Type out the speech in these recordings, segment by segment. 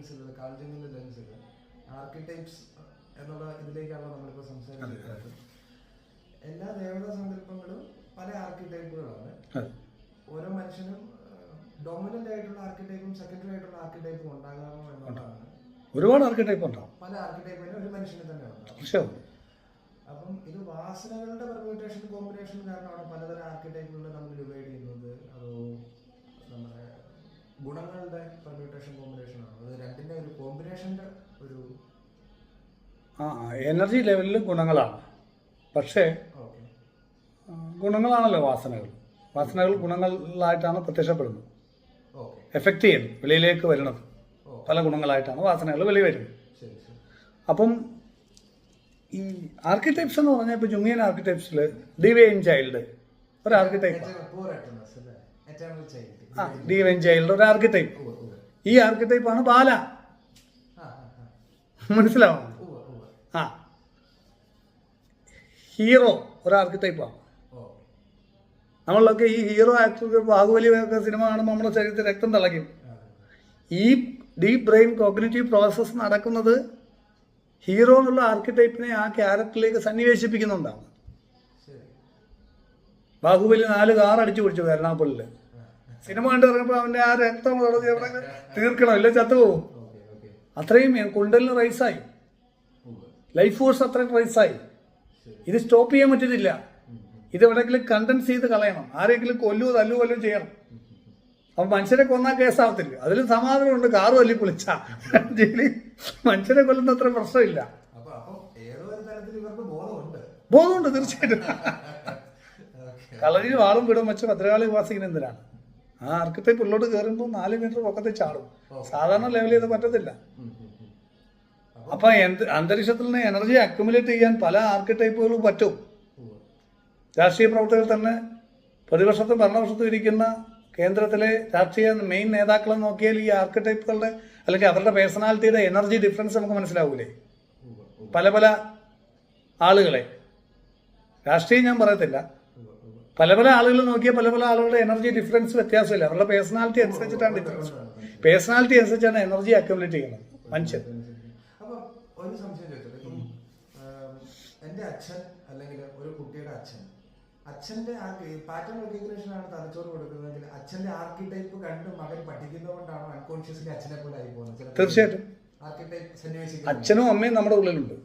ലെൻസിൽ കാൾജങ്ങിന്റെ ലെൻസിൽ archetypes എന്നുള്ള ഇതിലേക്കാണ് നമ്മളിപ്പോൾ സംസാരിക്കുന്നത്. എല്ലാ ദേവതാ സങ്കല്പങ്ങളും പല ആർക്കിടൈപ്പുകളാണ്. ഓരോ മനുഷ്യനും ഡോമിനന്റ് ആയിട്ടുള്ള ആർക്കിടൈപ്പും സെക്കൻഡറി ആയിട്ടുള്ള ആർക്കിടൈപ്പും ഉണ്ടാകാമോ എന്നുള്ളതാണ്. ഒരുപാട് ആർക്കിടൈപ്പ് ഉണ്ടാവും. പല ആർക്കിടൈപ്പിനും ഒരു മനുഷ്യന് തന്നെ ഉണ്ടാവും. അപ്പം ഇത് വാസനകളുടെ പെർമ്യൂട്ടേഷൻ കോമ്പിനേഷൻ കാരണമാണ് പലതരം ആർക്കിടൈപ്പുകൾ നമ്മൾ ഡിവൈഡ് ചെയ്യുന്നത്. അതോ നമ്മുടെ ഗുണങ്ങളുടെ പെർമ്യൂട്ടേഷൻ കോമ്പിനേഷൻ ആണ്? അത് രണ്ടിന്റെ ഒരു കോമ്പിനേഷന്റെ ഒരു എനർജി ലെവലിൽ ഗുണങ്ങളാണ്. പക്ഷേ ഗുണങ്ങളാണല്ലോ വാസനകൾ. വാസനകൾ ഗുണങ്ങളായിട്ടാണ് പ്രത്യക്ഷപ്പെടുന്നത്, എഫക്റ്റ് ചെയ്യുന്നത്, വെളിയിലേക്ക് വരുന്നത്. പല ഗുണങ്ങളായിട്ടാണ് വാസനകൾ വെളി വരുന്നത്. അപ്പം ഈ ആർക്കിടൈപ്സ് എന്ന് പറഞ്ഞാൽ ഇപ്പോൾ ജുങ്ങിയൻ ആർക്കിടൈപ്സിൽ ഡിവൈൻ ചൈൽഡ് ഒരു ആർക്കിടൈപ്പ്. ഡിവൈൻ ചൈൽഡ് ഒരു ആർക്കിടൈപ്പ്. ഈ ആർക്കിടൈപ്പാണ് ബാല. മനസ്സിലാവും? ഹീറോ ഒരു ആർക്കിടൈപ്പാണ്. നമ്മളൊക്കെ ഈ ഹീറോ ആക്ടർ ബാഹുബലി സിനിമ കാണുമ്പോൾ നമ്മുടെ ശരീരത്തിൽ രക്തം തിളയ്ക്കും. ഈ ഡീപ് ബ്രെയിൻ കോഗ്നിറ്റീവ് പ്രോസസ്സ് നടക്കുന്നത് ഹീറോ എന്നുള്ള ആർക്കിടൈപ്പിനെ ആ ക്യാരക്ടറിലേക്ക് സന്നിവേശിപ്പിക്കുന്നുണ്ടാണ്. ബാഹുബലി 4 കാർ അടിച്ചു പിടിച്ചു എറണാകുളത്തിൽ. സിനിമ കണ്ട് ഇറങ്ങുമ്പോൾ അവൻ്റെ ആ രക്തം തീർക്കണം, ഇല്ല ചത്തുപോകും. അത്രയും കുണ്ടലിന് റൈസായി, ലൈഫ് ഫോഴ്സ് അത്രയും റൈസായി. ഇത് സ്റ്റോപ്പ് ചെയ്യാൻ പറ്റുന്നില്ല. ഇത് എവിടെയെങ്കിലും കണ്ടൻസ് ചെയ്ത് കളയണം. ആരെങ്കിലും തല്ലുകൊല്ലോ ചെയ്യണം. അപ്പം മനുഷ്യരെ കൊന്നാൽ കേസാവത്തില്ല. അതിൽ സമാധാനമുണ്ട്. കാറ് തല്ലി പൊളിച്ചാ ജയിലിൽ മനുഷ്യരെ കൊല്ലുന്ന അത്ര പ്രശ്നമില്ല. ബോധമുണ്ട് തീർച്ചയായിട്ടും. കളരിയിൽ വാളും വിടും വെച്ച് ഭദ്രകാളി ഉപാസിക്കുന്ന എന്തിനാണ്? ആ ആർക്കിടൈപ്പ് ഉള്ളോട്ട് കയറുമ്പോൾ 4 മീറ്റർ പൊക്കത്തിൽ ചാടും. സാധാരണ ലെവൽ ചെയ്ത് പറ്റത്തില്ല. അപ്പൊ അന്തരീക്ഷത്തിൽ നിന്ന് എനർജി അക്യുമുലേറ്റ് ചെയ്യാൻ പല ആർക്കിടൈപ്പുകളും പറ്റും. രാഷ്ട്രീയ പ്രവർത്തകർ തന്നെ പ്രതിപക്ഷത്തും ഭരണപക്ഷത്തും ഇരിക്കുന്ന കേന്ദ്രത്തിലെ രാഷ്ട്രീയ മെയിൻ നേതാക്കളെ നോക്കിയാൽ ഈ ആർക്കിടൈപ്പുകളുടെ അല്ലെങ്കിൽ അവരുടെ പേഴ്സണാലിറ്റിയുടെ എനർജി ഡിഫറൻസ് നമുക്ക് മനസ്സിലാവൂലേ? പല പല ആളുകളെ, രാഷ്ട്രീയം ഞാൻ പറയത്തില്ല, പല പല ആളുകൾ നോക്കിയാൽ പല പല ആളുകളുടെ എനർജി ഡിഫറൻസ് വ്യത്യാസമില്ല. അവരുടെ പേഴ്സണാലിറ്റി അനുസരിച്ചിട്ടാണ് ഡിഫറൻസ്. പേഴ്സണാലിറ്റി അനുസരിച്ചാണ് എനർജി അക്യുമുലേറ്റ് ചെയ്യുന്നത് മനുഷ്യൻ. ഒരു സംശയം ചോദിച്ചത്, ഇപ്പം എൻ്റെ അച്ഛൻ അല്ലെങ്കിൽ ഒരു കുട്ടിയുടെ അച്ഛൻ്റെ പാറ്റേൺ റെക്കഗ്നേഷൻ ആണ് തലച്ചോറ് കൊടുക്കുന്നതെങ്കിൽ അച്ഛൻ്റെ ആർക്കിടൈപ്പ് കണ്ട് മകൻ പഠിക്കുന്നതുകൊണ്ടാണ് അൺകോൺഷ്യസ്ലി അച്ഛനെ പോലെ ആയി പോകുന്നത്. തീർച്ചയായിട്ടും അച്ഛനും അമ്മയും നമ്മുടെ ഉള്ളിലുണ്ട്.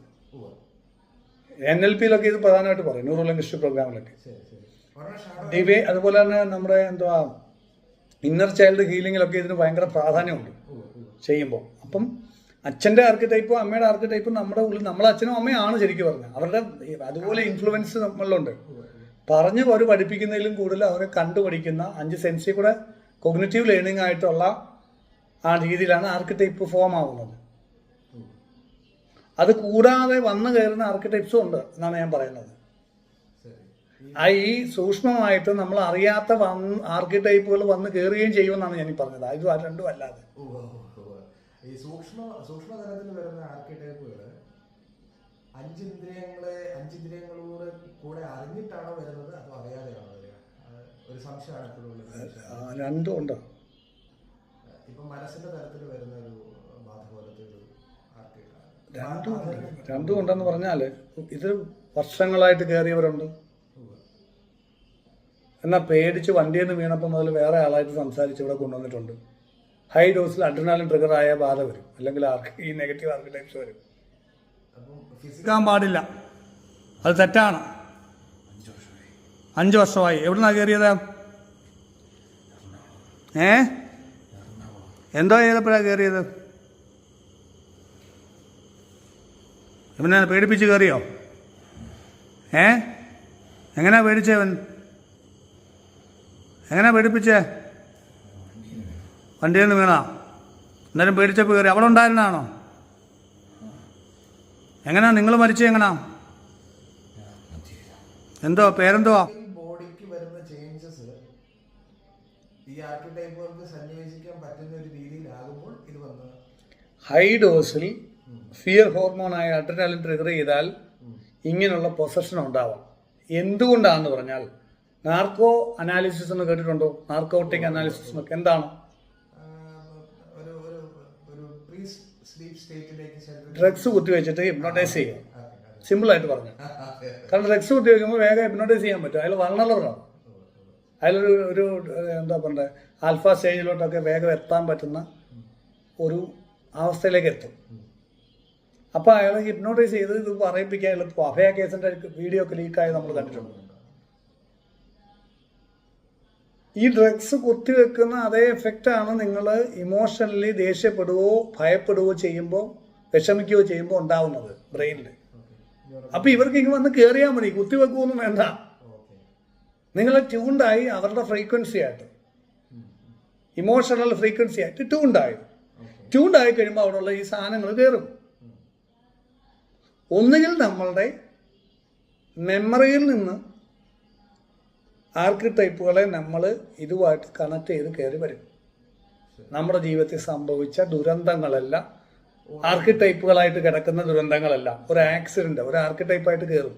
NLP-യിലൊക്കെ ഇത് പ്രധാനമായിട്ട് പറയും, ന്യൂറോ ലിംഗ്വിസ്റ്റിക് പ്രോഗ്രാമിലൊക്കെ. അതുപോലെ തന്നെ നമ്മുടെ ഇന്നർ ചൈൽഡ് ഹീലിംഗിലൊക്കെ ഇതിന് ഭയങ്കര പ്രാധാന്യമുണ്ട് ചെയ്യുമ്പോൾ. അപ്പം അച്ഛൻ്റെ ആർക്കിടൈപ്പും അമ്മയുടെ ആർക്കിടൈപ്പും നമ്മുടെ ഉള്ളിൽ, നമ്മളെ അച്ഛനും അമ്മയാണ് ശരിക്കും പറഞ്ഞത്. അവരുടെ അതുപോലെ ഇൻഫ്ലുവൻസ് നമ്മളിലുണ്ട്. പറഞ്ഞ് ഒരു പഠിപ്പിക്കുന്നതിലും കൂടുതൽ അവരെ കണ്ടുപഠിക്കുന്ന 5 സെൻസിൽ കൂടെ കോഗ്നിറ്റീവ് ലേണിംഗ് ആയിട്ടുള്ള ആ രീതിയിലാണ് ആർക്കിടൈപ്പ് ഫോം ആവുന്നത്. അത് കൂടാതെ വന്നു കയറുന്ന ആർക്കിടൈപ്സും ഉണ്ട് എന്നാണ് ഞാൻ പറയുന്നത്. ഈ സൂക്ഷ്മമായിട്ട് നമ്മൾ അറിയാത്ത ആർക്കിടൈപ്പുകൾ വന്ന് കയറുകയും ചെയ്യുമെന്നാണ് ഞാൻ പറഞ്ഞത്. ഇത് രണ്ടും അല്ലാതെ ഈ സൂക്ഷ്മതലത്തിൽ വരുന്ന ആർക്കിടൈപ്പുകൾ 5 ഇന്ദ്രിയങ്ങളോട് കൂടെ അറിഞ്ഞിട്ടാണോ വരുന്നത് അതോ അറിയാതെയാണോ വരിക? ഒരു സംശയമാണ് എപ്പോഴും ഉള്ളത്. രണ്ടും ഉണ്ട്. ഇപ്പൊ മനസ്സിന്റെ തലത്തിൽ വരുന്ന ഒരു ബാധ പോലത്തെ ഒരു രണ്ടും ഉണ്ടെന്ന് പറഞ്ഞാൽ ഇത് വർഷങ്ങളായിട്ട് കയറിയവരുണ്ട്. എന്നാൽ പേടിച്ച് വണ്ടിയിൽ നിന്ന് വീണപ്പോൾ മുതൽ വേറെ ആളായിട്ട് സംസാരിച്ച് ഇവിടെ കൊണ്ടുവന്നിട്ടുണ്ട്. ഹൈ ഡോസിൽ അഡ്രിനാലിൻ ട്രിഗറായ ബാധ വരും, അല്ലെങ്കിൽ ഈ നെഗറ്റീവ് ആർക്കിടൈപ്സ് വരും. ഫിസിക്കാൻ പാടില്ല, അത് തെറ്റാണ്. 5 വർഷമായി. എവിടുന്നാണ് കയറിയത്? എന്തോ ചെയ്തപ്പോഴാണ് കയറിയത്? ഇവനെ പേടിപ്പിച്ച് കയറിയോ? എങ്ങനെയാ പേടിച്ചവൻ? എങ്ങനെയാ പേടിപ്പിച്ചേ? വണ്ടിയിൽ നിന്ന് വീണാ? എന്തായാലും പേടിച്ചപ്പോൾ കയറി. അവിടെ ഉണ്ടായിരുന്നാണോ? എങ്ങനെയാ നിങ്ങൾ മരിച്ചത്? എങ്ങനാ? എന്തോ പേരെന്തോ? ബോഡിക്ക് വരുന്ന ചേഞ്ചസ് ഈ ആർക്കിടൈപ്പുകൾക്ക് സന്നിവേശിക്കാൻ പറ്റുന്ന ഒരു രീതിയിലാകുമ്പോൾ ഇത് വന്നത്. ഹൈ ഡോസിൽ ഫിയർ ഹോർമോണായ അഡ്രിനാലിൻ ട്രിഗർ ചെയ്താൽ ഇങ്ങനെയുള്ള പൊസഷൻ ഉണ്ടാവാം. എന്തുകൊണ്ടാണെന്ന് പറഞ്ഞാൽ നാർക്കോ അനാലിസിസ് എന്ന് കേട്ടിട്ടുണ്ടോ? നാർക്കോട്ടിക് അനാലിസിസ് എന്നൊക്കെ എന്താണ്? സ്ലീപ്പ് സ്റ്റേറ്റിലേക്ക് ശരീരം ഡ്രഗ്സ് കുത്തിവെച്ചിട്ട് ഹിപ്നോട്ടൈസ് ചെയ്യും. സിമ്പിളായിട്ട് പറഞ്ഞു. കാരണം ഡ്രഗ്സ് കുത്തിവെക്കുമ്പോൾ വേഗം ഹിപ്നോട്ടൈസ് ചെയ്യാൻ പറ്റും. അതിൽ വളർന്നവരാണ്. അതിലൊരു എന്താ പറയുക, ആൽഫ സ്റ്റേജിലോട്ടൊക്കെ വേഗം എത്താൻ പറ്റുന്ന ഒരു അവസ്ഥയിലേക്ക് എത്തും. അപ്പോൾ അയാൾ ഹിപ്നോട്ടൈസ് ചെയ്ത് ഇത് പറയിപ്പിക്കാൻ എളുപ്പം. അഭയ കേസിൻ്റെ വീഡിയോ ഒക്കെ ലീക്കായി നമ്മൾ കണ്ടിട്ടുണ്ട്. ഈ ഡ്രഗ്സ് കുത്തിവെക്കുന്ന അതേ എഫക്റ്റാണ് നിങ്ങൾ ഇമോഷണലി ദേഷ്യപ്പെടുകയോ ഭയപ്പെടുകയോ ചെയ്യുമ്പോൾ, വിഷമിക്കുകയോ ചെയ്യുമ്പോൾ ഉണ്ടാവുന്നത് ബ്രെയിനിൽ. അപ്പം ഇവർക്ക് ഇങ്ങനെ വന്ന് കയറിയാൽ മതി, കുത്തിവെക്കുകയൊന്നും വേണ്ട. നിങ്ങൾ ട്യൂണ്ടായി അവരുടെ ഫ്രീക്വൻസി ആയിട്ട്, ഇമോഷണൽ ഫ്രീക്വൻസി ആയിട്ട് ട്യൂണ്ടായി കഴിയുമ്പോൾ അവിടെയുള്ള ഈ സാധനങ്ങൾ കയറും. ഒന്നുകിൽ നമ്മളുടെ മെമ്മറിയിൽ നിന്ന് ആർക്കിടൈപ്പുകളെ നമ്മൾ ഇതുമായിട്ട് കണക്ട് ചെയ്ത് കയറി വരും. നമ്മുടെ ജീവിതത്തിൽ സംഭവിച്ച ദുരന്തങ്ങളെല്ലാം ആർക്കിടൈപ്പുകളായിട്ട് കിടക്കുന്ന ദുരന്തങ്ങളല്ല. ഒരു ആക്സിഡന്റ് ഒരു ആർക്കിടൈപ്പായിട്ട് കയറും.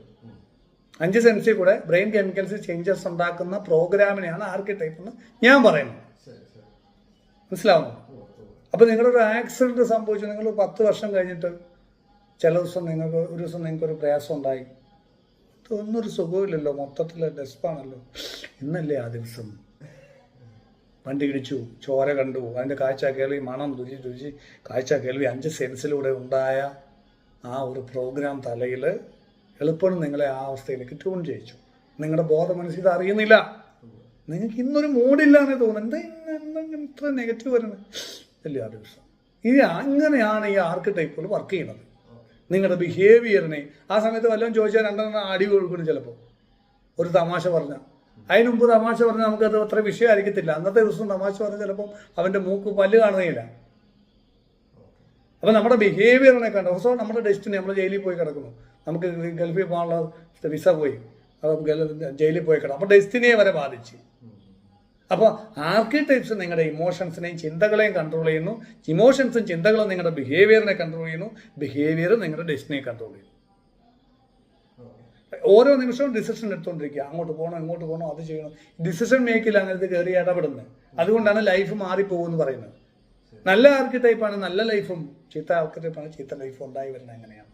5 സെൻസിൽ കൂടെ ബ്രെയിൻ കെമിക്കൽസ് ചേഞ്ചസ് ഉണ്ടാക്കുന്ന പ്രോഗ്രാമിനെയാണ് ആർക്കിടൈപ്പ് എന്ന് ഞാൻ പറയുന്നത്. മനസ്സിലാവുന്നു? അപ്പൊ നിങ്ങളൊരു ആക്സിഡന്റ് സംഭവിച്ചു, നിങ്ങൾ 10 വർഷം കഴിഞ്ഞിട്ട് ചില ദിവസം ഒരു ദിവസം നിങ്ങൾക്കൊരു പ്രയാസം ഉണ്ടായി, ഒന്നൊരു സുഖമില്ലല്ലോ, മൊത്തത്തിൽ ഡെസ്പാണല്ലോ, ഇന്നല്ലേ ആ ദിവസം വണ്ടി ഇടിച്ചു, ചോര കണ്ടു, അതിൻ്റെ കാഴ്ച കേൾവി, മണം, രുചി കാഴ്ച കേൾവി 5 സെൻസിലൂടെ ഉണ്ടായ ആ ഒരു പ്രോഗ്രാം തലയിൽ എളുപ്പം നിങ്ങളെ ആ അവസ്ഥയിലേക്ക് ട്യൂൺ ചെയ്യിച്ചു. നിങ്ങളുടെ ബോധ മനസ്സിൽ ഇത് അറിയുന്നില്ല. നിങ്ങൾക്ക് ഇന്നൊരു മൂഡില്ലാന്നേ തോന്നുന്നു, എന്തെങ്കിലും ഇത്ര നെഗറ്റീവ് വരുന്നത് അല്ലേ ആ ദിവസം. ഇത് അങ്ങനെയാണ് ഈ ആർക്കിടൈപ്പുകൾ വർക്ക് ചെയ്യുന്നത്. നിങ്ങളുടെ ബിഹേവിയറിനെ ആ സമയത്ത് വല്ലതും ചോദിച്ചാൽ 2 അടി കൊടുക്കണം. ചിലപ്പോൾ ഒരു തമാശ പറഞ്ഞാൽ, അതിന് മുമ്പ് തമാശ പറഞ്ഞാൽ നമുക്കത് അത്ര വിഷയമായിരിക്കത്തില്ല. അന്നത്തെ ദിവസം തമാശ പറഞ്ഞാൽ ചിലപ്പോൾ അവൻ്റെ മൂക്ക് പല്ല് കാണുകയില്ല. അപ്പം നമ്മുടെ ബിഹേവിയറിനെ കണ്ടു. സോ നമ്മുടെ ഡെസ്റ്റിനി, നമ്മൾ ജയിലിൽ പോയി കിടക്കുന്നു, നമുക്ക് ഗൾഫിൽ പോകാനുള്ള വിസ പോയി, ജയിലിൽ പോയി കിടക്കും. അപ്പോൾ ഡെസ്റ്റിനിയെ വരെ ബാധിച്ച്. അപ്പോൾ ആർക്കിടൈപ്സ് നിങ്ങളുടെ ഇമോഷൻസിനെയും ചിന്തകളെയും കൺട്രോൾ ചെയ്യുന്നു. ഇമോഷൻസും ചിന്തകളും നിങ്ങളുടെ ബിഹേവിയറിനെ കൺട്രോൾ ചെയ്യുന്നു. ബിഹേവിയർ നിങ്ങളുടെ ഡെസ്റ്റിനിയെ കൺട്രോൾ ചെയ്യുന്നു. ഓരോ നിമിഷവും ഡിസിഷൻ എടുത്തുകൊണ്ടിരിക്കുക. അങ്ങോട്ട് പോകണോ ഇങ്ങോട്ട് പോകണോ അത് ചെയ്യണം. ഡിസിഷൻ മേക്കിൽ അങ്ങനത്തെ കയറി ഇടപെടുന്നത്. അതുകൊണ്ടാണ് ലൈഫ് മാറിപ്പോകുമെന്ന് പറയുന്നത്. നല്ല ആർക്കിടൈപ്പാണ് നല്ല ലൈഫും, ചീത്ത ആർക്കിടൈപ്പാണ് ചീത്ത ലൈഫും ഉണ്ടായി വരുന്നത്. എങ്ങനെയാണ്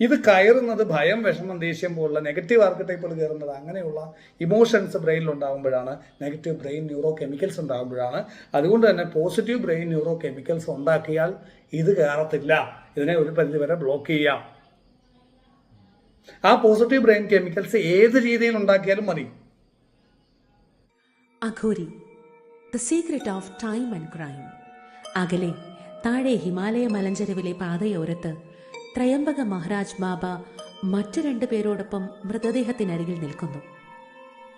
ഇത് കയറുന്നത്? ഭയം, വിഷമം, ദേഷ്യം പോലുള്ള നെഗറ്റീവ് ആർക്കിടൈപ്പുകൾ കയറുന്നത് അങ്ങനെയുള്ള ഇമോഷൻസ് ബ്രെയിനിൽ ഉണ്ടാകുമ്പോഴാണ്. നെഗറ്റീവ് ബ്രെയിൻ ന്യൂറോ കെമിക്കൽസ് ഉണ്ടാകുമ്പോഴാണ്. അതുകൊണ്ട് തന്നെ പോസിറ്റീവ് ബ്രെയിൻ ന്യൂറോ കെമിക്കൽസ് ഉണ്ടാക്കിയാൽ ഇത് കയറത്തില്ല. ഇതിനെ ഒരു പരിധിവരെ ബ്ലോക്ക് ചെയ്യാം. ആ പോസിറ്റീവ് ബ്രെയിൻ കെമിക്കൽസ് ഏത് രീതിയിൽ ഉണ്ടാക്കിയാലും മതി. Aghori, the secret of time and crime. അകലെ താഴെ ഹിമാലയ മലഞ്ചെരുവിലെ പാതയോരത്ത് ത്രയംബക മഹാരാജ് ബാബ മറ്റു 2 പേരോടൊപ്പം മൃതദേഹത്തിനരികിൽ നിൽക്കുന്നു.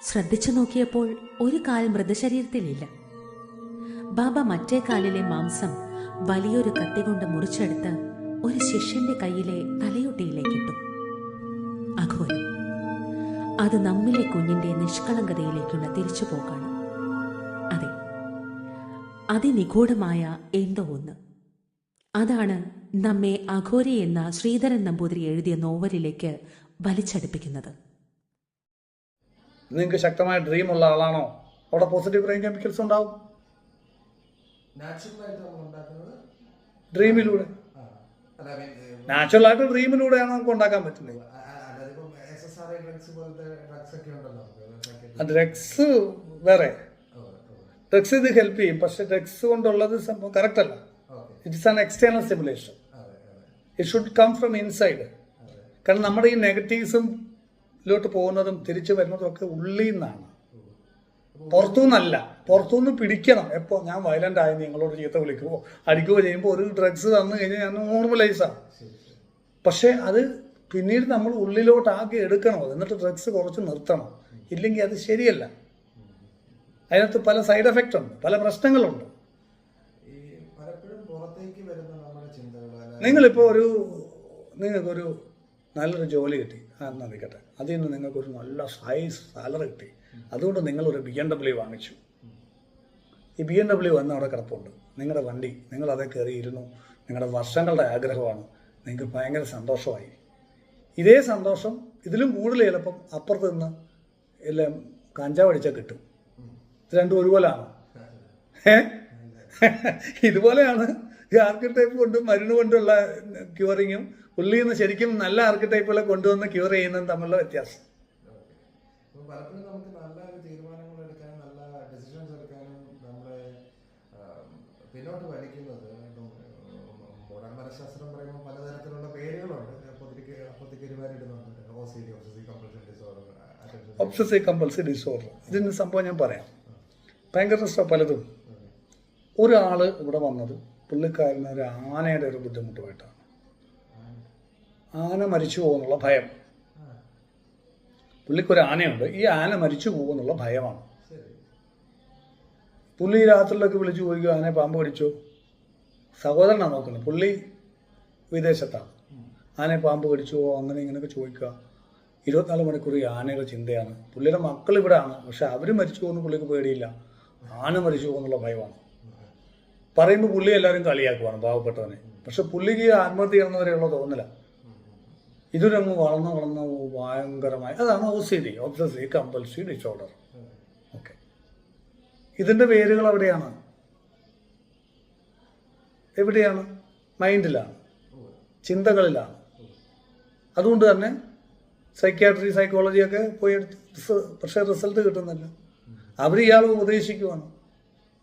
ശ്രദ്ധിച്ചു നോക്കിയപ്പോൾ ഒരു കാൽ മൃതശരീരത്തിലില്ല. ബാബ മറ്റേ കാലിലെ മാംസം വലിയൊരു കത്തി കൊണ്ട് മുറിച്ചെടുത്ത് ഒരു ശിഷ്യന്റെ കയ്യിലെ തലയൊട്ടിയിലേക്കിട്ടു. അഘോരം, അത് നമ്മിലെ കുഞ്ഞിന്റെ നിഷ്കളങ്കതയിലേക്കുള്ള തിരിച്ചുപോക്കാണ്. അതെ, അതിനിഗൂഢമായ എന്തോ ഒന്ന്. അതാണ് നമ്മെ അഘോരി എന്ന ശ്രീധരൻ നമ്പൂതിരി എഴുതിയ നോവലിലേക്ക് വലിച്ചടുപ്പിക്കുന്നത്. നിങ്ങൾക്ക് ശക്തമായ ഡ്രീം ഉള്ള ആളാണോ? അവിടെ പോസിറ്റീവ് ബ്രെയിൻ കെമിക്കൽസ് ഉണ്ടാവും. ഡ്രീമിലൂടെ, നാച്ചുറൽ ആയിട്ട് ഡ്രീമിലൂടെയാണ് നമുക്ക് ഉണ്ടാക്കാൻ പറ്റുന്നത്. ഡ്രഗ്സ് വേറെ, ഡ്രഗ്സ് ഇത് ഹെൽപ്പ് ചെയ്യും. പക്ഷെ ഡ്രഗ്സ് കൊണ്ടുള്ളത് സംഭവം കറക്റ്റ് അല്ല. It is an external stimulation. It should come from inside. കാരണം നമ്മുടെ ഈ നെഗറ്റീവ്സിലോട്ട് പോകുന്നതും തിരിച്ചു വരുന്നതും ഒക്കെ ഉള്ളിൽ നിന്നാണ്, പുറത്തുനിന്നല്ല. പുറത്തുനിന്ന് പിടിക്കണം. എപ്പോൾ ഞാൻ വയലന്റ് ആയി നിങ്ങളോട് ചീത്ത വിളിക്കുമോ അടിക്കുകയോ ചെയ്യുമ്പോൾ ഒരു ഡ്രഗ്സ് തന്നു കഴിഞ്ഞാൽ ഞാൻ നോർമലൈസാണ്. പക്ഷെ അത് പിന്നീട് നമ്മൾ ഉള്ളിലോട്ടാക്കി എടുക്കണം. എന്നിട്ട് ഡ്രഗ്സ് കുറച്ച് നിർത്തണം. ഇല്ലെങ്കിൽ അത് ശരിയല്ല. അതിനകത്ത് പല സൈഡ് എഫക്റ്റ് ഉണ്ട്, പല പ്രശ്നങ്ങളുണ്ട്. നിങ്ങളിപ്പോൾ നിങ്ങൾക്കൊരു നല്ലൊരു ജോലി കിട്ടി എന്ന് നിൽക്കട്ടെ. അതിൽ നിന്ന് നിങ്ങൾക്കൊരു നല്ല സാലറി കിട്ടി. അതുകൊണ്ട് നിങ്ങളൊരു BMW വാങ്ങിച്ചു. ഈ BMW വന്ന് അവിടെ കിടപ്പുണ്ട്, നിങ്ങളുടെ വണ്ടി, നിങ്ങളതേ കയറിയിരുന്നു. നിങ്ങളുടെ വർഷങ്ങളുടെ ആഗ്രഹമാണ്. നിങ്ങൾക്ക് ഭയങ്കര സന്തോഷമായി. ഇതേ സന്തോഷം ഇതിലും കൂടുതൽ ചിലപ്പം അപ്പുറത്ത് നിന്ന് എല്ലാം കഞ്ചാവ് അടിച്ചാൽ കിട്ടും. ഇത് രണ്ടും ഒരുപോലെയാണ്. ഇതുപോലെയാണ് ഈ ആർക്കിടൈപ്പ് കൊണ്ടും മരുന്ന് കൊണ്ടുള്ള ക്യൂറിങ്ങും ഉള്ളിൽ നിന്ന് ശരിക്കും നല്ല ആർക്കിടൈപ്പുകളെ കൊണ്ടുവന്ന് ക്യൂർ ചെയ്യുന്നതും തമ്മിലുള്ള വ്യത്യാസം. പലപ്പോഴും നമുക്ക് നല്ല തീരുമാനങ്ങൾ എടുക്കാനും നല്ല ഡിസിഷൻസ് എടുക്കാനും നമ്മളെ പിന്നോട്ട് വലിക്കുന്നത് മോഡേൺ മനഃശാസ്ത്രം പറയുമ്പോൾ പലതരത്തിലുള്ള പേരുകളുണ്ട്. അപ്പോത്തിക്കരിമാരിടുന്നുണ്ട് OCD, ഒബ്സസീവ് കമ്പൾസീവ് ഡിസോർഡർ. ഇതിന് സംഭവം ഞാൻ പറയാം. ഭയങ്കര രസം പലതും. ഒരാൾ ഇവിടെ വന്നത് പുള്ളിക്കാരന് ഒരു ആനയുടെ ഒരു ബുദ്ധിമുട്ടുമായിട്ടാണ്. ആന മരിച്ചു പോകുന്നുള്ള ഭയം. പുള്ളിക്കൊരു ആനയുണ്ട്, ഈ ആന മരിച്ചു പോകുന്നുള്ള ഭയമാണ്. പുള്ളി രാത്രിയിലൊക്കെ വിളിച്ചു ചോദിക്കുക, ആനയെ പാമ്പ് കടിച്ചോ? സഹോദരനാണ് നോക്കുന്നത്, പുള്ളി വിദേശത്താണ്. ആനയെ പാമ്പ് കടിച്ചോ അങ്ങനെ ഇങ്ങനെയൊക്കെ ചോദിക്കുക. 24 മണിക്കൂർ ഈ ആനയുടെ ചിന്തയാണ്. പുള്ളിയുടെ മക്കൾ ഇവിടെയാണ്, പക്ഷെ അവർ മരിച്ചു പോകുന്ന പുള്ളിക്ക് പേടിയില്ല, ആന മരിച്ചു പോകുന്നുള്ള ഭയമാണ്. പറയുമ്പോൾ പുള്ളി എല്ലാവരും കളിയാക്കുവാണ് പാവപ്പെട്ടവനെ. പക്ഷെ പുള്ളിക്ക് ആത്മഹത്യ ചെയ്യുന്നവരെയുള്ള തോന്നല. ഇതൊരങ്ങ് വളർന്ന് ഭയങ്കരമായി. അതാണ് OCD, obsessive compulsive disorder. Okay, ഇതിൻ്റെ വേരുകൾ എവിടെയാണ്? മൈൻഡിലാണ്, ചിന്തകളിലാണ്. അതുകൊണ്ട് തന്നെ സൈക്യാട്രി, സൈക്കോളജിയൊക്കെ പോയി എടുത്ത് പക്ഷേ റിസൾട്ട് കിട്ടുന്നില്ല. അവർ ഇയാൾ ഉപദേശിക്കുവാണ്,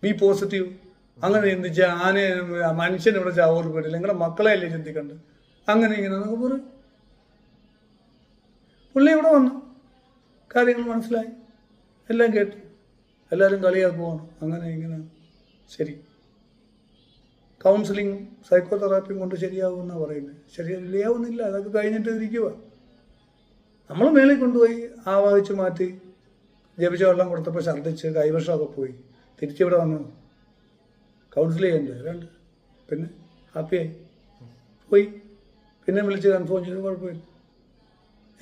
ബി പോസിറ്റീവ്, അങ്ങനെ ചിന്തിച്ച മനുഷ്യൻ ഇവിടെ ചാവൂർ പേടില്ല, നിങ്ങളുടെ മക്കളെ അല്ലേ ചിന്തിക്കണ്ട്, അങ്ങനെ ഇങ്ങനെ എന്നൊക്കെ പറയും. പുള്ളി ഇവിടെ വന്നു, കാര്യങ്ങൾ മനസ്സിലായി, എല്ലാം കേട്ടു, എല്ലാവരും കളിയാക്കുവാണ്, അങ്ങനെ ഇങ്ങനെ. ശരി, കൗൺസിലിംഗ് സൈക്കോതെറാപ്പിയും കൊണ്ട് ശരിയാകുമെന്നാണ് പറയുന്നത്. ശരിയാവുന്നില്ല, അതൊക്കെ കഴിഞ്ഞിട്ട് ഇരിക്കുക. നമ്മൾ മേളിൽ കൊണ്ടുപോയി ആവാഹിച്ച് മാറ്റി ജപിച്ച വെള്ളം കൊടുത്തപ്പോൾ ഛർദ്ദിച്ച് കൈവശമൊക്കെ പോയി. തിരിച്ചിവിടെ വന്നു കൗൺസിൽ ചെയ്യണ്ടേ? വേണ്ട. പിന്നെ ഹാപ്പിയായി പോയി. പിന്നെ വിളിച്ച് കൺഫേം ചെയ്ത് കുഴപ്പമില്ല,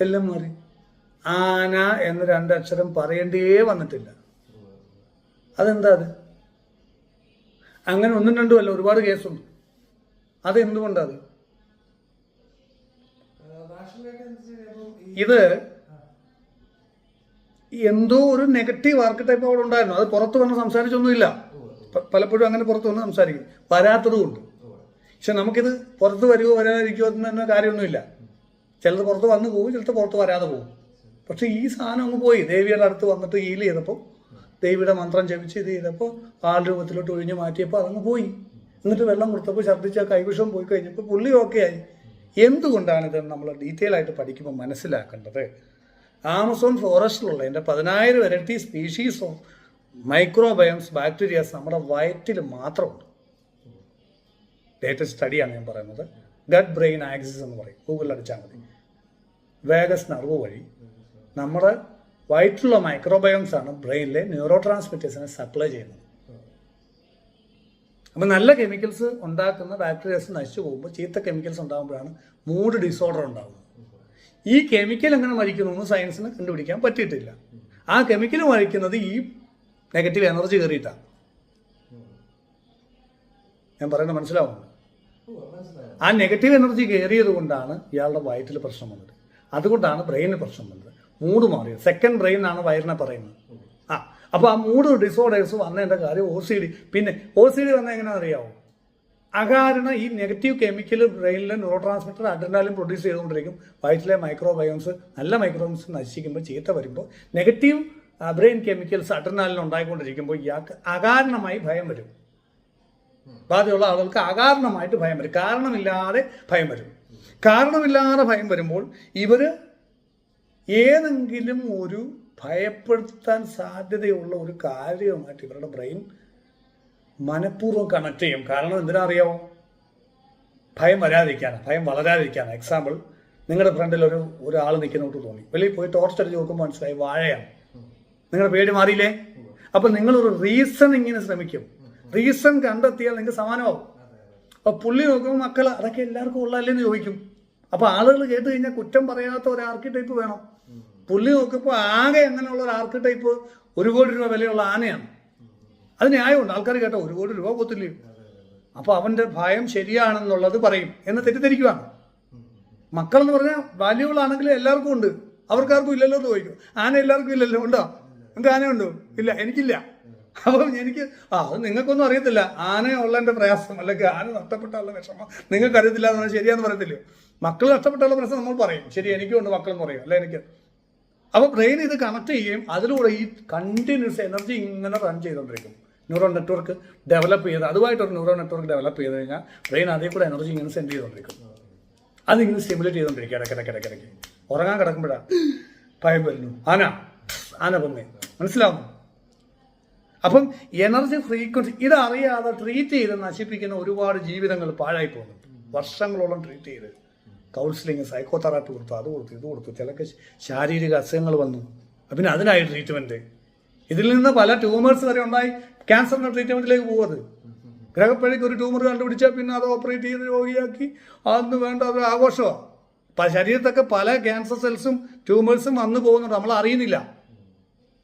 എല്ലാം മാറി. ആന എന്ന 2 അക്ഷരം പറയേണ്ടേ വന്നിട്ടില്ല. അതെന്താ അത്? അങ്ങനെ 1ഉം 2ഉം അല്ല, ഒരുപാട് കേസുണ്ട്. അതെന്തുകൊണ്ടത്? ഇത് എന്തോ ഒരു നെഗറ്റീവ് ആർക്കിടൈപ്പ് അവിടെ ഉണ്ടായിരുന്നു. അത് പുറത്ത് വന്ന് സംസാരിച്ചൊന്നുമില്ല. പലപ്പോഴും അങ്ങനെ പുറത്ത് വന്ന് സംസാരിക്കും, വരാത്തതുകൊണ്ട്. പക്ഷെ നമുക്കിത് പുറത്ത് വരുമോ വരാതിരിക്കുമോ എന്ന കാര്യമൊന്നുമില്ല. ചിലത് പുറത്ത് വന്ന് പോകും, ചിലത് പുറത്ത് വരാതെ പോകും. പക്ഷെ ഈ സാധനം അങ്ങ് പോയി. ദേവിയുടെ അടുത്ത് വന്നിട്ട് ഹീൽ ചെയ്തപ്പോൾ, ദേവിയുടെ മന്ത്രം ജപിച്ച് ഇത് ചെയ്തപ്പോൾ, ആൾ രൂപത്തിലോട്ട് ഒഴിഞ്ഞ് മാറ്റിയപ്പോൾ അതങ്ങ് പോയി. എന്നിട്ട് വെള്ളം കൊടുത്തപ്പോൾ ഛർദ്ദിച്ച കൈവിഷം പോയി കഴിഞ്ഞപ്പോൾ പുള്ളി ഓക്കെ ആയി. എന്തുകൊണ്ടാണിത് നമ്മൾ ഡീറ്റെയിൽ ആയിട്ട് പഠിക്കുമ്പോൾ മനസ്സിലാക്കേണ്ടത്? ആമസോൺ ഫോറസ്റ്റിലുള്ള എൻ്റെ 10,000 ഇരട്ടി സ്പീഷീസ് ഓഫ് മൈക്രോബയോംസ്, ബാക്ടീരിയാസ് നമ്മുടെ വയറ്റിൽ മാത്രമുണ്ട്. ലേറ്റസ്റ്റ് സ്റ്റഡിയാണ് ഞാൻ പറയുന്നത്. ഗട്ട് ബ്രെയിൻ ആക്സിസ് എന്ന് പറയും, ഗൂഗിളിൽ അടിച്ചാൽ മതി. വേഗസ് നെർവ് വഴി നമ്മുടെ വയറ്റിലുള്ള മൈക്രോബയോംസ് ആണ് ബ്രെയിനിലെ ന്യൂറോ ട്രാൻസ്മിറ്റേഴ്സിനെ സപ്ലൈ ചെയ്യുന്നത്. അപ്പം നല്ല കെമിക്കൽസ് ഉണ്ടാക്കുന്ന ബാക്ടീരിയാസ് നശിച്ചു പോകുമ്പോൾ ചീത്ത കെമിക്കൽസ് ഉണ്ടാകുമ്പോഴാണ് മൂഡ് ഡിസോർഡർ ഉണ്ടാകുന്നത്. ഈ കെമിക്കൽ എങ്ങനെ മരിക്കുന്നു സയൻസിന് കണ്ടുപിടിക്കാൻ പറ്റിയിട്ടില്ല. ആ കെമിക്കൽ മരിക്കുന്നത് ഈ നെഗറ്റീവ് എനർജി കയറിയിട്ടാണ്. ഞാൻ പറയുന്നത് മനസ്സിലാവുന്നുണ്ട്? ആ നെഗറ്റീവ് എനർജി കയറിയത് കൊണ്ടാണ് ഇയാളുടെ വയറ്റിൽ പ്രശ്നം വന്നത്. അതുകൊണ്ടാണ് ബ്രെയിനിന് പ്രശ്നം വന്നത്. മൂഡ് മാറിയത്. സെക്കൻഡ് ബ്രെയിൻ ആണ് വയറിനെ പറയുന്നത്. അപ്പോൾ ആ മൂഡ് ഡിസോർഡേഴ്സ് വന്നതിൻ്റെ കാര്യം OCD. പിന്നെ OCD വന്നാൽ എങ്ങനെയാണെന്ന് അറിയാമോ? അകാരണ ഈ നെഗറ്റീവ് കെമിക്കൽ ബ്രെയിനിലെ ന്യൂറോ ട്രാൻസ്മിറ്റർ അഡ്രിനാലിൻ പ്രൊഡ്യൂസ് ചെയ്തുകൊണ്ടിരിക്കും. വയറ്റിലെ മൈക്രോബയോംസ്, നല്ല മൈക്രോബയോംസ് നശിക്കുമ്പോൾ, ചീത്ത വരുമ്പോൾ, നെഗറ്റീവ് ബ്രെയിൻ കെമിക്കൽസ് അഡ്രിനാലിൻ ഉണ്ടായിക്കൊണ്ടിരിക്കുമ്പോൾ ഇയാൾക്ക് അകാരണമായി ഭയം വരും. ബാധയുള്ള ആളുകൾക്ക് അകാരണമായിട്ട് ഭയം വരും. കാരണമില്ലാതെ ഭയം വരും. കാരണമില്ലാതെ ഭയം വരുമ്പോൾ ഇവർ ഏതെങ്കിലും ഒരു ഭയപ്പെടുത്താൻ സാധ്യതയുള്ള ഒരു കാര്യവുമായിട്ട് ഇവരുടെ ബ്രെയിൻ മനഃപൂർവ്വം കണക്ട് ചെയ്യും. കാരണം എന്തിനാ അറിയാമോ? ഭയം വരാതിരിക്കാനാണ്, ഭയം വളരാതിരിക്കാനാണ്. എക്സാമ്പിൾ, നിങ്ങളുടെ ഫ്രണ്ടിൽ ഒരാൾ നിൽക്കുന്നോട്ട് തോന്നി, വെളിയിൽ പോയി ടോർച്ച് അടിച്ച് നോക്കുമ്പോൾ മനസ്സിലായി വാഴയാണ്. നിങ്ങളുടെ പേടി മാറിയില്ലേ? അപ്പം നിങ്ങളൊരു റീസണിങ്ങിന് ശ്രമിക്കും. റീസൺ കണ്ടെത്തിയാൽ നിങ്ങൾക്ക് സമാനമാവും. അപ്പോൾ പുള്ളി നോക്കുമ്പോൾ മക്കൾ അതൊക്കെ എല്ലാവർക്കും ഉള്ളതല്ലേന്ന് ചോദിക്കും. അപ്പോൾ ആളുകൾ കേട്ട് കഴിഞ്ഞാൽ കുറ്റം പറയാത്ത ഒരു ആർക്കിടൈപ്പ് വേണം. പുള്ളി നോക്കുമ്പോൾ ആകെ അങ്ങനെയുള്ള ഒരു ആർക്കിടൈപ്പ് 1 കോടി രൂപ വിലയുള്ള ആനയാണ്. അത് ന്യായമുണ്ട്. ആൾക്കാർ കേട്ടോ 1 കോടി രൂപ പോത്തില്ലയോ? അപ്പോൾ അവൻ്റെ ഭയം ശരിയാണെന്നുള്ളത് പറയും എന്ന് തെറ്റിദ്ധരിക്കുവാണ്. മക്കളെന്ന് പറഞ്ഞാൽ വാല്യൂബിൾ ആണെങ്കിലും എല്ലാവർക്കും ഉണ്ട്, അവർക്കാർക്കും ഇല്ലല്ലോ എന്ന് ചോദിക്കും. ആന എല്ലാവർക്കും ഇല്ലല്ലോ. ഉണ്ടോ? നിങ്ങൾക്ക് ആനയുണ്ടോ? ഇല്ല, എനിക്കില്ല. അപ്പം എനിക്ക് അത് നിങ്ങൾക്കൊന്നും അറിയത്തില്ല, ആന ഉള്ളതിൻ്റെ പ്രയാസം അല്ലെങ്കിൽ ആന നഷ്ടപ്പെട്ടുള്ള വിഷമം നിങ്ങൾക്ക് അറിയത്തില്ല എന്ന് പറഞ്ഞാൽ ശരിയാന്ന് പറയത്തില്ലേ. മക്കൾ നഷ്ടപ്പെട്ടുള്ള പ്രശ്നം നമ്മൾ പറയും, ശരി എനിക്കുണ്ട് മക്കളെന്ന് പറയും, അല്ല എനിക്ക്. അപ്പോൾ ബ്രെയിൻ ഇത് കണക്ട് ചെയ്യുകയും അതിലൂടെ ഈ കണ്ടിന്യൂസ് എനർജി ഇങ്ങനെ റൺ ചെയ്തുകൊണ്ടിരിക്കും. ന്യൂറൽ നെറ്റ്വർക്ക് ഡെവലപ്പ് ചെയ്ത്, അതുമായിട്ടൊരു ന്യൂറൽ നെറ്റ്വർക്ക് ഡെവലപ്പ് ചെയ്ത് കഴിഞ്ഞാൽ ബ്രെയിൻ അതേ കൂടെ എനർജി ഇങ്ങനെ സെൻഡ് ചെയ്തുകൊണ്ടിരിക്കും. അതിങ്ങനെ സ്റ്റിമുലേറ്റ് ചെയ്തുകൊണ്ടിരിക്കുക ഇടയ്ക്കിടയ്ക്ക്. ഉറങ്ങാൻ കിടക്കുമ്പോഴാണ് ഭയം വരുന്നു, ആന വന്നേ, മനസ്സിലാവുന്നു. അപ്പം എനർജി ഫ്രീക്വൻസി ഇതറിയാതെ ട്രീറ്റ് ചെയ്ത് നശിപ്പിക്കുന്ന ഒരുപാട് ജീവിതങ്ങൾ പാഴായി പോകുന്നുണ്ട്. വർഷങ്ങളോളം ട്രീറ്റ് ചെയ്ത് കൗൺസിലിങ്, സൈക്കോതെറാപ്പി കൊടുത്തു, അത് കൊടുത്തു, ഇത് കൊടുത്തു, ചിലക്ക് ശാരീരിക അസുഖങ്ങൾ വന്നു, പിന്നെ അതിനായി ട്രീറ്റ്മെൻറ്റ്. ഇതിൽ നിന്ന് പല ട്യൂമേഴ്സ് വരെ ഉണ്ടായി ക്യാൻസറിൻ്റെ ട്രീറ്റ്മെൻറ്റിലേക്ക് പോകുന്നത്. ഗ്രഹപ്പഴയ്ക്ക് ഒരു ട്യൂമർ കണ്ടുപിടിച്ചാൽ പിന്നെ അത് ഓപ്പറേറ്റ് ചെയ്ത് രോഗിയാക്കി അതൊന്ന് വേണ്ട, അത് ആഘോഷമാണ്. ശരീരത്തൊക്കെ പല ക്യാൻസർ സെൽസും ട്യൂമേഴ്സും വന്നു പോകുന്നുണ്ട്, നമ്മൾ അറിയുന്നില്ല.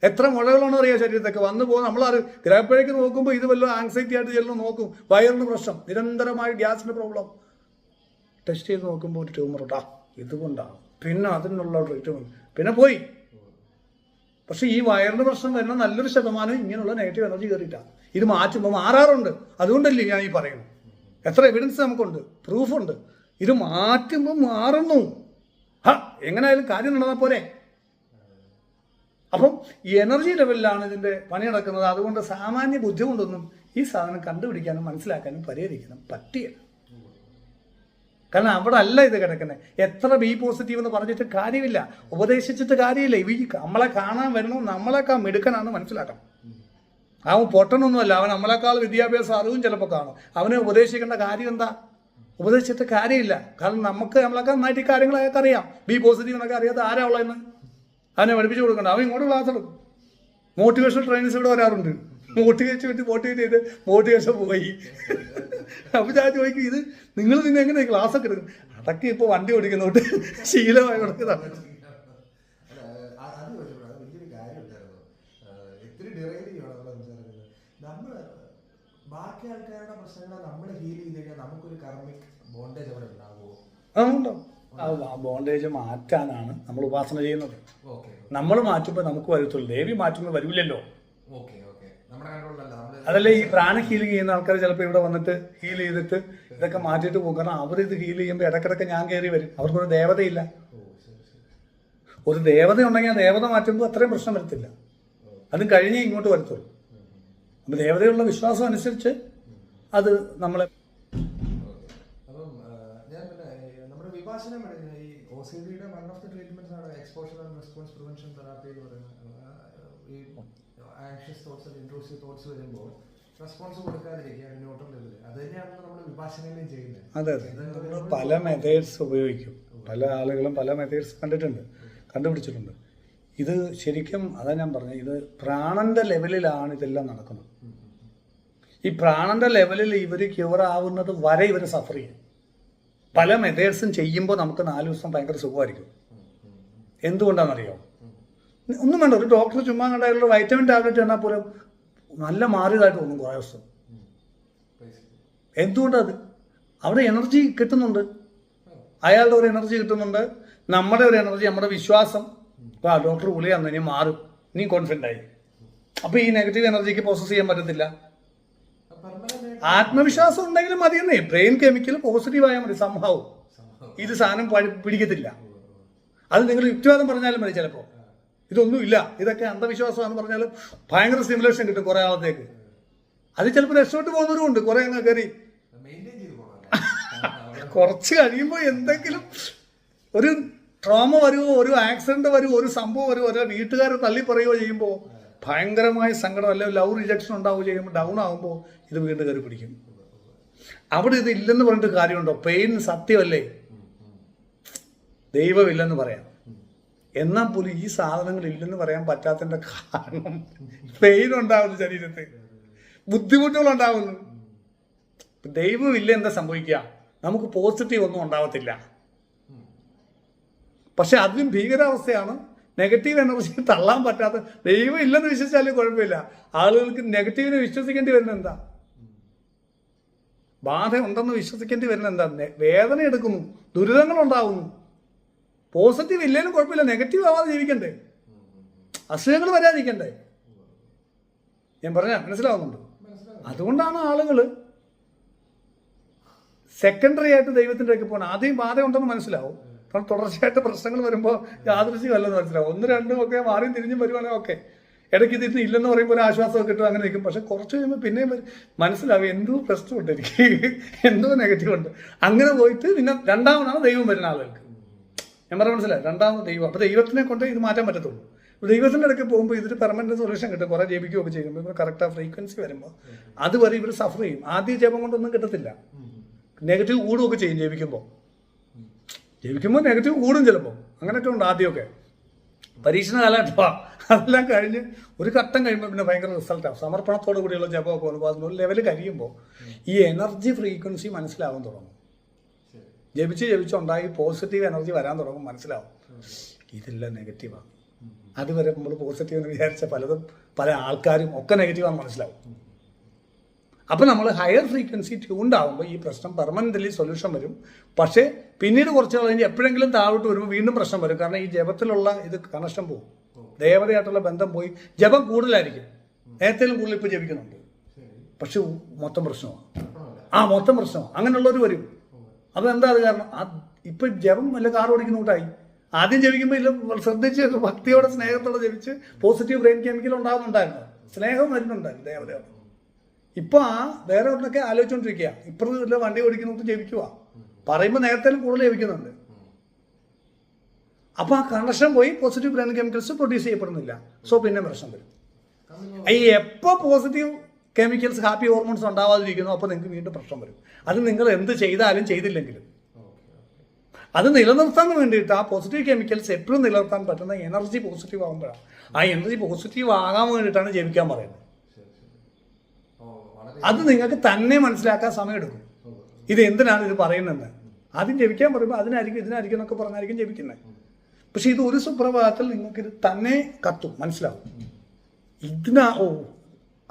എത്ര മുഴകളാണോ അറിയാം ശരീരത്തൊക്കെ വന്നു പോകുന്നത്, നമ്മളറിയും. ഗ്രഹപ്പഴയ്ക്ക് നോക്കുമ്പോൾ ഇത് വല്ല ആങ്സൈറ്റി ആയിട്ട് ചെല്ലുന്നു നോക്കും, വയറിന് പ്രശ്നം, നിരന്തരമായ ഗ്യാസിൻ്റെ പ്രോബ്ലം. ടെസ്റ്റ് ചെയ്ത് നോക്കുമ്പോൾ ഒരു ട്യൂമർ ഉണ്ടാ, ഇതുകൊണ്ടാണ്, പിന്നെ അതിനുള്ള ട്രീറ്റ്മെൻറ്റ്, പിന്നെ പോയി. പക്ഷേ ഈ വയറിന് പ്രശ്നം വരുന്ന നല്ലൊരു ശതമാനം ഇങ്ങനെയുള്ള നെഗറ്റീവ് എനർജി കയറിയിട്ടാണ്. ഇത് മാറ്റുമ്പോൾ മാറാറുണ്ട്. അതുകൊണ്ടല്ലേ ഞാൻ ഈ പറയുന്നത്. എത്ര എവിഡൻസ് നമുക്കുണ്ട്, പ്രൂഫുണ്ട്. ഇത് മാറ്റുമ്പോൾ മാറുന്നു. എങ്ങനെയായാലും കാര്യം നടന്നാൽ പോരെ. അപ്പം ഈ എനർജി ലെവലിലാണ് ഇതിൻ്റെ പണി നടക്കുന്നത്. അതുകൊണ്ട് സാമാന്യ ബുദ്ധി കൊണ്ടൊന്നും ഈ സാധനം കണ്ടുപിടിക്കാനും മനസ്സിലാക്കാനും പരിഹരിക്കാനും പറ്റില്ല. കാരണം അവിടെ അല്ല ഇത് കിടക്കുന്നത്. എത്ര ബി പോസിറ്റീവ് എന്ന് പറഞ്ഞിട്ട് കാര്യമില്ല, ഉപദേശിച്ചിട്ട് കാര്യമില്ല. നമ്മളെ കാണാൻ വരണം, നമ്മളെക്കാൾ മിടുക്കനാണെന്ന് മനസ്സിലാക്കണം. അവൻ പൊട്ടനൊന്നുമല്ല, അവൻ നമ്മളെക്കാൾ വിദ്യാഭ്യാസം അറിവും ചിലപ്പോൾ കാണും. അവനെ ഉപദേശിക്കേണ്ട കാര്യം എന്താ? ഉപദേശിച്ചിട്ട് കാര്യമില്ല. കാരണം നമ്മളെക്കാൾ നന്നായിട്ട് ഈ കാര്യങ്ങൾ അയാൾക്ക് അറിയാം. ബി പോസിറ്റീവ് എന്നൊക്കെ അറിയാതെ ആരാ ഉള്ളതെന്ന് അവനെ പഠിപ്പിച്ചു കൊടുക്കണ്ട. അവൻ ഇങ്ങോട്ട് ക്ലാസ് എടുക്കും. മോട്ടിവേഷൻ ട്രെയിനേഴ്സ് ഇവിടെ വരാറുണ്ട്. മോട്ടിവേറ്റ് ചെയ്ത് മോട്ടിവേഷൻ പോയി. അപ്പോൾ ഞാൻ ചോദിക്കും, ഇത് നിങ്ങൾ എങ്ങനെ ക്ലാസ് ഒക്കെ എടുക്കും? അതൊക്കെ ഇപ്പോൾ വണ്ടി ഓടിക്കുന്നോട്ട് ശീലമായി കൊടുക്കുന്നതാണ്. ബാക്കി ആൾക്കാരുടെ പ്രശ്നങ്ങൾ നമ്മൾ ഹീൽ ചെയ്ത് കഴിഞ്ഞാൽ നമുക്കൊരു കർമ്മിക് ബോണ്ടേജ് അവിടെ ഉണ്ടാവുമോ? അതുണ്ടാവും. ആ ബോണ്ടേജ് മാറ്റാനാണ് നമ്മൾ ഉപാസന ചെയ്യുന്നത്. നമ്മൾ മാറ്റുമ്പോൾ നമുക്ക് വരത്തുള്ളൂ, ദേവി മാറ്റുമ്പോൾ വരില്ലല്ലോ. അതല്ലേ ഈ പ്രാണ ഹീലിംഗ് ചെയ്യുന്ന ആൾക്കാർ ചിലപ്പോൾ ഇവിടെ വന്നിട്ട് ഹീൽ ചെയ്തിട്ട് ഇതൊക്കെ മാറ്റിയിട്ട് പോകും. കാരണം അവരിത് ഹീൽ ചെയ്യുമ്പോൾ ഇടയ്ക്കിടയ്ക്ക് ഞാൻ കയറി വരും. അവർക്കൊരു ദേവതയില്ല. ഒരു ദേവത ഉണ്ടെങ്കിൽ ആ ദേവത മാറ്റുമ്പോൾ അത്രയും പ്രശ്നം വരത്തില്ല. അതും കഴിഞ്ഞേ ഇങ്ങോട്ട് വരത്തുള്ളൂ. അപ്പം ദേവതയുള്ള വിശ്വാസം അനുസരിച്ച് അത് നമ്മളെ. അപ്പം ഞാൻ പിന്നെ നമ്മുടെ വിഭാഷണം ഈ OCD-യുടെ വൺ ഓഫ് ദി ട്രീറ്റ്മെന്റ്സ് ആണ് exposure and response prevention therapy എന്ന് പറയുന്നത്. ഈ ആങ്ഷ്യസ് തോട്ട്സ് ഇൻട്രൂസീവ് തോട്ട്സ് വരുമ്പോൾ റെസ്പോൺസ് കൊടുക്കാതിരിക്കുക ന്യൂട്രൽ ലെവലിൽ. അത് തന്നെയാണ് നമ്മൾ വിഭാഷണയിലും ചെയ്യുന്നത്. അതെ, പല മെത്തേഡ്സ് ഉപയോഗിക്കും. പല ആളുകളും പല മെത്തേഡ്സ് കണ്ടുപിടിച്ചിട്ടുണ്ട്. ഇത് ശരിക്കും അതാ ഞാൻ പറഞ്ഞത്, ഇത് പ്രാണന്റെ ലെവലിലാണ് ഇതെല്ലാം നടക്കുന്നത്. ഈ പ്രാണന്റെ ലെവലിൽ ഇവർ ക്യൂർ ആവുന്നത് വരെ ഇവർ സഫർ ചെയ്യും. പല മെത്തേഡ്സും ചെയ്യുമ്പോൾ നമുക്ക് 4 ദിവസം ഭയങ്കര സുഖമായിരിക്കും. എന്തുകൊണ്ടാണെന്നറിയോ? ഒന്നും വേണ്ട, ഒരു ഡോക്ടർ ചുമ്മാ കണ്ടായാലും വൈറ്റമിൻ ടാബ്ലറ്റ് എന്നാൽ പോലും നല്ല മാറിയതായിട്ട് തോന്നും കുറേ ദിവസം. എന്തുകൊണ്ടത്? അവിടെ എനർജി കിട്ടുന്നുണ്ട്, അയാളുടെ ഒരു എനർജി കിട്ടുന്നുണ്ട്, നമ്മുടെ ഒരു എനർജി, നമ്മുടെ വിശ്വാസം. അപ്പോൾ ആ ഡോക്ടർ ഗുളികയാണ്, ഇനി മാറും, നീ കോൺഫിഡൻ്റ് ആയി. അപ്പോൾ ഈ നെഗറ്റീവ് എനർജിക്ക് പ്രോസസ് ചെയ്യാൻ പറ്റത്തില്ല. ആത്മവിശ്വാസം ഉണ്ടെങ്കിലും മതിയെന്നേ. ബ്രെയിൻ കെമിക്കൽ പോസിറ്റീവ് ആയാൽ മതി. സംഭവം ഇത് സാധനം പിടിക്കത്തില്ല. അത് നിങ്ങൾ യുക്തിവാദം പറഞ്ഞാലും മതി. ചിലപ്പോൾ ഇതൊന്നും ഇല്ല, ഇതൊക്കെ അന്ധവിശ്വാസമാണെന്ന് പറഞ്ഞാലും ഭയങ്കര സ്റ്റിമുലേഷൻ കിട്ടും കുറേ ആളത്തേക്ക്. അത് ചിലപ്പോൾ രക്ഷപ്പെട്ട് പോകുന്നവരുമുണ്ട്. കുറേ അങ്ങ് കയറി കുറച്ച് കഴിയുമ്പോൾ എന്തെങ്കിലും ഒരു ട്രോമ വരുമോ, ഒരു ആക്സിഡന്റ് വരുമോ, ഒരു സംഭവം വരുമോ, ഒരു വീട്ടുകാരെ തള്ളി പറയുകയോ ചെയ്യുമ്പോൾ ഭയങ്കരമായ സങ്കടം, അല്ലെങ്കിൽ ലവ് റിജക്ഷൻ ഉണ്ടാവുകയോ ചെയ്യുമ്പോൾ ഡൗൺ ആകുമ്പോൾ ഇത് വീണ്ടും കയറി പിടിക്കും. അവിടെ ഇത് ഇല്ലെന്ന് പറഞ്ഞിട്ട് കാര്യമുണ്ടോ? പെയിൻ സത്യമല്ലേ, ദൈവമില്ലെന്ന് പറയാം. എന്നാൽ പോലും ഈ സാധനങ്ങൾ ഇല്ലെന്ന് പറയാൻ പറ്റാത്തതിൻ്റെ കാരണം പെയിൻ ഉണ്ടാവുന്നു, ശരീരത്തിൽ ബുദ്ധിമുട്ടുകളുണ്ടാവുന്നു. ദൈവമില്ല എന്താ സംഭവിക്കുക? നമുക്ക് പോസിറ്റീവ് ഒന്നും ഉണ്ടാവത്തില്ല. പക്ഷെ അതിലും ഭീകരാവസ്ഥയാണ് നെഗറ്റീവ് എനർജി തള്ളാൻ പറ്റാത്ത. ദൈവം ഇല്ലെന്ന് വിശ്വസിച്ചാലും കുഴപ്പമില്ല, ആളുകൾക്ക് നെഗറ്റീവിനെ വിശ്വസിക്കേണ്ടി വരുന്നത് എന്താ? ബാധ ഉണ്ടെന്ന് വിശ്വസിക്കേണ്ടി വരുന്നത് എന്താ? വേദന എടുക്കുന്നു, ദുരിതങ്ങൾ ഉണ്ടാവുന്നു. പോസിറ്റീവ് ഇല്ലെങ്കിലും കുഴപ്പമില്ല, നെഗറ്റീവ് ആവാതെ ജീവിക്കണ്ടേ, അസുഖങ്ങൾ വരാതിരിക്കണ്ടേ. ഞാൻ പറഞ്ഞാൽ മനസ്സിലാവുന്നുണ്ട്. മനസ്സിലാവും. അതുകൊണ്ടാണ് ആളുകൾ സെക്കൻഡറി ആയിട്ട് ദൈവത്തിൻ്റെ ഒക്കെ പോകണം. ആദ്യം ബാധ ഉണ്ടെന്ന് മനസ്സിലാവും, കാരണം തുടർച്ചയായിട്ട് പ്രശ്നങ്ങൾ വരുമ്പോൾ യാദൃശ്യമല്ലെന്ന് മനസ്സിലാവും. 1, 2 ഒക്കെ മാറിയും തിരിഞ്ഞും വരുവാണെങ്കിൽ ഓക്കെ, ഇടയ്ക്ക് തിരിഞ്ഞ് ഇല്ലെന്ന് പറയുമ്പോൾ ഒരു ആശ്വാസമൊക്കെ കിട്ടും, അങ്ങനെ നിൽക്കും. പക്ഷെ കുറച്ച് കഴിയുമ്പോൾ പിന്നെയും മനസ്സിലാവും എന്തോ പ്രശ്നമുണ്ട്, എനിക്ക് എന്തോ നെഗറ്റീവ് ഉണ്ട്. അങ്ങനെ പോയിട്ട് പിന്നെ രണ്ടാമതാണ് ദൈവം വരുന്ന ആളുകൾക്ക്. ഞാൻ പറഞ്ഞ മനസ്സിലായി, രണ്ടാമത് ദൈവം. അപ്പോൾ ദൈവത്തിനെ കൊണ്ട് ഇത് മാറ്റാൻ പറ്റത്തുള്ളൂ. ദൈവത്തിൻ്റെ ഇടയ്ക്ക് പോകുമ്പോൾ ഇതിന് പെർമനന്റ് സൊല്യൂഷൻ കിട്ടും. കുറേ ജപിക്കുകയൊക്കെ ചെയ്യുമ്പോൾ ഇവർ കറക്റ്റ് ആ ഫ്രീക്വൻസി വരുമ്പോൾ അതുവരെ ഇവർ സഫർ ചെയ്യും. ആദ്യം ജപം കൊണ്ടൊന്നും കിട്ടത്തില്ല, നെഗറ്റീവ് കൂടുകയൊക്കെ ചെയ്യും. ജപിക്കുമ്പോൾ നെഗറ്റീവ് കൂടും ചിലപ്പോൾ, അങ്ങനെയൊക്കെ ഉണ്ട്. ആദ്യമൊക്കെ പരീക്ഷണ കാലഘട്ടമാണ്, അതെല്ലാം കഴിഞ്ഞ് ഒരു ഘട്ടം കഴിയുമ്പോൾ പിന്നെ ഭയങ്കര റിസൾട്ടാണ്. സമർപ്പണത്തോടു കൂടിയുള്ള ജപമൊക്കെ വന്നപ്പോൾ അതിന് ഒരു ലെവൽ കഴിയുമ്പോൾ ഈ എനർജി ഫ്രീക്വൻസി മനസ്സിലാവാൻ തുടങ്ങും. ജപിച്ചുണ്ടായി പോസിറ്റീവ് എനർജി വരാൻ തുടങ്ങും. മനസ്സിലാവും ഇതെല്ലാം നെഗറ്റീവാണ്. അതുവരെ നമ്മൾ പോസിറ്റീവ് എന്ന് വിചാരിച്ച പല ആൾക്കാരും ഒക്കെ നെഗറ്റീവാണെന്ന് മനസ്സിലാവും. അപ്പോൾ നമ്മൾ ഹയർ ഫ്രീക്വൻസി ട്യൂൺഡ് ആകുമ്പോൾ ഈ പ്രശ്നം പെർമനൻ്റലി സൊല്യൂഷൻ വരും. പക്ഷേ പിന്നീട് കുറച്ച് കഴിഞ്ഞ് എപ്പോഴെങ്കിലും താഴോട്ട് വരുമ്പോൾ വീണ്ടും പ്രശ്നം വരും. കാരണം ഈ ജപത്തിലുള്ള ഇത് കണക്ഷൻ പോകും, ദേവതയായിട്ടുള്ള ബന്ധം പോയി. ജപം കൂടുതലായിരിക്കും, നേരത്തേലും കൂടുതൽ ഇപ്പോൾ ജപിക്കുന്നുണ്ട്, പക്ഷെ മൊത്തം പ്രശ്നമാണ്. മൊത്തം പ്രശ്നമാണ്. അങ്ങനെയുള്ളവർ വരും. അതെന്താ അത് കാരണം? ഇപ്പം ജപം വല്ല കാർ ഓടിക്കുന്ന കൂട്ടായി. ആദ്യം ജപിക്കുമ്പോൾ ഇല്ല, ശ്രദ്ധിച്ച് ഭക്തിയോടെ സ്നേഹത്തോടെ ജപിച്ച് പോസിറ്റീവ് ബ്രെയിൻ കെമിക്കൽ ഉണ്ടാകുന്നുണ്ടായിരുന്നു, സ്നേഹം വരുന്നുണ്ടായിരുന്നു ദേവതയോട്. ഇപ്പൊ വേറെ ഒന്നൊക്കെ ആലോചിച്ചോണ്ടിരിക്കുക. ഇപ്പുറത്ത് വണ്ടി ഓടിക്കുന്നവർക്ക് ജപിക്കുക, പറയുമ്പോൾ നേരത്തേലും കൂടുതൽ ജപിക്കുന്നുണ്ട്. അപ്പൊ ആ കണക്ഷൻ പോയി, പോസിറ്റീവ് ബ്രെയിൻ കെമിക്കൽസ് പ്രൊഡ്യൂസ് ചെയ്യപ്പെടുന്നില്ല. സോ പിന്നെ പ്രശ്നം വരും. ഈ എപ്പോൾ പോസിറ്റീവ് കെമിക്കൽസ്, ഹാപ്പി ഹോർമോൺസ് ഉണ്ടാവാതിരിക്കുന്നു, അപ്പോൾ നിങ്ങൾക്ക് വീണ്ടും പ്രശ്നം വരും. അത് നിങ്ങൾ എന്ത് ചെയ്താലും ചെയ്തില്ലെങ്കിലും അത് നിലനിർത്താൻ വേണ്ടിയിട്ട് ആ പോസിറ്റീവ് കെമിക്കൽസ് എപ്പോഴും നിലനിർത്താൻ പറ്റുന്ന എനർജി പോസിറ്റീവ് ആകുമ്പോഴാണ്. ആ എനർജി പോസിറ്റീവ് ആകാൻ വേണ്ടിയിട്ടാണ് ജപിക്കാൻ പറയുന്നത്. അത് നിങ്ങൾക്ക് തന്നെ മനസ്സിലാക്കാൻ സമയമെടുക്കും. ഇത് എന്തിനാണ് ഇത് പറയുന്നതെന്ന്. ആദ്യം ജപിക്കാൻ പറയുമ്പോൾ അതിനായിരിക്കും ഇതിനായിരിക്കും എന്നൊക്കെ പറഞ്ഞായിരിക്കും ജപിക്കുന്നത്. പക്ഷെ ഇത് ഒരു സുപ്രഭാതത്തിൽ നിങ്ങൾക്കിത് തന്നെ കത്തും, മനസ്സിലാവും.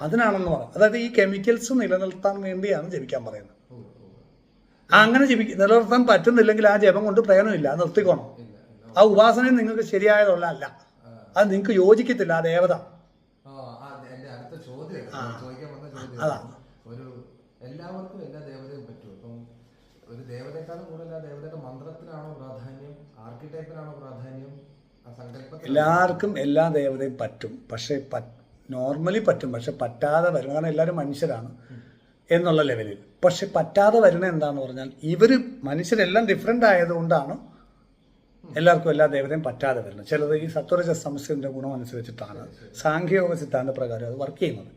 അതിനാണെന്ന് പറയാം. അതായത് ഈ കെമിക്കൽസ് നിലനിർത്താൻ വേണ്ടിയാണ് ജപിക്കാൻ പറയുന്നത്. അങ്ങനെ നിലനിർത്താൻ പറ്റുന്നില്ലെങ്കിൽ ആ ജപം കൊണ്ട് പ്രയോജനമില്ല, നിർത്തിക്കോണം. ആ ഉപാസനയും നിങ്ങൾക്ക് ശരിയായതല്ല, അത് നിങ്ങൾക്ക് യോജിക്കത്തില്ല ആ ദേവത. അതാ എല്ലാവർക്കും എല്ലാ ദേവതയും പറ്റും. ഇപ്പം ഒരു ദേവതയെക്കാളും കൂടുതൽ ആ ദേവതയുടെ മന്ത്രത്തിനാണോ പ്രാധാന്യം, ആർക്കിടൈപ്പിനാണോ പ്രാധാന്യം, ആ സങ്കല്പത്തിൽ? എല്ലാവർക്കും എല്ലാ ദേവതയും പറ്റും, പക്ഷെ നോർമലി പറ്റും, പക്ഷെ പറ്റാതെ വരും. കാരണം എല്ലാവരും മനുഷ്യരാണ് എന്നുള്ള ലെവലിൽ. പക്ഷെ പറ്റാതെ വരുന്നത് എന്താണെന്ന് പറഞ്ഞാൽ ഇവർ മനുഷ്യരെല്ലാം ഡിഫറെൻ്റ് ആയതുകൊണ്ടാണ് എല്ലാവർക്കും എല്ലാ ദേവതയും പറ്റാതെ വരുന്നത്. ചിലത് ഈ സത്വരജ സമസ്യയുടെ ഗുണം അനുസരിച്ചിട്ടാണ് സാഖ്യയോഗ സിദ്ധാന്ത പ്രകാരം അത് വർക്ക് ചെയ്യുന്നത്.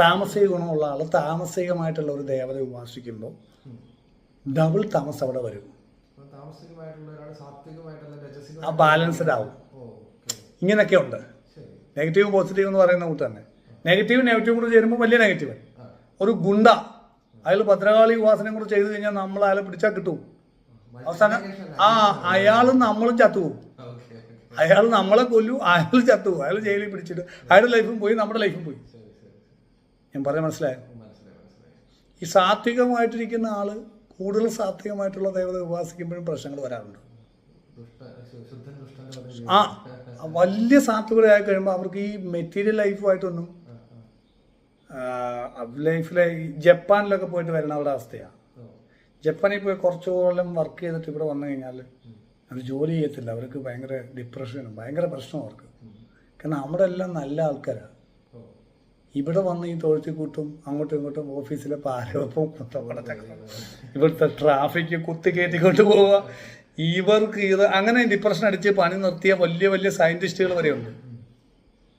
താമസിക ഗുണമുള്ള ആൾ താമസികമായിട്ടുള്ള ഒരു ദേവത ഉപാസിക്കുമ്പോൾ ഡബിൾ താമസം അവിടെ വരും. ആ ബാലൻസ്ഡ് ആവും. ഇങ്ങനെയൊക്കെ ഉണ്ട്. നെഗറ്റീവ് പോസിറ്റീവ് എന്ന് പറയുന്ന കൂട്ട് തന്നെ. നെഗറ്റീവും കൂടെ ചേരുമ്പോൾ വലിയ നെഗറ്റീവ്. ഒരു ഗുണ്ട അയാൾ ഭദ്രകാളി ഉപാസനയും കൂടെ ചെയ്ത് കഴിഞ്ഞാൽ നമ്മൾ അയാളെ പിടിച്ചാൽ കിട്ടും. അവസാനം അയാളും നമ്മളും ചത്തുപോകും. അയാൾ നമ്മളെ കൊല്ലും, അയാൾ ചത്തുപോകും. അയാൾ ജയിലിൽ പിടിച്ചിട്ട് അയാളുടെ ലൈഫും പോയി, നമ്മുടെ ലൈഫും പോയി. ഞാൻ പറയാൻ മനസ്സിലായോ? ഈ സാത്വികമായിട്ടിരിക്കുന്ന ആള് കൂടുതൽ സാത്വികമായിട്ടുള്ള ദേവത ഉപാസിക്കുമ്പോഴും പ്രശ്നങ്ങൾ വരാറുണ്ട്. വലിയ സാത്വികതയായി കഴിയുമ്പോൾ അവർക്ക് ഈ മെറ്റീരിയൽ ലൈഫുമായിട്ടൊന്നും ലൈഫിലെ ജപ്പാനിലൊക്കെ പോയിട്ട് വരുന്നവരുടെ അവസ്ഥയാണ്. ജപ്പാനിൽ പോയി കുറച്ചു കൊല്ലം വർക്ക് ചെയ്തിട്ട് ഇവിടെ വന്നു കഴിഞ്ഞാൽ അവർ ജോലി ചെയ്യത്തില്ല. അവർക്ക് ഭയങ്കര ഡിപ്രഷനും ഭയങ്കര പ്രശ്നവും അവർക്ക്. കാരണം അവിടെ എല്ലാം നല്ല ആൾക്കാരാണ്. ഇവിടെ വന്ന് ഈ തൊഴുത്തിക്കൂട്ടും അങ്ങോട്ടും ഇങ്ങോട്ടും ഓഫീസിലെ പാലവപ്പും ഇവിടുത്തെ ട്രാഫിക്ക് കുത്തി കയറ്റിക്കൊണ്ട് പോവുക. ഇവർക്ക് ഇത് അങ്ങനെ ഡിപ്രഷൻ അടിച്ച് പണി നിർത്തിയ വലിയ വലിയ സയൻറ്റിസ്റ്റുകൾ വരെയുണ്ട്.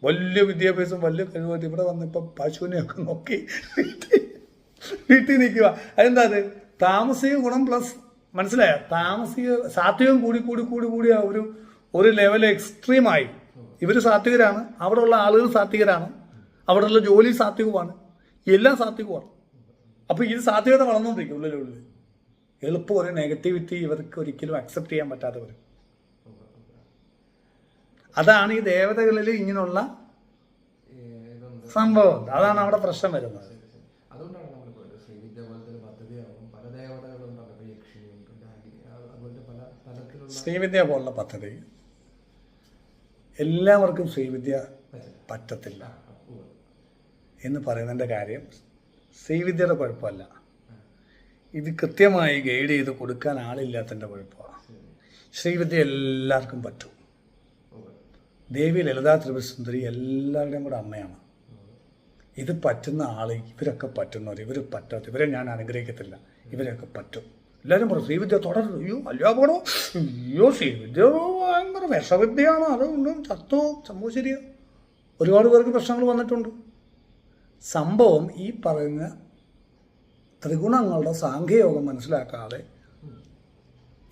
വലിയ വിദ്യാഭ്യാസം, വലിയ കഴിവായിട്ട് ഇവിടെ വന്ന് ഇപ്പം പശുവിനെയൊക്കെ നോക്കി വീട്ടിൽ നിൽക്കുക. അതെന്താ? അത് താമസിക ഗുണം പ്ലസ്, മനസ്സിലായ? താമസിക സാത്വികം കൂടി ഒരു ലെവൽ എക്സ്ട്രീമായി. ഇവർ സാത്വികരാണ്, അവിടെ ഉള്ള ആളുകൾ സാത്വികരാണ്, അവിടെയുള്ള ജോലി സാത്വികമാണ്, എല്ലാം സാത്വികമാണ്. അപ്പോൾ ഇത് സാത്വികത വളർന്നുകൊണ്ടിരിക്കും ഉള്ളിലുള്ളിൽ. എളുപ്പം ഒരു നെഗറ്റിവിറ്റി ഇവർക്ക് ഒരിക്കലും അക്സെപ്റ്റ് ചെയ്യാൻ പറ്റാതെ വരും. അതാണ് ഈ ദേവതകളിൽ ഇങ്ങനെയുള്ള സംഭവം. അതാണ് അവിടെ പ്രശ്നം വരുന്നത്. അതുകൊണ്ടാണ് നമ്മൾ ശ്രീവിദ്യ പോലത്തെ പദ്ധതിയാകും പല ദേവതകളുണ്ടല്ലോ. ശ്രീവിദ്യ പോലുള്ള പദ്ധതി എല്ലാവർക്കും ശ്രീവിദ്യ പറ്റത്തില്ല. എന്ന് പറയുന്നതിൻ്റെ കാര്യം ശ്രീവിദ്യയുടെ കുഴപ്പമല്ല, ഇത് കൃത്യമായി ഗൈഡ് ചെയ്ത് കൊടുക്കാൻ ആളില്ലാത്തതിൻ്റെ കുഴപ്പമാണ്. ശ്രീവിദ്യ എല്ലാവർക്കും പറ്റും. ദേവി ലളിതാ ത്രിപുരസുന്ദരി എല്ലാവരുടെയും കൂടെ അമ്മയാണ്. ഇത് പറ്റുന്ന ആൾ, ഇവരൊക്കെ പറ്റുന്നവർ, ഇവർ പറ്റാത്ത, ഇവരെ ഞാൻ അനുഗ്രഹിക്കത്തില്ല, ഇവരെയൊക്കെ പറ്റും. എല്ലാവരും പറയും ശ്രീവിദ്യ തുടരും, അയ്യോ അല്ലാപടോ, അയ്യോ ശ്രീവിദ്യ ഭയങ്കര വിഷവിദ്യയാണ്, അതൊന്നും തത്വോ സംഭവം ശരിയോ. ഒരുപാട് പേർക്ക് പ്രശ്നങ്ങൾ വന്നിട്ടുണ്ട്. സംഭവം ഈ പറയുന്ന ത്രിഗുണങ്ങളുടെ സാഖ്യയോഗം മനസ്സിലാക്കാതെ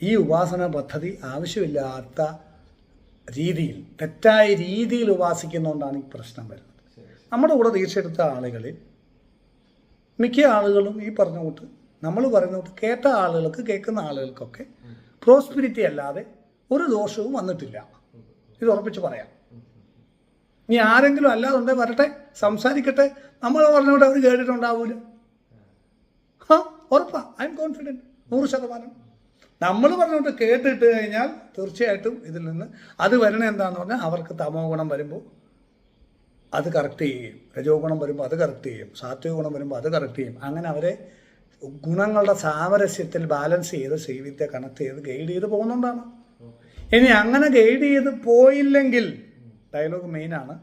ഈ ഉപാസന പദ്ധതി ആവശ്യമില്ലാത്ത രീതിയിൽ, തെറ്റായ രീതിയിൽ ഉപാസിക്കുന്നതുകൊണ്ടാണ് ഈ പ്രശ്നം വരുന്നത്. നമ്മുടെ കൂടെ ദീക്ഷയെടുത്ത ആളുകളിൽ മിക്ക ആളുകളും ഈ പറഞ്ഞ കൂട്ട്, നമ്മൾ പറയുന്ന കൂട്ട് കേട്ട ആളുകൾക്ക്, കേൾക്കുന്ന ആളുകൾക്കൊക്കെ പ്രോസ്പിരിറ്റി അല്ലാതെ ഒരു ദോഷവും വന്നിട്ടില്ല. ഇത് ഉറപ്പിച്ച് പറയാം. ഇനി ആരെങ്കിലും അല്ലാതുണ്ടെ വരട്ടെ, സംസാരിക്കട്ടെ, നമ്മൾ പറഞ്ഞുകൊണ്ട് അവർ കേട്ടിട്ടുണ്ടാവൂല. ഉറപ്പാ, ഐ എം കോൺഫിഡൻറ്റ് 100%. നമ്മൾ പറഞ്ഞോട്ട് കേട്ടിട്ട് കഴിഞ്ഞാൽ തീർച്ചയായിട്ടും ഇതിൽ നിന്ന് അത് വരണേ എന്താണെന്ന് പറഞ്ഞാൽ അവർക്ക് തമോ ഗുണം വരുമ്പോൾ അത് കറക്റ്റ് ചെയ്യും, രജോ ഗുണം വരുമ്പോൾ അത് കറക്റ്റ് ചെയ്യും, സാത്വിക ഗുണം വരുമ്പോൾ അത് കറക്റ്റ് ചെയ്യും. അങ്ങനെ അവരെ ഗുണങ്ങളുടെ സാമരസ്യത്തിൽ ബാലൻസ് ചെയ്ത് ശ്രീവിദ്യ കണക്ട് ചെയ്ത് ഗൈഡ് ചെയ്ത് പോകുന്നുകൊണ്ടാണ്. ഇനി അങ്ങനെ ഗൈഡ് ചെയ്ത് പോയില്ലെങ്കിൽ ഡയലോഗ് മെയിനാണ്,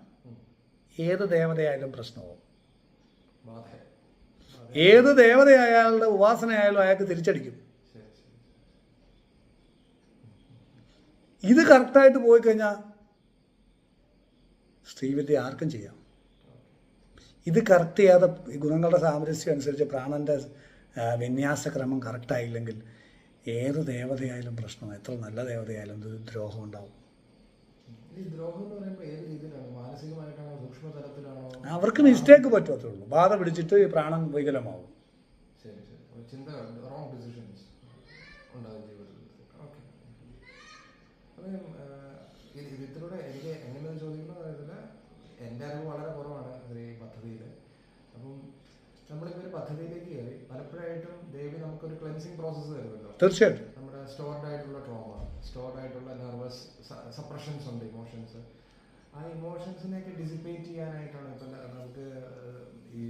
ഏത് ദേവതയായാലും പ്രശ്നമാവും. ഏത് ദേവതയായാലും ഉപാസനയായാലും അയാൾക്ക് തിരിച്ചടിക്കും. ഇത് കറക്റ്റായിട്ട് പോയി കഴിഞ്ഞാൽ ശ്രീവിദ്യ ആർക്കും ചെയ്യാം. ഇത് കറക്റ്റ് ചെയ്യാതെ ഈ ഗുണങ്ങളുടെ സാമരസ്യം അനുസരിച്ച് പ്രാണന്റെ വിന്യാസക്രമം കറക്റ്റായില്ലെങ്കിൽ ഏത് ദേവതയായാലും പ്രശ്നം, എത്ര നല്ല ദേവതയായാലും ഇത് ദ്രോഹം ഉണ്ടാവും. അവർക്ക് മിസ്റ്റേക്ക് പറ്റത്തേ ഉള്ളൂ. ബാധ പിടിച്ചിട്ട് പ്രാണൻ വികലമാവും. ഇതിലൂടെ എനിക്ക് എങ്ങനെ ചോദിക്കുന്നത്, എൻ്റെ അറിവ് വളരെ കുറവാണ് ഈ പദ്ധതിയിൽ. അപ്പം നമ്മളിപ്പോൾ ഒരു പദ്ധതിയിലേക്ക് കയറി പലപ്പോഴായിട്ടും ദേവി നമുക്കൊരു ക്ലെൻസിങ് പ്രോസസ്സ് തരുമല്ലോ. തീർച്ചയായിട്ടും നമ്മുടെ സ്റ്റോർഡ് ആയിട്ടുള്ള ട്രോമ, സ്റ്റോർഡ് ആയിട്ടുള്ള നെർവസ് സപ്രഷൻസ് ഉണ്ട്, ഇമോഷൻസ്. ആ ഇമോഷൻസിനെയൊക്കെ ഡിസിപ്പേറ്റ് ചെയ്യാനായിട്ടാണ് ഇപ്പം നമുക്ക് ഈ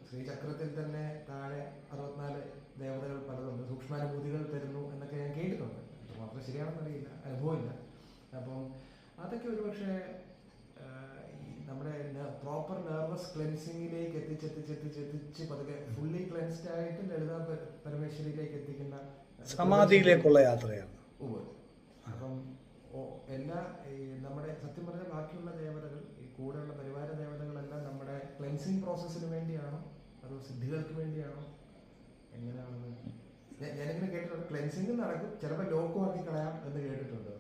ശ്രീചക്രത്തിൽ തന്നെ താഴെ 64 ദേവതകൾ പലതുണ്ട്, സൂക്ഷ്മാനുഭൂതികൾ തരുന്നു എന്നൊക്കെ ഞാൻ കേട്ടിട്ടുണ്ട്. മാത്രം ശരിയാണെന്നറിയില്ല, അനുഭവമില്ല. അപ്പം അതൊക്കെ ഒരുപക്ഷെ നമ്മുടെ പ്രോപ്പർ നെർവസ് ക്ലെൻസിങ്ങിലേക്ക് എത്തിച്ച് പതുക്കെ ഫുള്ളി ക്ലെൻസ്ഡ് ആയിട്ട് ലളിതാ പരമേശ്വരിയിലേക്ക് എത്തിക്കുന്ന സമാധിയിലേക്കുള്ള യാത്രയാണ്. അപ്പം എല്ലാ നമ്മുടെ സത്യം പറഞ്ഞ ബാക്കിയുള്ള ദേവതകൾ, ഈ കൂടെയുള്ള പരിവാര ദേവതകളെല്ലാം നമ്മുടെ ക്ലെൻസിങ് പ്രോസസ്സിന് വേണ്ടിയാണോ അതോ സിദ്ധികൾക്ക് വേണ്ടിയാണോ, എങ്ങനെയാണെന്ന് ഞാനിങ്ങനെ കേട്ടിട്ടുണ്ട്. ക്ലെൻസിങ് നടക്കും, ചിലപ്പോൾ ലോക്ക് ആക്കി കളയാം എന്ന് കേട്ടിട്ടുണ്ട്.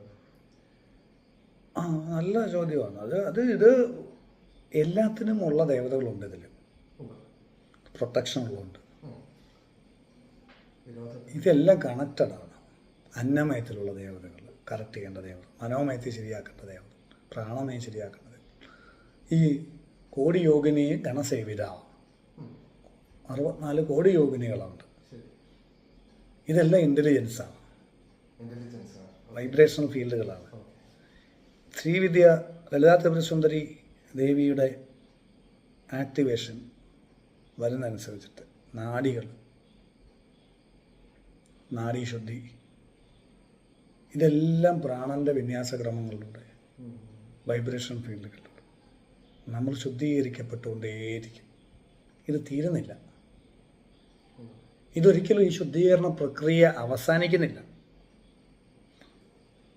നല്ല ചോദ്യമാണ് അത്. ഇത് എല്ലാത്തിനും ഉള്ള ദേവതകളുണ്ട്, ഇതിൽ പ്രൊട്ടക്ഷൻ ഉള്ളതുണ്ട്. ഇതെല്ലാം കണക്റ്റഡാണ്. അന്നമയത്തിലുള്ള ദേവതകൾ കറക്റ്റ് ചെയ്യേണ്ട ദേവത, മനോമയത്തെ ശരിയാക്കേണ്ട ദേവത, പ്രാണമയം ശരിയാക്കേണ്ടത്. ഈ കോടി യോഗിനിയെ ഗണസേവിത, 64 കോടി യോഗിനികളുണ്ട്. ഇതെല്ലാം ഇൻ്റലിജൻസാണ്, വൈബ്രേഷണൽ ഫീൽഡുകളാണ്. ശ്രീവിദ്യ ലളിതാ ത്രിപുരസുന്ദരി ദേവിയുടെ ആക്ടിവേഷൻ വരുന്നതനുസരിച്ചിട്ട് നാഡികൾ, നാഡീശുദ്ധി, ഇതെല്ലാം പ്രാണന്റെ വിന്യാസക്രമങ്ങളിലൂടെ, വൈബ്രേഷൻ ഫീൽഡുകളിലൂടെ നമ്മൾ ശുദ്ധീകരിക്കപ്പെട്ടുകൊണ്ടേയിരിക്കും. ഇത് തീരുന്നില്ല. ഇതൊരിക്കലും ഈ ശുദ്ധീകരണ പ്രക്രിയ അവസാനിക്കുന്നില്ല.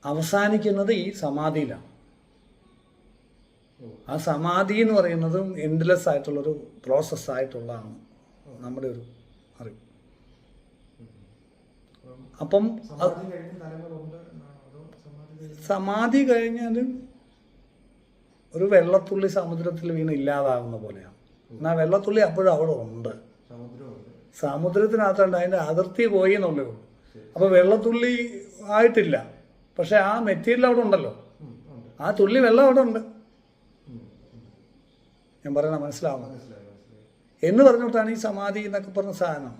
അവസാനിക്കുന്നത് ഈ സമാധിയിലാണ്. ആ സമാധി എന്ന് പറയുന്നതും എൻഡ്ലെസ് ആയിട്ടുള്ളൊരു പ്രോസസ്സായിട്ടുള്ളതാണ് നമ്മുടെ ഒരു അറിവ്. അപ്പം സമാധി കഴിഞ്ഞാലും ഒരു വെള്ളത്തുള്ളി സമുദ്രത്തിൽ വീണ് ഇല്ലാതാകുന്ന പോലെയാണ്. എന്നാൽ വെള്ളത്തുള്ളി അപ്പോഴും അവിടെ ഉണ്ട്, സമുദ്രത്തിനകത്തുണ്ട്, അതിൻ്റെ അതിർത്തി പോയി എന്നുള്ളേ ഉള്ളൂ. അപ്പോൾ വെള്ളത്തുള്ളി ആയിട്ടില്ല, പക്ഷെ ആ മെറ്റീരിയൽ അവിടെ ഉണ്ടല്ലോ, ആ തുള്ളി വെള്ളം അവിടെ ഉണ്ട്. ഞാൻ പറയുന്ന മനസ്സിലാവുന്നത് എന്ന് പറഞ്ഞിട്ടാണ് ഈ സമാധി എന്നൊക്കെ പറഞ്ഞ സാധനം.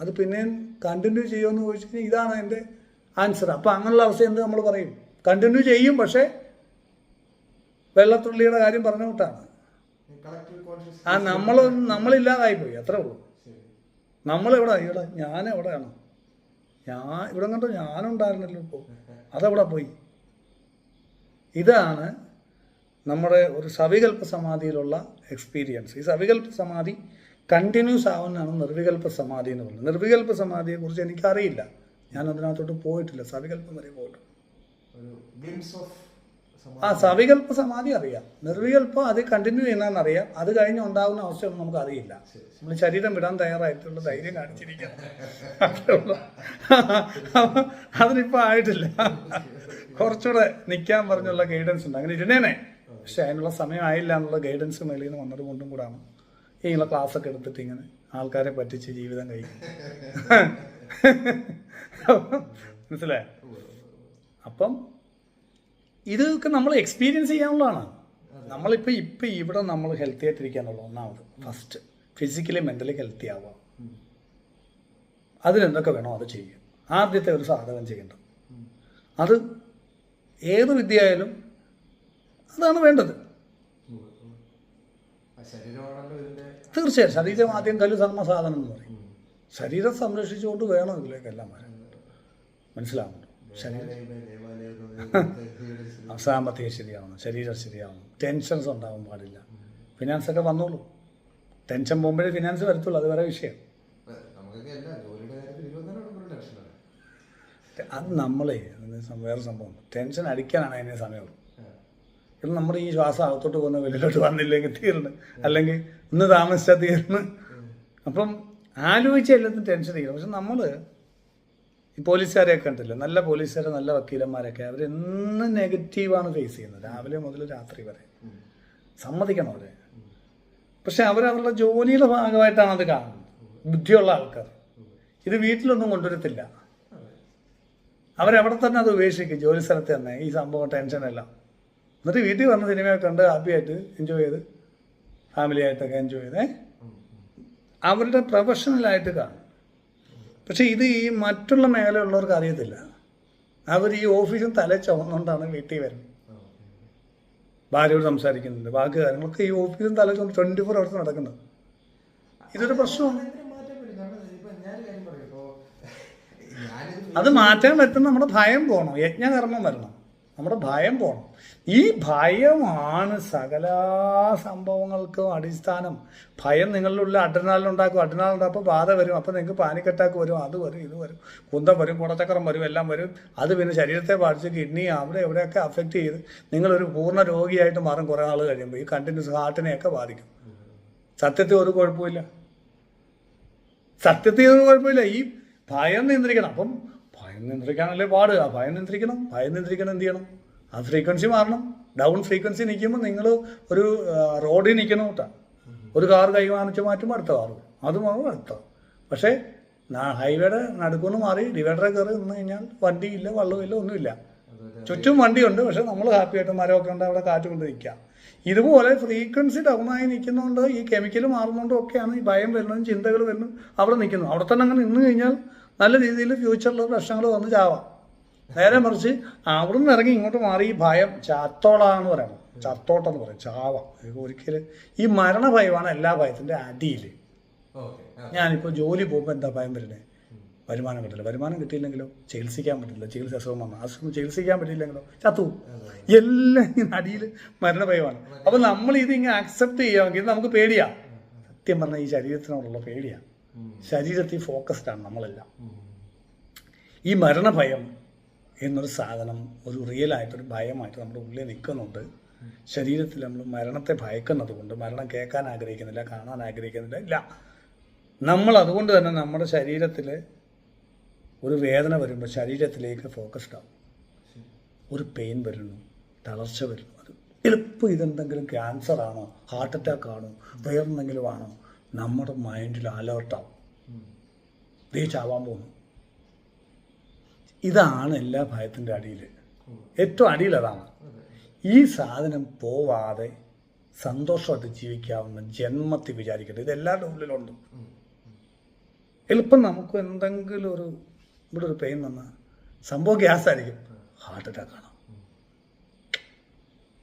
അത് പിന്നെയും കണ്ടിന്യൂ ചെയ്യുമെന്ന് ചോദിച്ചു കഴിഞ്ഞാൽ ഇതാണ് എൻ്റെ ആൻസർ. അപ്പം അങ്ങനെയുള്ള അവസ്ഥ എന്ത് നമ്മൾ പറയും? കണ്ടിന്യൂ ചെയ്യും, പക്ഷേ വെള്ളത്തുള്ളിയുടെ കാര്യം പറഞ്ഞു വിട്ടാണ്. Collective conscious. നമ്മളില്ലാതായി പോയി, അത്രേ ഉള്ളൂ. ഇവിടെ ഞാൻ എവിടെയാണ്? ഇവിടെ കണ്ടോ, ഞാനുണ്ടായിരുന്നല്ലോ, ഇപ്പോൾ അതെവിടെ പോയി? ഇതാണ് നമ്മുടെ ഒരു സവികൽപ്പ സമാധിയിലുള്ള എക്സ്പീരിയൻസ്. ഈ സവികൽപ്പ സമാധി കണ്ടിന്യൂസ് ആവുന്നതാണ് നിർവികൽപ്പ സമാധി എന്ന് പറയുന്നത്. നിർവികൽപ്പ സമാധിയെക്കുറിച്ച് എനിക്കറിയില്ല, ഞാൻ അതിനകത്തോട്ട് പോയിട്ടില്ല, സവികൽപ്പം വരെ പോയിട്ടുണ്ട്. സവികൽപ്പ സമാധി അറിയാം, നിർവികൽപ്പം അത് കണ്ടിന്യൂ ചെയ്യുന്നതെന്നറിയാം. അത് കഴിഞ്ഞ് ഉണ്ടാകുന്ന അവസ്ഥയൊന്നും നമുക്ക് അറിയില്ല. നമ്മൾ ശരീരം വിടാൻ തയ്യാറായിട്ടുള്ള ധൈര്യം കാണിച്ചിരിക്കണം. അതിനിപ്പോൾ ആയിട്ടില്ല, കുറച്ചുകൂടെ നിൽക്കാൻ പറഞ്ഞുള്ള ഗൈഡൻസ് ഉണ്ട്. അങ്ങനെ ഇരുന്നേനെ, പക്ഷെ അതിനുള്ള സമയമായില്ല എന്നുള്ള ഗൈഡൻസ് മേളിൽ നിന്ന് വന്നത് കൊണ്ടും കൂടാണ് ഇങ്ങനെ ക്ലാസ്സൊക്കെ എടുത്തിട്ട് ഇങ്ങനെ ആൾക്കാരെ പറ്റിച്ച് ജീവിതം കഴിക്കും. മനസ്സിലായ? അപ്പം ഇതൊക്കെ നമ്മൾ എക്സ്പീരിയൻസ് ചെയ്യാനുള്ളതാണ്. ഇപ്പം ഇവിടെ നമ്മൾ ഹെൽത്തി ആയിട്ടിരിക്കാനുള്ള ഒന്നാമത് ഫസ്റ്റ് ഫിസിക്കലി മെൻ്റലി ഹെൽത്തി ആവുക. അതിനെന്തൊക്കെ വേണോ അത് ചെയ്യുക. ആദ്യത്തെ ഒരു സാധകം ചെയ്യേണ്ടത് അത് ഏത് വിദ്യയായാലും അതാണ് വേണ്ടത്. തീർച്ചയായും ശരീരം ആദ്യം കല്ലു സാധനം എന്ന് പറയും. ശരീരം സംരക്ഷിച്ചുകൊണ്ട് വേണം ഇതിലേക്കെല്ലാം വരാൻ. മനസ്സിലാവുന്നുണ്ടോ? സാമ്പത്തികം ശരിയാവണം, ശരീരം ശരിയാവണം, ടെൻഷൻസ് ഉണ്ടാവാൻ പാടില്ല. ഫിനാൻസൊക്കെ വന്നോളൂ, ടെൻഷൻ പോകുമ്പോഴേ ഫിനാൻസ് വരത്തുള്ളൂ, അത് വേറെ വിഷയം. അത് നമ്മളെ വേറെ സംഭവം, ടെൻഷൻ അടിക്കാനാണ് അതിന് സമയമുള്ളൂ. ഇപ്പം നമ്മുടെ ഈ ശ്വാസം അകത്തോട്ട് പോകുന്ന വെളിയിലോട്ട് വന്നില്ലെങ്കിൽ തീർന്ന്, അല്ലെങ്കിൽ ഒന്ന് താമസിച്ചാൽ തീർന്ന്. അപ്പം ആലോചിച്ച എല്ലാത്തിനും ടെൻഷൻ അടിക്കണം. പക്ഷെ നമ്മൾ ഈ പോലീസുകാരെയൊക്കെ ഉണ്ടല്ലോ, നല്ല പോലീസുകാരെ, നല്ല വക്കീലന്മാരൊക്കെ, അവരെന്നും നെഗറ്റീവാണ് ഫേസ് ചെയ്യുന്നത്, രാവിലെ മുതൽ രാത്രി വരെ. സമ്മതിക്കണം അവരെ. പക്ഷെ അവരവരുടെ ജോലിയുടെ ഭാഗമായിട്ടാണ് അത് കാണുന്നത്. ബുദ്ധിയുള്ള ആൾക്കാർ ഇത് വീട്ടിലൊന്നും കൊണ്ടുവരത്തില്ല. അവരവിടെ തന്നെ അത് ഉപേക്ഷിക്കും, ജോലി സ്ഥലത്ത് തന്നെ ഈ സംഭവം ടെൻഷനെല്ലാം. എന്നിട്ട് വീട്ടിൽ വന്ന സിനിമയൊക്കെ കണ്ട് ഹാപ്പിയായിട്ട് എൻജോയ് ചെയ്ത് ഫാമിലിയായിട്ടൊക്കെ എൻജോയ് ചെയ്ത് അവരുടെ പ്രൊഫഷണലായിട്ട് കാണും. പക്ഷെ ഇത് ഈ മറ്റുള്ള മേഖലയുള്ളവർക്ക് അറിയത്തില്ല. അവർ ഈ ഓഫീസും തല ചുമന്നുകൊണ്ടാണ് വീട്ടിൽ വരുന്നത്. ഭാര്യയോട് സംസാരിക്കുന്നുണ്ട്, ബാക്കി കാര്യങ്ങളൊക്കെ ഈ ഓഫീസും തല ചുമന്ന് 24 hours നടക്കുന്നത്. ഇതൊരു പ്രശ്നമാണ്. അത് മാറ്റാൻ പറ്റുന്ന നമ്മുടെ ഭയം പോകണം, യജ്ഞകർമ്മം വരണം, നമ്മുടെ ഭയം പോകണം. ഈ ഭയമാണ് സകല സംഭവങ്ങൾക്കും അടിസ്ഥാനം. ഭയം നിങ്ങളിലുള്ള അഡ്രിനാലിനുണ്ടാക്കും, അഡ്രിനാലുണ്ടാകുമ്പോൾ ബാധ വരും, അപ്പോൾ നിങ്ങൾക്ക് പാനിക് അറ്റാക്ക് വരും, അത് വരും, ഇത് വരും, കുന്തം വരും, കുടച്ചക്രം വരും, എല്ലാം വരും. അത് പിന്നെ ശരീരത്തെ ബാധിച്ച് കിഡ്നി അവിടെ എവിടെയൊക്കെ അഫക്റ്റ് ചെയ്ത് നിങ്ങളൊരു പൂർണ്ണ രോഗിയായിട്ട് മാറും. കുറേ നാൾ കഴിയുമ്പോൾ ഈ കണ്ടിന്യൂസ് ഹാർട്ടിനെയൊക്കെ ബാധിക്കും. സത്യത്തിൽ ഒരു കുഴപ്പമില്ല, സത്യത്തിൽ ഒരു കുഴപ്പമില്ല. ഈ ഭയം നിയന്ത്രിക്കണം. അപ്പം ഭയം നിയന്ത്രിക്കാനല്ലേ പാട്. ആ ഭയം നിയന്ത്രിക്കണം. ഭയം നിയന്ത്രിക്കണം എന്ത് ചെയ്യണം? ആ ഫ്രീക്വൻസി മാറണം. ഡൗൺ ഫ്രീക്വൻസി നിൽക്കുമ്പോൾ നിങ്ങൾ ഒരു റോഡിൽ നിൽക്കണം കേട്ടോ. ഒരു കാർ കൈ വാങ്ങിച്ച് മാറ്റുമ്പോൾ അടുത്ത കാറ്, അത് മാറും അടുത്ത. പക്ഷേ ഹൈവേയുടെ നടുക്കൊന്ന് മാറി ഡിവൈഡറെ കയറി നിന്ന് കഴിഞ്ഞാൽ വണ്ടിയില്ല, വള്ളമില്ല, ഒന്നുമില്ല. ചുറ്റും വണ്ടിയുണ്ട്, പക്ഷെ നമ്മൾ ഹാപ്പിയായിട്ട് മരമൊക്കെ ഉണ്ട്, അവിടെ കാറ്റ് കൊണ്ട് നിൽക്കാം. ഇതുപോലെ ഫ്രീക്വൻസി ഡൗണായി നിൽക്കുന്നതുകൊണ്ട് ഈ കെമിക്കൽ മാറുന്നതുകൊണ്ടും ഒക്കെയാണ് ഈ ഭയം വരുന്നതും ചിന്തകൾ വരുന്നതും അവിടെ നിൽക്കുന്നു. അവിടെ തന്നെ അങ്ങനെ നിന്ന് കഴിഞ്ഞാൽ നല്ല രീതിയിൽ ഫ്യൂച്ചറിൽ പ്രശ്നങ്ങൾ വന്ന് ചാവാം. നേരെ മറിച്ച് അവിടെ നിന്ന് ഇറങ്ങി ഇങ്ങോട്ട് മാറി ഈ ഭയം ചത്തോളാന്ന് പറയണം, ചത്തോട്ടെന്ന് പറയും, ചാവാം. ഒരിക്കലും ഈ മരണഭയമാണ് എല്ലാ ഭയത്തിൻ്റെ അടിയിൽ. ഞാനിപ്പോൾ ജോലി പോകുമ്പോൾ എന്താ ഭയം വരുന്നത്? വരുമാനം കിട്ടില്ല. വരുമാനം കിട്ടിയില്ലെങ്കിലോ ചികിത്സിക്കാൻ പറ്റില്ല. ചികിത്സ അസുഖം വന്നാൽ അസുഖം ചികിത്സിക്കാൻ പറ്റിയില്ലെങ്കിലോ ചത്തു. എല്ലാം ഇങ്ങനെ അടിയിൽ മരണഭയമാണ്. അപ്പം നമ്മൾ ഇതിങ്ങനെ അക്സെപ്റ്റ് ചെയ്യാമെങ്കിൽ ഇത് നമുക്ക് പേടിയാ. സത്യം പറഞ്ഞാൽ ഈ ശരീരത്തിനോടുള്ള പേടിയാണ്. ശരീരത്തിൽ ഫോക്കസ്ഡാണ് നമ്മളെല്ലാം. ഈ മരണഭയം എന്നൊരു സാധനം ഒരു റിയലായിട്ടൊരു ഭയമായിട്ട് നമ്മുടെ ഉള്ളിൽ നിൽക്കുന്നുണ്ട്. ശരീരത്തിൽ നമ്മൾ മരണത്തെ ഭയക്കുന്നത് കൊണ്ട് മരണം കേൾക്കാൻ ആഗ്രഹിക്കുന്നില്ല, കാണാൻ ആഗ്രഹിക്കുന്നില്ല. ഇല്ല, നമ്മൾ അതുകൊണ്ട് തന്നെ നമ്മുടെ ശരീരത്തിൽ ഒരു വേദന വരുമ്പോൾ ശരീരത്തിലേക്ക് ഫോക്കസ്ഡ് ആവും. ഒരു പെയിൻ വരുന്നു, തളർച്ച വരുന്നു, അത് എളുപ്പം ഇതെന്തെങ്കിലും ക്യാൻസർ ആണോ, ഹാർട്ട് അറ്റാക്ക് ആണോ, വേറെന്തെങ്കിലും ആണോ, നമ്മുടെ മൈൻഡിൽ അലേർട്ടാവും. ദേ ചാവാൻ പോകുന്നു. ഇതാണ് എല്ലാ ഭയത്തിൻ്റെ അടിയിൽ, ഏറ്റവും അടിയിൽ അതാണ്. ഈ സാധനം പോവാതെ സന്തോഷമായിട്ട് ജീവിക്കാവുന്ന ജന്മത്തിൽ വിചാരിക്കട്ടെ. ഇതെല്ലാവരുടെ ഉള്ളിലുണ്ട്. എളുപ്പം നമുക്ക് എന്തെങ്കിലും ഒരു ഇവിടെ ഒരു പെയിൻ വന്നാൽ സംഭവം ഗ്യാസായിരിക്കും, ഹാർട്ട് അറ്റാക്കാണ്.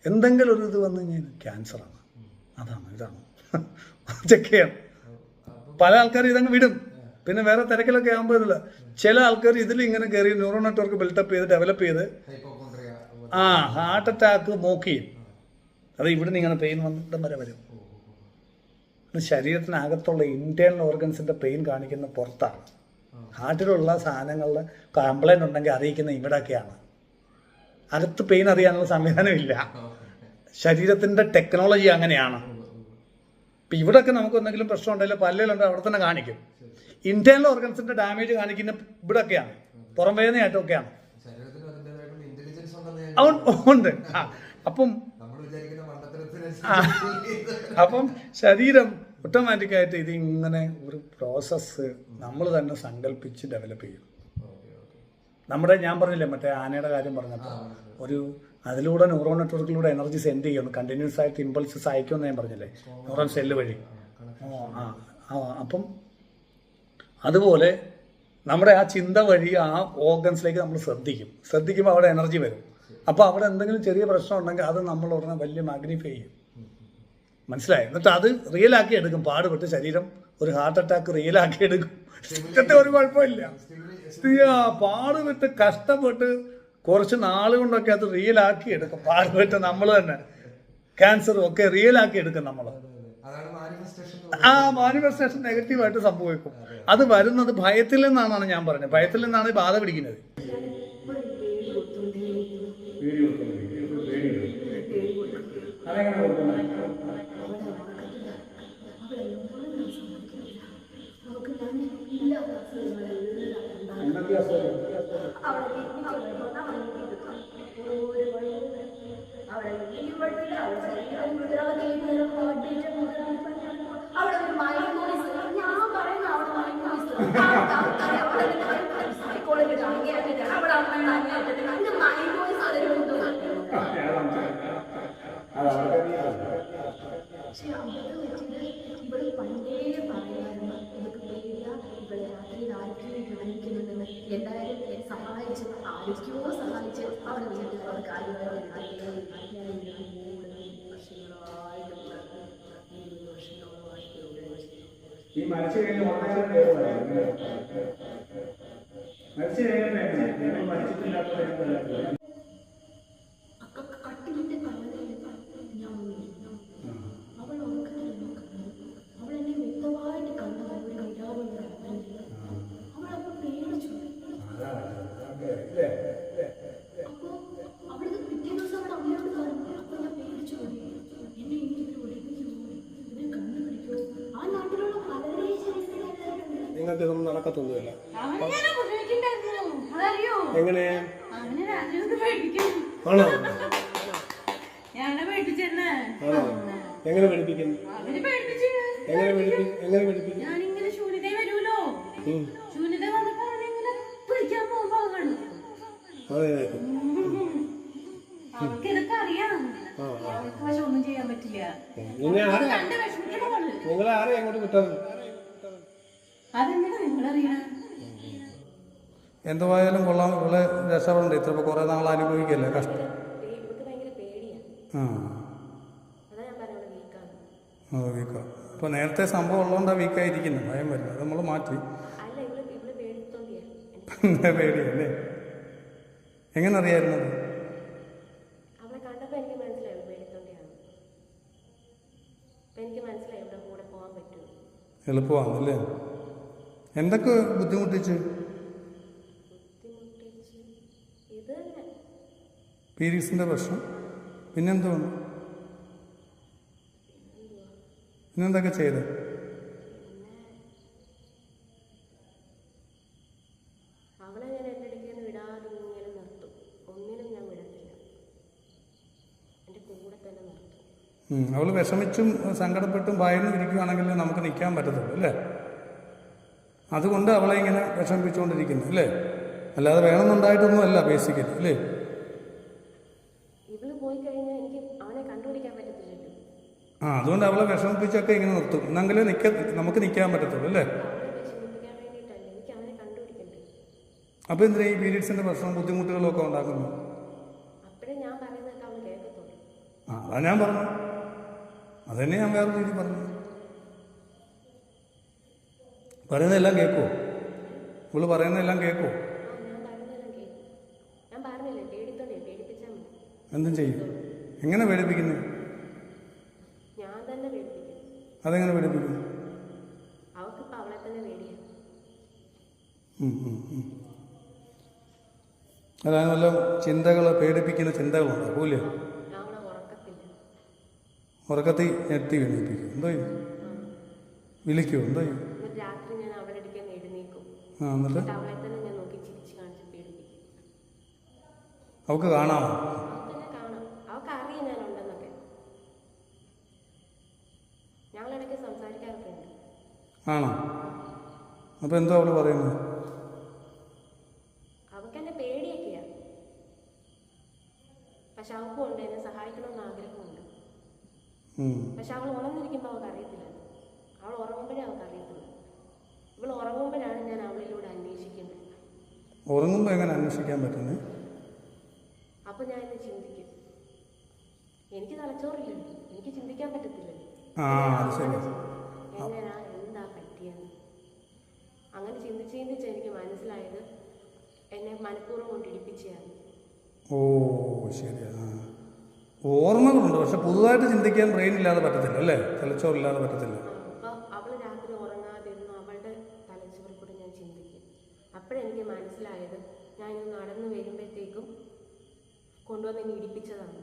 എന്തെങ്കിലും ഒരു ഇത് വന്നു കഴിഞ്ഞാൽ ക്യാൻസറാണ്. ഇതാണ് ചെക്ക് ചെയ്യണം. പല ആൾക്കാർ ഇതങ്ങ് വിടും, പിന്നെ വേറെ തിരക്കിലൊക്കെ ആകുമ്പോൾ ഇതില്ല. ചില ആൾക്കാർ ഇതിൽ ഇങ്ങനെ കയറി ന്യൂറോ നെറ്റ്വർക്ക് ബിൽഡപ്പ് ചെയ്ത് ഡെവലപ്പ് ചെയ്ത് ഹാർട്ട് അറ്റാക്ക് മോക്ക് ചെയ്യും. അത് ഇവിടെ ഇങ്ങനെ പെയിൻ വന്നിട്ട് വരെ വരും. ശരീരത്തിനകത്തുള്ള ഇന്റേണൽ ഓർഗൻസിന്റെ പെയിൻ കാണിക്കുന്ന പുറത്താണ്. ഹാർട്ടിലുള്ള സാധനങ്ങളുടെ കംപ്ലൈൻറ്റ് ഉണ്ടെങ്കിൽ അറിയിക്കുന്ന ഇവിടെയൊക്കെയാണ്. അകത്ത് പെയിൻ അറിയാനുള്ള സംവിധാനമില്ല. ശരീരത്തിൻ്റെ ടെക്നോളജി അങ്ങനെയാണ്. ഇപ്പം ഇവിടെയൊക്കെ നമുക്ക് എന്തെങ്കിലും പ്രശ്നം ഉണ്ടെങ്കിൽ പല്ലിലുണ്ട് അവിടെ തന്നെ കാണിക്കും. ഇന്റേണൽ ഓർഗൻസിന്റെ ഡാമേജ് കാണിക്കുന്ന ഇവിടെയൊക്കെയാണ്, പുറം വേദനയായിട്ടൊക്കെയാണ്. ഉണ്ട്. അപ്പം ശരീരം ഓട്ടോമാറ്റിക്കായിട്ട് ഇതിങ്ങനെ ഒരു പ്രോസസ്സ് നമ്മൾ തന്നെ സങ്കല്പിച്ച് ഡെവലപ്പ് ചെയ്യും. നമ്മുടെ ഞാൻ പറഞ്ഞില്ലേ മറ്റേ ആനയുടെ കാര്യം പറഞ്ഞപ്പോൾ ഒരു അതിലൂടെ ന്യൂറോൺ നെറ്റ്വർക്കിലൂടെ എനർജി സെൻഡ് ചെയ്യുന്നു, കണ്ടിന്യൂസ് ആയിട്ട് ഇമ്പൾസസ് അയക്കുമെന്ന് ഞാൻ പറഞ്ഞില്ലേ ന്യൂറോൺ സെല്ല് വഴി. അപ്പം അതുപോലെ നമ്മുടെ ആ ചിന്ത വഴി ആ ഓർഗൻസിലേക്ക് നമ്മൾ ശ്രദ്ധിക്കുമ്പോൾ അവിടെ എനർജി വരും. അപ്പോൾ അവിടെ എന്തെങ്കിലും ചെറിയ പ്രശ്നം ഉണ്ടെങ്കിൽ അത് നമ്മൾ ഉടനെ വലിയ മാഗ്നിഫൈ ചെയ്യും. മനസ്സിലായി? എന്നിട്ട് അത് റിയലാക്കി എടുക്കും. പാടുപെട്ട് ശരീരം ഒരു ഹാർട്ട് അറ്റാക്ക് റിയലാക്കി എടുക്കും. ഒരു കുഴപ്പമില്ല. പാടുപെട്ട് കഷ്ടപ്പെട്ട് കുറച്ച് നാളുകൊണ്ടൊക്കെ അത് റിയലാക്കി എടുക്കും. പാടുപെട്ട് നമ്മൾ തന്നെ ക്യാൻസറും ഒക്കെ റിയലാക്കി എടുക്കും നമ്മൾ. മാനിഫെസ്റ്റേഷൻ നെഗറ്റീവായിട്ട് സംഭവിക്കും. അത് വരുന്നത് ഭയത്തിൽ നിന്നാണെന്നാണ് ഞാൻ പറഞ്ഞത്. ഭയത്തിൽ നിന്നാണ് ഈ ബാധ പിടിക്കുന്നത്. ഇവിടെ പണ്ടേ പറയായിരുന്നു ഇവിടെ രാത്രി കാണിക്കുന്നുണ്ടെന്ന്. എന്തായാലും സഹായിച്ച് ആരൊക്കെയോ സഹായിച്ച് അവിടെ വീട്ടിൽ അത് ഈ മരിച്ചു കഴിഞ്ഞ കട്ടിലിന്റെ ഞാൻ അവൾ അവളെന്നെ വ്യക്തമായിട്ട് കണ്ടതാണ് ഒരു കൈലാവുന്ന അവളപ്പോ പേടിച്ചു. അപ്പൊ അവളത് പിറ്റേ ദിവസം അവളുടെ അമ്മയോട് പറഞ്ഞു. അപ്പൊ ഞാൻ പേടിച്ചു പോയി. എന്നെ എനിക്കിവർ ഒഴിപ്പിക്കുമോ, ഇവരെ കണ്ടുപിടിക്കോ? ആ നാട്ടിലുള്ള വളരെ നിങ്ങൾക്ക് ഇതൊന്നും നടക്കത്തൊന്നുമില്ല. എങ്ങനെ ആണോ? എങ്ങനെ പഠിപ്പിക്കുന്നു? എങ്ങനെ പഠിപ്പിക്കും? ഞാനിങ്ങനെ ശൂന്യത വരുമല്ലോ, ശൂന്യത വന്നപ്പോ പിടിക്കാൻ പോകുമ്പോ അവർക്ക് ഇതൊക്കെ അറിയാം. പക്ഷെ ഒന്നും ചെയ്യാൻ പറ്റില്ല. നിങ്ങൾ ആരെയും അങ്ങോട്ട് കിട്ടാൻ അതെങ്ങനെ നിങ്ങളറിയണം? എന്തുവായാലും കൊള്ളാം. ഇവിടെ രക്ഷപ്പെടണ്ടേ? ഇത്ര കുറേ നാൾ അനുഭവിക്കല്ലേ കഷ്ടം. വീക്കാ. അപ്പോൾ നേരത്തെ സംഭവം ഉള്ളതുകൊണ്ടാണ് വീക്കായിരിക്കുന്നത്. ഭയം വരില്ല. അത് നമ്മൾ മാറ്റി. പേടിയല്ലേ? എങ്ങനെ അറിയായിരുന്നത്? എളുപ്പമാണല്ലേ? എന്തൊക്കെ ബുദ്ധിമുട്ടിച്ച്? പീരീഡ്സിൻ്റെ പ്രശ്നം, പിന്നെന്തുവാണ്? പിന്നെന്തൊക്കെ ചെയ്ത്? അവളെ ഞാൻ എൻ്റെ അടുക്കൽ വിടാതെ ഇങ്ങനെ നിർത്തും. ഒന്നിനും ഞാൻ വിടത്തില്ല, എൻ്റെ കൂടെ തന്നെ നിർത്തും. അവൾ വിഷമിച്ചും സങ്കടപ്പെട്ടും ഭയന്ന് ഇരിക്കുകയാണെങ്കിൽ നമുക്ക് നിൽക്കാൻ പറ്റത്തുള്ളൂ അല്ലേ? അതുകൊണ്ട് അവളെ ഇങ്ങനെ വിഷമിപ്പിച്ചുകൊണ്ടിരിക്കുന്നു അല്ലേ? അല്ലാതെ വേണമെന്നുണ്ടായിട്ടൊന്നും അല്ല ബേസിക്കലി അല്ലേ? ഇവള് പോയി കഴിഞ്ഞാൽ എനിക്ക് അവനെ കണ്ടുപിടിക്കാൻ പറ്റത്തില്ലല്ലോ. അതുകൊണ്ട് അവളെ വിഷമിപ്പിച്ചൊക്കെ ഇങ്ങനെ നിർത്തും. എന്നെങ്കിലേ നമുക്ക് നിൽക്കാൻ പറ്റത്തുള്ളൂ അല്ലേ? എനിക്ക് അവനെ കണ്ടുപിടിക്കണ്ടേ. അപ്പോൾ എന്തിനാ ഈ പീരീഡ്സിൻ്റെ പ്രശ്നം ബുദ്ധിമുട്ടുകളും ഒക്കെ ഉണ്ടാക്കുന്നു? അപ്പോഴേ ഞാൻ പറയുന്നതൊക്കെ അവൾ കേൾക്കത്തുള്ളൂ. അതാ ഞാൻ പറഞ്ഞു. അതന്നെ ഞാൻ വേറെ രീതി പറഞ്ഞു. പറയുന്നതെല്ലാം കേൾക്കുമോ? ഇവള് പറയുന്നതെല്ലാം കേൾക്കുമോ? ഞാൻ പറഞ്ഞില്ലേ, പേടിത്തോണ്ടേ, പേടിപ്പിച്ചാൽ മതി. എന്തും ചെയ്യും. എങ്ങനെ പേടിപ്പിക്കുന്നത്? ഞാൻ തന്നെ പേടിപ്പിക്കും. അതെങ്ങനെ പേടിപ്പിക്കുന്നു? അവൾക്കിപ്പോൾ അവളെ തന്നെ പേടിയാണ്. അതായത് വല്ല ചിന്തകൾ, പേടിപ്പിക്കുന്ന ചിന്തകളുണ്ടോ? പോലേ ഞാൻ അവളെ ഉറക്കത്തില്ല. ഉറക്കത്തിൽ ഞെട്ടി എണീപ്പിക്കും. എന്തോ ചെയ്യും? വിളിക്കുമോ? എന്തോ ചെയ്യും? എന്നിട്ട് രാത്രി ഞാൻ അവളുടെ അടുക്കാൻ എഴുന്നേക്കും. എന്നിട്ട് അവളെ തന്നെ ഞാൻ നോക്കി ചിരിച്ച് കാണിച്ച് പേടിപ്പിക്കും. അവൾക്ക് കാണാമോ? അവൾക്ക് തന്നെ കാണാം. അവൾക്ക് അറിയാം ഞാനുണ്ടെന്നൊക്കെ. ഞങ്ങളിടയ്ക്ക് സംസാരിക്കാറൊക്കെ ഉണ്ട്. ആണോ? അപ്പോൾ എന്തോ അവൾ പറയുന്നത്? അവൾക്ക് എന്നെ പേടിയൊക്കെയാണ്. പക്ഷെ അവൾക്കും ഉണ്ട് എന്നെ സഹായിക്കണമെന്ന് ആഗ്രഹമുണ്ട്. പക്ഷെ അവൾ ഉണർന്നിരിക്കുമ്പോൾ അവൾക്ക് അറിയത്തില്ല. അവൾ ഉറങ്ങുമ്പോഴേ അവൾക്ക് അറിയത്തില്ല. ഇവൾ ഉറങ്ങുമ്പോഴാണ് ഞാൻ അവളിലൂടെ അന്വേഷിക്കുന്നത്. ഉറങ്ങുമ്പോൾ എങ്ങനെ അന്വേഷിക്കാൻ പറ്റുന്നത്? അപ്പോൾ ഞാൻ എന്നെ ചിന്തിക്കും. എനിക്ക് തലച്ചോറില്ലല്ലോ, എനിക്ക് ചിന്തിക്കാൻ പറ്റത്തില്ലല്ലോ. അത് ശരി. എങ്ങനെയാ, എന്താ പറ്റിയെന്ന് അങ്ങനെ ചിന്തിച്ച് എനിക്ക് മനസ്സിലായത് എന്നെ മനഃപൂർവ്വം കൊണ്ട് ഇടിപ്പിച്ചതാണ്. ഓ ശരി. ഓർമ്മകളുണ്ട്, പക്ഷെ പുതുതായിട്ട് ചിന്തിക്കാൻ ബ്രെയിൻ ഇല്ലാതെ പറ്റത്തില്ല അല്ലേ? തലച്ചോറില്ലാതെ പറ്റത്തില്ല. അപ്പോൾ അവൾ രാത്രി ഉറങ്ങാതിരുന്നു അവളുടെ തലച്ചോറിൽ കൂടെ ഞാൻ ചിന്തിക്കും. അപ്പോഴെനിക്ക് മനസ്സിലായത് ഞാൻ ഇങ്ങനെ നടന്നു വരുമ്പോഴത്തേക്കും കൊണ്ടുവന്ന് എന്നെ ഇടിപ്പിച്ചതാണ്.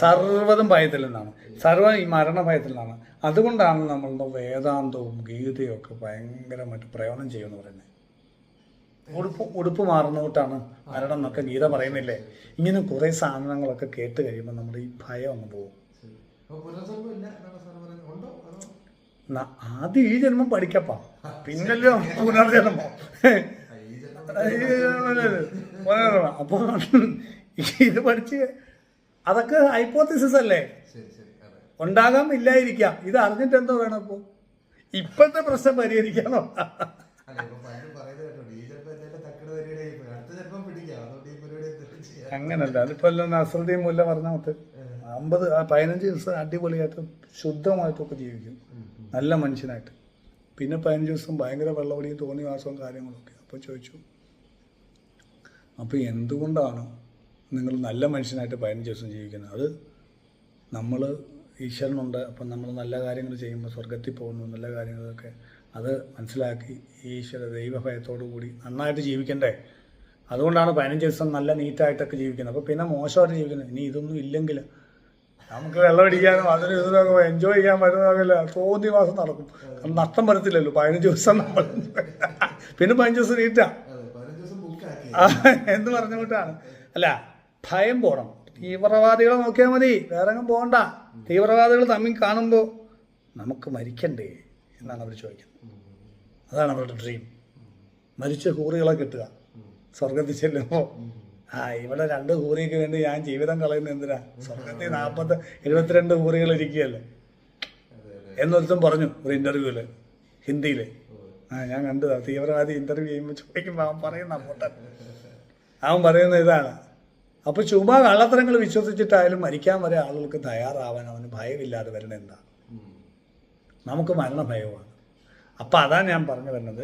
സർവ്വതും ഭയത്തിൽ നിന്നാണ്. സർവ്വം ഈ മരണ ഭയത്തിൽ നിന്നാണ്. അതുകൊണ്ടാണ് നമ്മളുടെ വേദാന്തവും ഗീതയും ഒക്കെ ഭയങ്കരമായിട്ട് പ്രയോജനം ചെയ്യുമെന്ന് പറയുന്നത്. ഉടുപ്പ് മാറുന്നോട്ടാണ് മരണം എന്നൊക്കെ ഗീത പറയുന്നില്ലേ? ഇങ്ങനെ കുറേ സാധനങ്ങളൊക്കെ കേട്ട് കഴിയുമ്പോൾ നമ്മുടെ ഈ ഭയം ഒന്ന് പോകും. ആദ്യം ഈ ജന്മം പഠിക്കപ്പാ, പിന്നല്ലോ പുനർജന്മം. അപ്പൊ ഇത് പഠിച്ച് അതൊക്കെ ഹൈപ്പോത്തിസിസ് അല്ലേ? ഉണ്ടാകാം, ഇല്ലായിരിക്കാം. ഇത് അറിഞ്ഞിട്ട് എന്തോ വേണം? അപ്പോ ഇപ്പോഴത്തെ പ്രശ്നം പരിഹരിക്കാനോ? അങ്ങനല്ല. അതിപ്പോ നസറുദ്ദീൻ മുല്ല പറഞ്ഞ മൊത്തം 15 ദിവസം അടിപൊളിയായിട്ട് ശുദ്ധമായിട്ടൊക്കെ ജീവിക്കും, നല്ല മനുഷ്യനായിട്ട്. പിന്നെ 15 ദിവസം ഭയങ്കര വെള്ളപടിയും തോന്നിവാസവും കാര്യങ്ങളൊക്കെ. അപ്പോൾ ചോദിച്ചു, അപ്പോൾ എന്തുകൊണ്ടാണ് നിങ്ങൾ നല്ല മനുഷ്യനായിട്ട് 15 ദിവസം ജീവിക്കുന്നത്? അത് നമ്മൾ ഈശ്വരനുണ്ട്, അപ്പം നമ്മൾ നല്ല കാര്യങ്ങൾ ചെയ്യുമ്പോൾ സ്വർഗത്തിൽ പോകുന്നു, നല്ല കാര്യങ്ങളൊക്കെ അത് മനസ്സിലാക്കി ഈശ്വര ദൈവഭയത്തോടു കൂടി നന്നായിട്ട് ജീവിക്കണ്ടേ? അതുകൊണ്ടാണ് 15 ദിവസം നല്ല നീറ്റായിട്ടൊക്കെ ജീവിക്കുന്നത്. അപ്പോൾ പിന്നെ മോശമായിട്ട് ജീവിക്കുന്നത്. ഇനി ഇതൊന്നും ഇല്ലെങ്കിൽ നമുക്ക് വെള്ളമടിക്കാനോ അതിന് ഇതിനൊക്കെ എൻജോയ് ചെയ്യാൻ പറ്റുന്നതാകില്ല, തോന്നി മാസം നടക്കും. നഷ്ടം വരത്തില്ലല്ലോ 15 ദിവസം നമ്മൾ. പിന്നെ 15 ദിവസം നീറ്റാ എന്ന് പറഞ്ഞുകൊണ്ടാണ്. അല്ല, ഭയം പോകണം. തീവ്രവാദികളെ നോക്കിയാൽ മതി, വേറെ എങ്ങും പോകണ്ട. തീവ്രവാദികൾ തമ്മിൽ കാണുമ്പോൾ നമുക്ക് മരിക്കണ്ടേ എന്നാണ് അവർ ചോദിക്കുന്നത്. അതാണ് അവരുടെ ഡ്രീം. മരിച്ച ഹൂറികളെ കിട്ടുക സ്വർഗത്തിൽ ചെല്ലുമ്പോൾ. ഇവിടെ 2 ഹൂറിക്ക് വേണ്ടി ഞാൻ ജീവിതം കളയുന്നത് എന്തിനാ? സ്വർഗത്തിൽ 72 ഹൂറികൾ ഇരിക്കുകയല്ലേ എന്നൊരുത്തും പറഞ്ഞു ഒരു ഇന്റർവ്യൂല്, ഹിന്ദിയില്. ഞാൻ കണ്ടതാ. തീവ്രവാദി ഇന്റർവ്യൂ ചെയ്യുമ്പോൾ ചോദിക്കുമ്പോൾ അവൻ പറയുന്ന ഇതാണ്. അപ്പോൾ ചുമ്മാ കള്ളത്തരങ്ങൾ വിശ്വസിച്ചിട്ടായാലും മരിക്കാൻ വരെ ആളുകൾക്ക് തയ്യാറാവാൻ അവന് ഭയമില്ലാതെ വരുന്നത് എന്താ? നമുക്ക് മരണഭയമാണ്. അപ്പം അതാണ് ഞാൻ പറഞ്ഞു വരുന്നത്.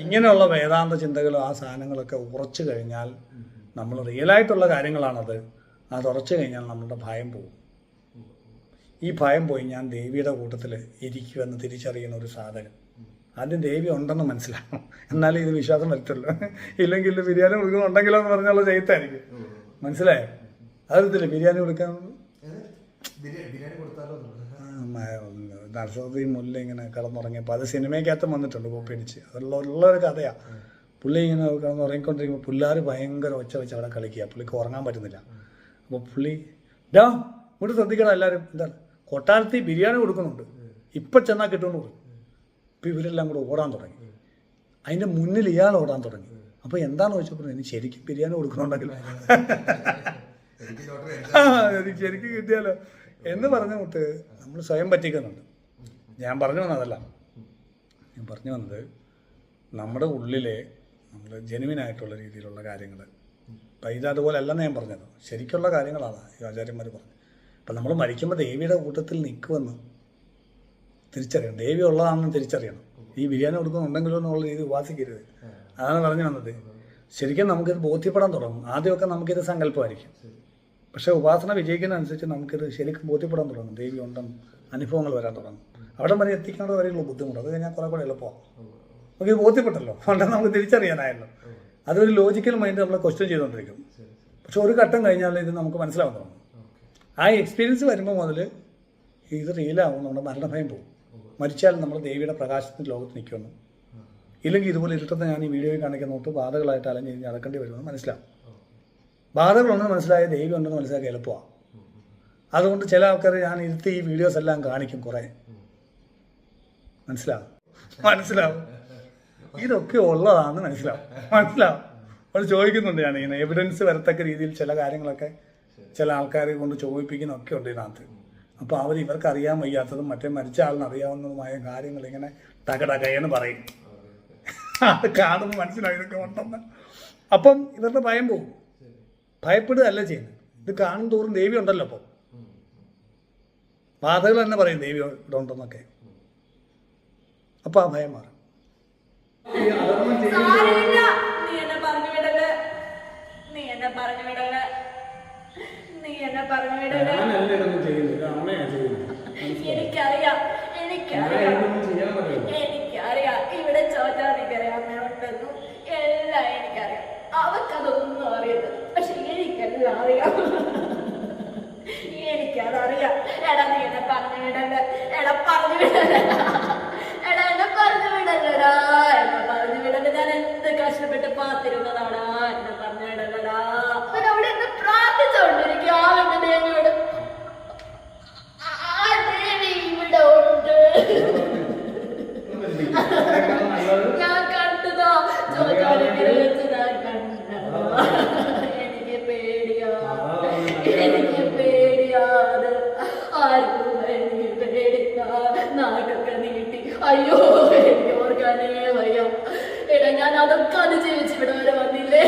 ഇങ്ങനെയുള്ള വേദാന്ത ചിന്തകളും ആ സാധനങ്ങളൊക്കെ ഉറച്ചു കഴിഞ്ഞാൽ, നമ്മൾ റിയലായിട്ടുള്ള കാര്യങ്ങളാണത്, അത് ഉറച്ചു കഴിഞ്ഞാൽ നമ്മളുടെ ഭയം പോകും. ഈ ഭയം പോയി ഞാൻ ദേവിയുടെ കൂട്ടത്തിൽ ഇരിക്കുമെന്ന് തിരിച്ചറിയുന്ന ഒരു സാധനം. ആദ്യം ദേവി ഉണ്ടെന്ന് മനസ്സിലാക്കണം, എന്നാലും ഇത് വിശ്വാസം വരത്തുള്ളൂ. ഇല്ലെങ്കിൽ ബിരിയാണി കൊടുക്കുന്നുണ്ടെങ്കിലോ എന്ന് പറഞ്ഞുള്ള ചെയ്ത്തായിരിക്കും. മനസ്സിലായോ? അറിയത്തില്ല ബിരിയാണി കൊടുക്കാൻ. നസറുദ്ദീൻ മുല്ല ഇങ്ങനെ കിടന്നുറങ്ങിയപ്പോൾ അത് സിനിമയ്ക്കകത്ത് വന്നിട്ടുണ്ട്, കോപ്പി അടിച്ച്. ഉള്ളൊരു കഥയാണ്. പുള്ളി ഇങ്ങനെ കിടന്നുറങ്ങിക്കൊണ്ടിരിക്കുമ്പോൾ പിള്ളേർ ഭയങ്കര ഒച്ച വെച്ച് അവിടെ കളിക്കുക. പുള്ളിക്ക് ഉറങ്ങാൻ പറ്റുന്നില്ല. അപ്പോൾ പുള്ളി ഇവിടെ ശ്രദ്ധിക്കണം എല്ലാവരും, എന്താണ് കൊട്ടാരത്തിൽ ബിരിയാണി കൊടുക്കുന്നുണ്ട്, ഇപ്പം ചെന്നാൽ കിട്ടുമെന്ന് പറയും. ഇപ്പം ഇവരെല്ലാം കൂടെ ഓടാൻ തുടങ്ങി. അതിൻ്റെ മുന്നിൽ ഇയാൾ ഓടാൻ തുടങ്ങി. അപ്പോൾ എന്താണെന്ന് ചോദിച്ചപ്പോൾ എനിക്ക് ശരിക്കും ബിരിയാണി കൊടുക്കണമെങ്കിൽ എനിക്ക് ശരിക്കും കിട്ടിയാലോ എന്ന് പറഞ്ഞിട്ട് നമ്മൾ സ്വയം പറ്റിക്കുന്നുണ്ട്. ഞാൻ പറഞ്ഞു വന്നതല്ല, ഞാൻ പറഞ്ഞു വന്നത് നമ്മുടെ ഉള്ളിലെ നമ്മൾ ജെനുവിനായിട്ടുള്ള രീതിയിലുള്ള കാര്യങ്ങൾ. അപ്പം ഇത് അതുപോലെ അല്ലെന്ന് ഞാൻ പറഞ്ഞത്, ശരിക്കുള്ള കാര്യങ്ങളാണ് ഈ ആചാര്യന്മാർ പറഞ്ഞത്. അപ്പം നമ്മൾ മരിക്കുമ്പോൾ ദേവിയുടെ കൂട്ടത്തിൽ നിൽക്കുമെന്ന് തിരിച്ചറിയണം. ദേവി ഉള്ളതാണെന്ന് തിരിച്ചറിയണം. ഈ ബിരിയാണി കൊടുക്കുന്നുണ്ടെങ്കിലോ എന്നുള്ള രീതി ഉപാസിക്കരുത്. അതാണ് പറഞ്ഞു വന്നത്. ശരിക്കും നമുക്കിത് ബോധ്യപ്പെടാൻ തുടങ്ങും. ആദ്യമൊക്കെ നമുക്കിത് സങ്കല്പമായിരിക്കും. പക്ഷേ ഉപാസന വിജയിക്കുന്നതനുസരിച്ച് നമുക്കിത് ശരിക്കും ബോധ്യപ്പെടാൻ തുടങ്ങും. ദേവി ഉണ്ടെന്ന് അനുഭവങ്ങൾ വരാൻ തുടങ്ങും. അവിടെ വരെ എത്തിക്കേണ്ട വരെയുള്ള ബുദ്ധിമുട്ട് അത് കഴിഞ്ഞാൽ കുറേ കൂടെ എളുപ്പമാണ്. നമുക്കിത് ബോധ്യപ്പെട്ടല്ലോ, ഉണ്ടെന്ന് നമുക്ക് തിരിച്ചറിയാനായല്ലോ. അതൊരു ലോജിക്കൽ മൈൻഡ് നമ്മളെ ക്വസ്റ്റ്യൻ ചെയ്തുകൊണ്ടിരിക്കും. പക്ഷെ ഒരു ഘട്ടം കഴിഞ്ഞാൽ ഇത് നമുക്ക് മനസ്സിലാവാൻ തുടങ്ങും. ആ എക്സ്പീരിയൻസ് വരുമ്പോൾ മുതൽ ഇത് റിയലാവും. നമ്മുടെ മരണഭയം പോകും. മരിച്ചാൽ നമ്മൾ ദേവിയുടെ പ്രകാശത്തിൻ്റെ ലോകത്ത് നിൽക്കുമെന്ന്. ഇല്ലെങ്കിൽ ഇതുപോലെ ഇരുട്ടത്തെ ഞാൻ ഈ വീഡിയോയിൽ കാണിക്കാൻ നോട്ട് ബാധകളായിട്ട് അലഞ്ഞ് നടക്കേണ്ടി വരുമെന്ന് മനസ്സിലാവും. ബാധകളുണ്ടെന്ന് മനസ്സിലായ ദേവി ഉണ്ടെന്ന് മനസ്സിലാക്കി എളുപ്പമാണ്. അതുകൊണ്ട് ചില ആൾക്കാർ ഞാൻ ഇരുത്തി ഈ വീഡിയോസ് എല്ലാം കാണിക്കും. കുറേ മനസ്സിലാവും ഇതൊക്കെ ഉള്ളതാണെന്ന് മനസ്സിലാവും. അവർ ചോദിക്കുന്നുണ്ട്, ഞാൻ ഇങ്ങനെ എവിഡൻസ് വരത്തക്ക രീതിയിൽ ചില കാര്യങ്ങളൊക്കെ ചില ആൾക്കാരെ കൊണ്ട് ചോദിപ്പിക്കുന്നൊക്കെ ഉണ്ട് ഇതിനകത്ത്. അപ്പോൾ അവർ ഇവർക്ക് അറിയാൻ വയ്യാത്തതും മറ്റേ മരിച്ച ആളിന് അറിയാവുന്നതുമായ കാര്യങ്ങൾ ഇങ്ങനെ ടകടകയെന്ന് പറയും. അത് കാണുമ്പോൾ മനസ്സിലായി ഇതൊക്കെ ഉണ്ടെന്ന്. അപ്പം ഇവരുടെ ഭയം പോകും. ഭയപ്പെടുകയല്ല ചെയ്യുന്നത്. ഇത് കാണും തോറും ദേവി ഉണ്ടല്ലോ. അപ്പോൾ ബാധകൾ തന്നെ പറയും ദേവി ഇവിടെ ഉണ്ടെന്നൊക്കെ. അപ്പോൾ ആ ഭയം മാറും. എനിക്കറിയാം ഇവിടെ ചോറ്റാനിക്കറിയാം അമ്മയുണ്ടെന്നും എല്ലാം എനിക്കറിയാം. അവക്കതൊന്നും അറിയത്തില്ല, പക്ഷെ എനിക്കെല്ലാം അറിയാം. എനിക്കതറിയാം. എടാ നീ എന്നെ പറഞ്ഞു വിടല്ലേ, എടാ പറഞ്ഞു വിടല്ലേ, എടാ എന്നെ പറഞ്ഞു വിടല്ലടാ, എന്നെ പറഞ്ഞു വിടല്ലേ. ഞാൻ എന്ത് കഷ്ടപ്പെട്ട് പാത്തിരുന്നതാടാ, എന്നെ പറഞ്ഞു വിടല്ലടാ. അവൻ അവിടെ നിന്ന് പ്രാർത്ഥിച്ചുകൊണ്ടിരിക്കുക അവന്റെ ദേവിയോട്. ആ ദേവി ഇവിടെ ഉണ്ട്. ഞാൻ കണ്ടതാ, ചോദിച്ചാൽ വെച്ച് ഞാൻ കണ്ടതാ. എനിക്ക് പേടിയാ, എനിക്ക് പേടിയാണ്. ആർക്കും എനിക്ക് പേടില്ല. നാക്കൊക്കെ നീട്ടി അയ്യോ എനിക്ക് ഓർക്കാനേ വയ്യ. എടാ ഞാൻ അതൊക്കെ അതിജീവിച്ച് ഇവിടെ വരെ വന്നില്ലേ.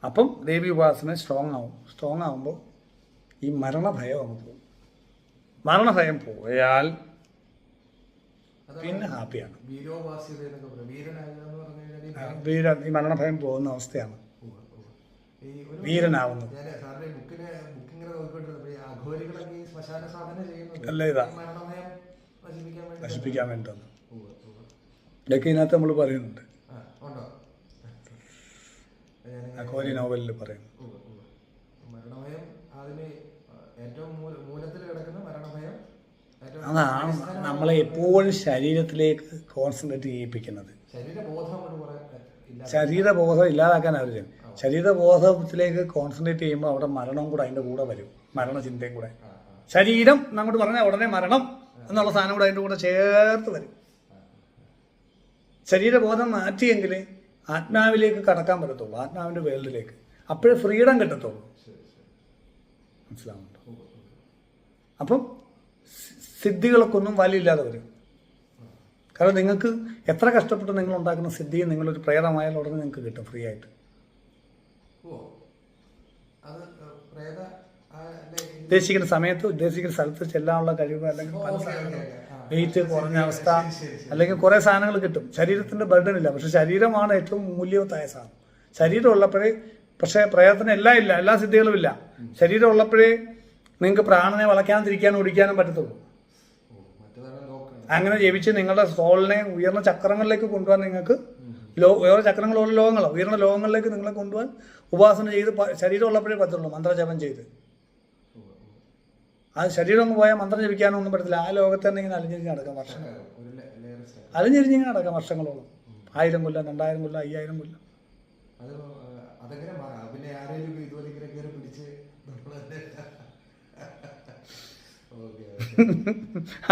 അപ്പം ദേവി ഉപാസന സ്ട്രോങ് ആവുമ്പോൾ ഈ മരണഭയം അങ്ങ് പോകും. മരണഭയം പോയാൽ പിന്നെ ഹാപ്പിയാണ്. ഈ മരണഭയം പോകുന്ന അവസ്ഥയാണ് വീരനാവുന്നത്. അല്ല ഇതാ നശിപ്പിക്കാൻ വേണ്ടത്. ഇതൊക്കെ ഇതിനകത്ത് നമ്മൾ പറയുന്നുണ്ട്. അഘോരി നോവലിൽ പറയുന്നു. അതാണ് നമ്മളെ എപ്പോഴും ശരീരത്തിലേക്ക് കോൺസെൻട്രേറ്റ് ചെയ്യിപ്പിക്കുന്നത്. ശരീരബോധം ഇല്ലാതാക്കാൻ അവർ ചെയ്യും. ശരീരബോധത്തിലേക്ക് കോൺസെൻട്രേറ്റ് ചെയ്യുമ്പോൾ അവിടെ മരണവും കൂടെ അതിൻ്റെ കൂടെ വരും. മരണചിന്തയും കൂടെ. ശരീരം അങ്ങോട്ട് പറഞ്ഞാൽ ഉടനെ മരണം എന്നുള്ള സാധനം കൂടെ അതിൻ്റെ കൂടെ ചേർത്ത് വരും. ശരീരബോധം മാറ്റിയെങ്കിൽ ആത്മാവിലേക്ക് കടക്കാൻ പറ്റത്തുള്ളൂ. ആത്മാവിൻ്റെ വേൾഡിലേക്ക്. അപ്പോഴേ ഫ്രീഡം കിട്ടത്തുള്ളൂ. മനസ്സിലാവുന്നുണ്ടോ? അപ്പം സിദ്ധികൾക്കൊന്നും വലിയില്ലാതെ വരും. കാരണം നിങ്ങൾക്ക് എത്ര കഷ്ടപ്പെട്ട് നിങ്ങൾ ഉണ്ടാക്കുന്ന സിദ്ധിയെ നിങ്ങളൊരു പ്രേതമായാൽ ഉടനെ നിങ്ങൾക്ക് കിട്ടും ഫ്രീ ആയിട്ട്. ഉദ്ദേശിക്കുന്ന സമയത്ത് ഉദ്ദേശിക്കുന്ന സ്ഥലത്ത് ചെല്ലാനുള്ള കഴിവ്, അല്ലെങ്കിൽ പല സാധനങ്ങൾ വെയിറ്റ് കുറഞ്ഞ അവസ്ഥ, അല്ലെങ്കിൽ കുറേ സാധനങ്ങൾ കിട്ടും. ശരീരത്തിൻ്റെ ബർഡനില്ല. പക്ഷെ ശരീരമാണ് ഏറ്റവും മൂല്യവത്തായ സാധനം. ശരീരം ഉള്ളപ്പോഴേ, പക്ഷേ പ്രയത്നം എല്ലാം ഇല്ല, എല്ലാ സിദ്ധികളും ഇല്ല. ശരീരം ഉള്ളപ്പോഴേ നിങ്ങൾക്ക് പ്രാണനെ വളയ്ക്കാനും ഓടിക്കാനും പറ്റത്തുള്ളൂ. അങ്ങനെ ജപിച്ച് നിങ്ങളുടെ സോളിനെ ഉയർന്ന ചക്രങ്ങളിലേക്ക് കൊണ്ടുപോകാൻ നിങ്ങൾക്ക് വേറെ ചക്രങ്ങളുള്ള ലോകങ്ങളോ ഉയർന്ന ലോകങ്ങളിലേക്ക് നിങ്ങളെ കൊണ്ടുപോകാൻ ഉപാസന ചെയ്ത് ശരീരം ഉള്ളപ്പോഴേ പറ്റുള്ളൂ. മന്ത്രജപം ചെയ്ത് ആ ശരീരം ഒന്ന് പോയാൽ മന്ത്രം ജപിക്കാനൊന്നും പറ്റത്തില്ല. ആ ലോകത്ത് തന്നെ ഇങ്ങനെ അലിഞ്ഞിരിഞ്ഞ് നടക്കാം വർഷങ്ങൾ. അലിഞ്ഞിരിഞ്ഞിങ്ങനെ നടക്കാം വർഷങ്ങളോളം. 1000 കൊല്ലം, 2000 കൊല്ലം, 5000 കൊല്ലം.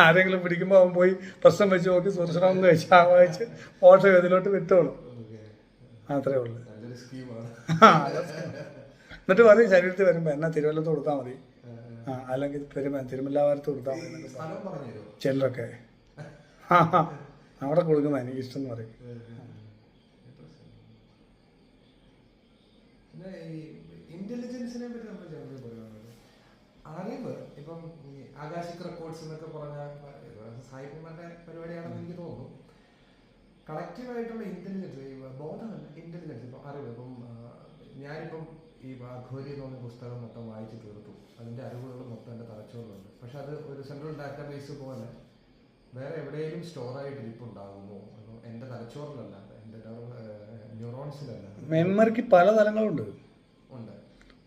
ആരെങ്കിലും പിടിക്കുമ്പോൾ അവൻ പോയി പ്രശ്നം വെച്ച് നോക്കി സുദർശനം കഴിച്ച് ആവാഹിച്ച് മോക്ഷഗതിയിലോട്ട് വിട്ടോളും. അത്രേ ഉള്ളൂ. എന്നിട്ട് പറയും ശരീരത്തിൽ വരുമ്പോൾ എന്നാ തിരുവല്ലത്ത് കൊടുത്താൽ മതി, അല്ലെങ്കിൽ തിരുമല്ലാവാരത്ത് കൊടുത്താൽ മതി എന്നൊക്കെ പറയും ചിലരൊക്കെ. അവിടെ കൊടുക്കുന്ന എനിക്കിഷ്ടം എന്ന് പറയും. അറിവ് ഇപ്പം ഈ ആകാശിക് റെക്കോർഡ്സ് എന്നൊക്കെ പറഞ്ഞ സായിപ്പന്മാരുടെ പരിപാടിയാണെന്ന് എനിക്ക് തോന്നുന്നു. കളക്റ്റീവായിട്ടുള്ള ഇന്റലിജൻസ്, ബോധമല്ല ഇന്റലിജൻസ്, ഇപ്പം അറിവ്. ഇപ്പം ഞാനിപ്പം ഈ അഘോരി എന്ന് പറഞ്ഞ പുസ്തകം മൊത്തം വായിച്ച് തീർത്തു. അതിൻ്റെ അറിവുകൾ മൊത്തം എൻ്റെ തലച്ചോറിലുണ്ട്. പക്ഷെ അത് ഒരു സെൻട്രൽ ഡാറ്റാബേസ് പോലെ വേറെ എവിടെയെങ്കിലും സ്റ്റോറായിട്ട് ഇരിപ്പുണ്ടാകുമോ എന്നോ എൻ്റെ തലച്ചോറിലല്ലാതെ, എൻ്റെ ന്യൂറോൺസിലല്ല. മെമ്മറിക്ക് പല തലങ്ങളുണ്ട്. ഉണ്ട്.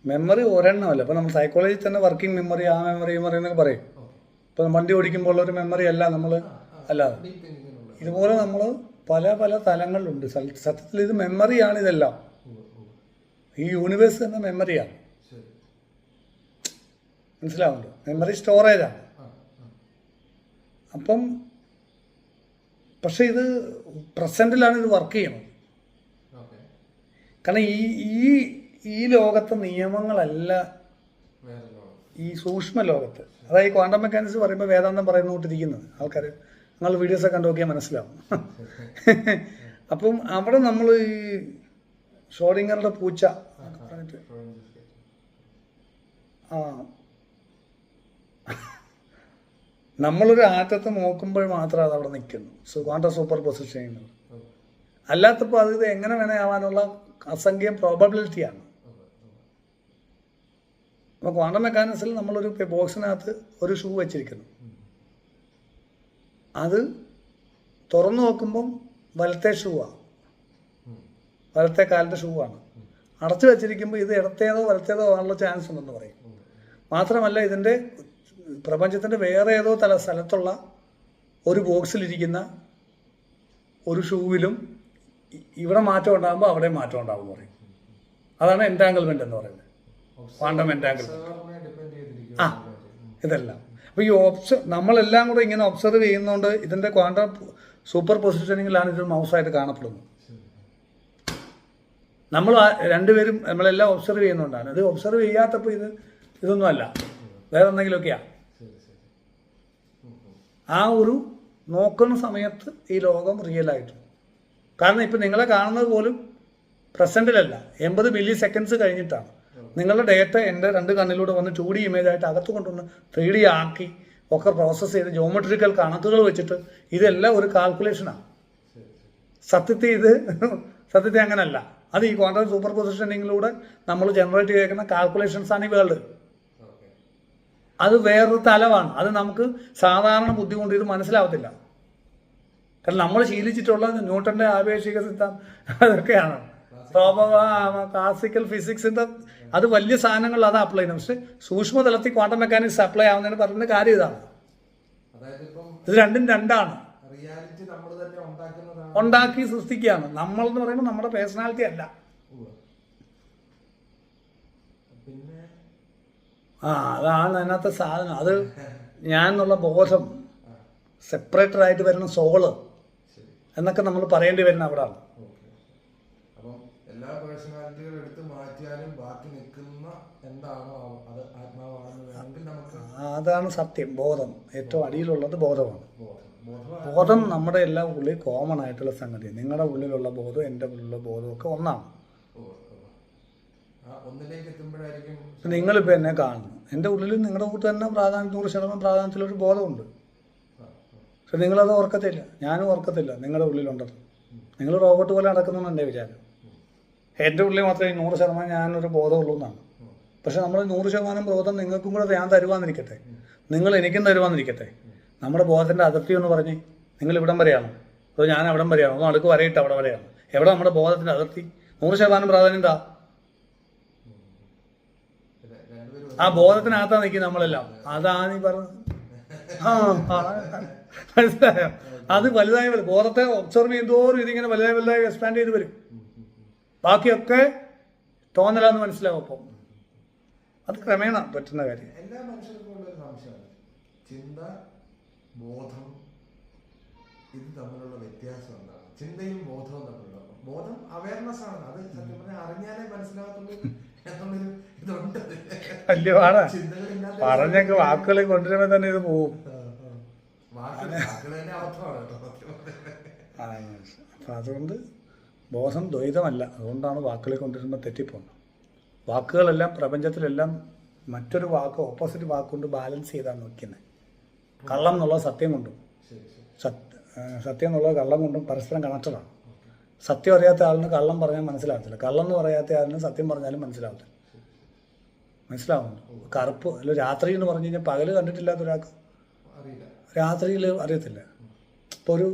മെമ്മറി ഒരെണ്ണമല്ല. അപ്പോൾ നമ്മൾ സൈക്കോളജിയിൽ തന്നെ വർക്കിംഗ് മെമ്മറി, ആ മെമ്മറി എന്നൊക്കെ പറയും. ഇപ്പോൾ വണ്ടി ഓടിക്കുമ്പോൾ ഉള്ളൊരു മെമ്മറി അല്ല നമ്മൾ അല്ലാതെ. ഇതുപോലെ നമ്മൾ പല പല തലങ്ങളിലുണ്ട്. സത്യത്തിൽ ഇത് മെമ്മറിയാണ് ഇതെല്ലാം. ഈ യൂണിവേഴ്സ് തന്നെ മെമ്മറിയാണ്. മനസ്സിലാവുന്നുണ്ടോ? മെമ്മറി സ്റ്റോറേജാണ്. അപ്പം പക്ഷെ ഇത് പ്രസൻറ്റിലാണ് ഇത് വർക്ക് ചെയ്യണത്. കാരണം ഈ ലോകത്തെ നിയമങ്ങളല്ല ഈ സൂക്ഷ്മ ലോകത്ത്, അതായത് ക്വാണ്ടം മെക്കാനിക്സ് പറയുമ്പോൾ വേദാന്തം പറയുന്ന കൂട്ടിരിക്കുന്നത് ആൾക്കാർ, നിങ്ങൾ വീഡിയോസൊക്കെ കണ്ടു നോക്കിയാൽ മനസ്സിലാവും. അപ്പം അവിടെ നമ്മൾ ഈ ഷ്രോഡിംഗറുടെ പൂച്ച പറഞ്ഞിട്ട് നമ്മളൊരു ആറ്റത്തെ നോക്കുമ്പോൾ മാത്രം അത് അവിടെ നിൽക്കുന്നു. ക്വാണ്ടം സൂപ്പർ പൊസിഷൻ ചെയ്യുന്നത്. അല്ലാത്തപ്പോൾ അത് എങ്ങനെ വേണേ ആവാനുള്ള അസംഖ്യം പ്രോബബിലിറ്റിയാണ്. അപ്പോൾ ക്വാണ്ടം മെക്കാനിക്സിൽ നമ്മളൊരു ബോക്സിനകത്ത് ഒരു ഷൂ വെച്ചിരിക്കുന്നു. അത് തുറന്നു നോക്കുമ്പം വലത്തെ ഷൂവാണ്, വലത്തെ കാലിൻ്റെ ഷൂവാണ്. അടച്ചു വെച്ചിരിക്കുമ്പോൾ ഇത് ഇടത്തേതോ വലത്തേതോ ആണുള്ള ചാൻസ് ഉണ്ടെന്ന് പറയും. മാത്രമല്ല ഇതിൻ്റെ പ്രപഞ്ചത്തിൻ്റെ വേറെ ഏതോ സ്ഥലത്തുള്ള ഒരു ബോക്സിലിരിക്കുന്ന ഒരു ഷൂവിലും ഇവിടെ മാറ്റം ഉണ്ടാകുമ്പോൾ അവിടെ മാറ്റം ഉണ്ടാകും എന്ന് പറയും. അതാണ് എൻറ്റാങ്കിൾമെൻ്റ് എന്ന് പറയുന്നത്, ക്വാണ്ടം എൻറ്റാങ്കിൾമെൻ്റ്. ഇതെല്ലാം അപ്പോൾ ഈ നമ്മളെല്ലാം കൂടെ ഇങ്ങനെ ഒബ്സർവ് ചെയ്യുന്നതുകൊണ്ട് ഇതിൻ്റെ ക്വാണ്ടം സൂപ്പർ പൊസിഷനിങ്ങിലാണ് ഇത് മൗസായിട്ട് കാണപ്പെടുന്നത്. നമ്മൾ രണ്ടുപേരും നമ്മളെല്ലാം ഒബ്സർവ് ചെയ്യുന്നതുകൊണ്ടാണ്. ഇത് ഒബ്സർവ് ചെയ്യാത്തപ്പോൾ ഇതൊന്നുമല്ല, വേറെ എന്തെങ്കിലുമൊക്കെയാണ്. ആ ഒരു നോക്കുന്ന സമയത്ത് ഈ ലോകം റിയലായിട്ട്, കാരണം ഇപ്പം നിങ്ങളെ കാണുന്നത് പോലും പ്രസൻറ്റിലല്ല, 80 മില്ലി സെക്കൻഡ്സ് കഴിഞ്ഞിട്ടാണ്. നിങ്ങളുടെ ഡേറ്റ എൻ്റെ 2 കണ്ണിലൂടെ വന്ന് 2D ഇമേജായിട്ട് അകത്ത് കൊണ്ടുവന്ന് 3D ആക്കി ഒക്കെ പ്രോസസ്സ് ചെയ്ത് ജോമെട്രിക്കൽ കണക്കുകൾ വെച്ചിട്ട് ഇതെല്ലാം ഒരു കാൽക്കുലേഷനാണ്. സത്യത്തിൽ അങ്ങനല്ല. അത് ഈ ക്വാണ്ടം സൂപ്പർ പൊസിഷനിങ്ങിലൂടെ നമ്മൾ ജനറേറ്റ് ചെയ്തേക്കുന്ന കാൽക്കുലേഷൻസാണ് ഈ വേൾഡ്. അത് വേറൊരു തലമാണ്. അത് നമുക്ക് സാധാരണ ബുദ്ധി കൊണ്ട് ഇത് മനസ്സിലാവത്തില്ല. കാരണം നമ്മൾ ശീലിച്ചിട്ടുള്ള ന്യൂട്ടൻ്റെ ആപേക്ഷിക സിദ്ധാന്തം അതൊക്കെയാണ്, ക്ലാസിക്കൽ ഫിസിക്സിൻ്റെ അത് വലിയ സാധനങ്ങളിൽ അത് അപ്ലൈ ചെയ്യുന്നത്. പക്ഷെ സൂക്ഷ്മതലത്തിൽ ക്വാണ്ടം മെക്കാനിക്സ് അപ്ലൈ ആവുന്നതിന് പറയുന്ന കാര്യം ഇതാണ്. ഇത് രണ്ടും രണ്ടാണ്. ഉണ്ടാക്കി സൃഷ്ടിക്കുകയാണ്. നമ്മൾ എന്ന് പറയുമ്പോൾ നമ്മുടെ പേഴ്സണാലിറ്റി അല്ല. അതാണ് അതിനകത്തെ സാധനം. അത് ഞാൻ എന്നുള്ള ബോധം, സെപ്പറേറ്റഡ് ആയിട്ട് വരുന്ന സോള് എന്നൊക്കെ നമ്മൾ പറയേണ്ടി വരുന്ന അവിടെയാണ്. എല്ലാ പേഴ്സണാലിറ്റികളും എടുത്ത് മാറ്റിയാലും ബാക്കി നിൽക്കുന്ന എന്താണോ അത് ആത്മാവാണെന്ന് വേണമെങ്കിൽ നമുക്ക്, അതാണ് സത്യം. ബോധം ഏറ്റവും അടിയിലുള്ളത് ബോധമാണ്. ബോധം നമ്മുടെ എല്ലാ ഉള്ളിൽ കോമൺ ആയിട്ടുള്ള സംഗതി. നിങ്ങളുടെ ഉള്ളിലുള്ള ബോധം എൻ്റെ ഉള്ളിലുള്ള ബോധവും ഒക്കെ ഒന്നാണ്. നിങ്ങളിപ്പോൾ എന്നെ കാണുന്നു, എൻ്റെ ഉള്ളിൽ നിങ്ങളുടെ കൂട്ട് തന്നെ 100% പ്രാധാന്യത്തിലൊരു ബോധമുണ്ട്. പക്ഷെ നിങ്ങളത് ഓർക്കത്തില്ല, ഞാനും ഓർക്കത്തില്ല നിങ്ങളുടെ ഉള്ളിലുണ്ടത്. നിങ്ങൾ റോബോട്ട് പോലെ നടക്കുന്നു എൻ്റെ വിചാരം. എൻ്റെ ഉള്ളിൽ മാത്രമേ 100% ഞാനൊരു ബോധമുള്ളൂ എന്നാണ്. പക്ഷെ നമ്മൾ 100% ബോധം നിങ്ങൾക്കും കൂടെ ഞാൻ തരുവാന്നിരിക്കട്ടെ, നിങ്ങൾ എനിക്കും തരുവാന്നിരിക്കട്ടെ. നമ്മുടെ ബോധത്തിൻ്റെ അതിർത്തി എന്ന് പറഞ്ഞ് നിങ്ങൾ ഇവിടം വരെയാണ്, അതോ ഞാൻ അവിടം വരെയാണോ, അതോ അടുക്ക് വരയിട്ട് അവിടെ വരെയാണ്? എവിടെ നമ്മുടെ ബോധത്തിൻ്റെ അതിർത്തി? 100% പ്രാധാന്യം എന്താ? ആ ബോധത്തിനകത്താണ് നിൽക്കും നമ്മളെല്ലാം. അതാണ് ഈ പറഞ്ഞത്. മനസ്സിലായോ? അത് വലുതായി വരും. ബോധത്തെ ഒബ്സർവ് ചെയ്യുന്നതോറും ഇതിങ്ങനെ വലുതായി എക്സ്പാൻഡ് ചെയ്ത് വരും. ബാക്കിയൊക്കെ തോന്നലാന്ന് മനസ്സിലാവും. അപ്പം അത് ക്രമേണ പറ്റുന്ന കാര്യം. എല്ലാ മനുഷ്യർക്കും ഉള്ളൊരു സംശയമാണ് ചിന്ത, ബോധം, ഇത് തമ്മിലുള്ള വ്യത്യാസം എന്താണ്? ചിന്തയും ബോധവും തമ്മിലുള്ള ബോധം അവയർനെസ് ആണ്. അത് സത്യം പറഞ്ഞാൽ അറിഞ്ഞാലേ മനസ്സിലാകത്തുള്ളൂ എന്നുള്ളൊരു ഇതുണ്ട്. വലിയ പാടാ. പറഞ്ഞൊക്കെ വാക്കുകളെ കൊണ്ടുവരുമ്പോൾ തന്നെ ഇത് പോവും. അപ്പം അതുകൊണ്ട് ബോധം ദ്വൈതമല്ല. അതുകൊണ്ടാണ് വാക്കുകളെ കൊണ്ടുവരുമ്പോൾ തെറ്റിപ്പോകുന്നത്. വാക്കുകളെല്ലാം പ്രപഞ്ചത്തിലെല്ലാം മറ്റൊരു വാക്ക് ഓപ്പോസിറ്റ് വാക്കുകൊണ്ട് ബാലൻസ് ചെയ്താണ് നോക്കുന്നത്. കള്ളം എന്നുള്ള സത്യം കൊണ്ടും സത്യം എന്നുള്ള കള്ളം കൊണ്ടും പരസ്പരം കണക്റ്റഡാണ്. സത്യം അറിയാത്ത ആളിന് കള്ളം പറഞ്ഞാൽ മനസ്സിലാകത്തില്ല, കള്ളം എന്ന് പറയാത്ത ആളിന് സത്യം പറഞ്ഞാലും മനസ്സിലാവത്തില്ല. മനസ്സിലാവുന്നു. കറുപ്പ് അല്ല രാത്രി എന്ന് പറഞ്ഞു കഴിഞ്ഞാൽ പകല് കണ്ടിട്ടില്ലാത്ത ഒരാൾക്ക് രാത്രിയിൽ അറിയത്തില്ല. ഇപ്പോൾ ഒരു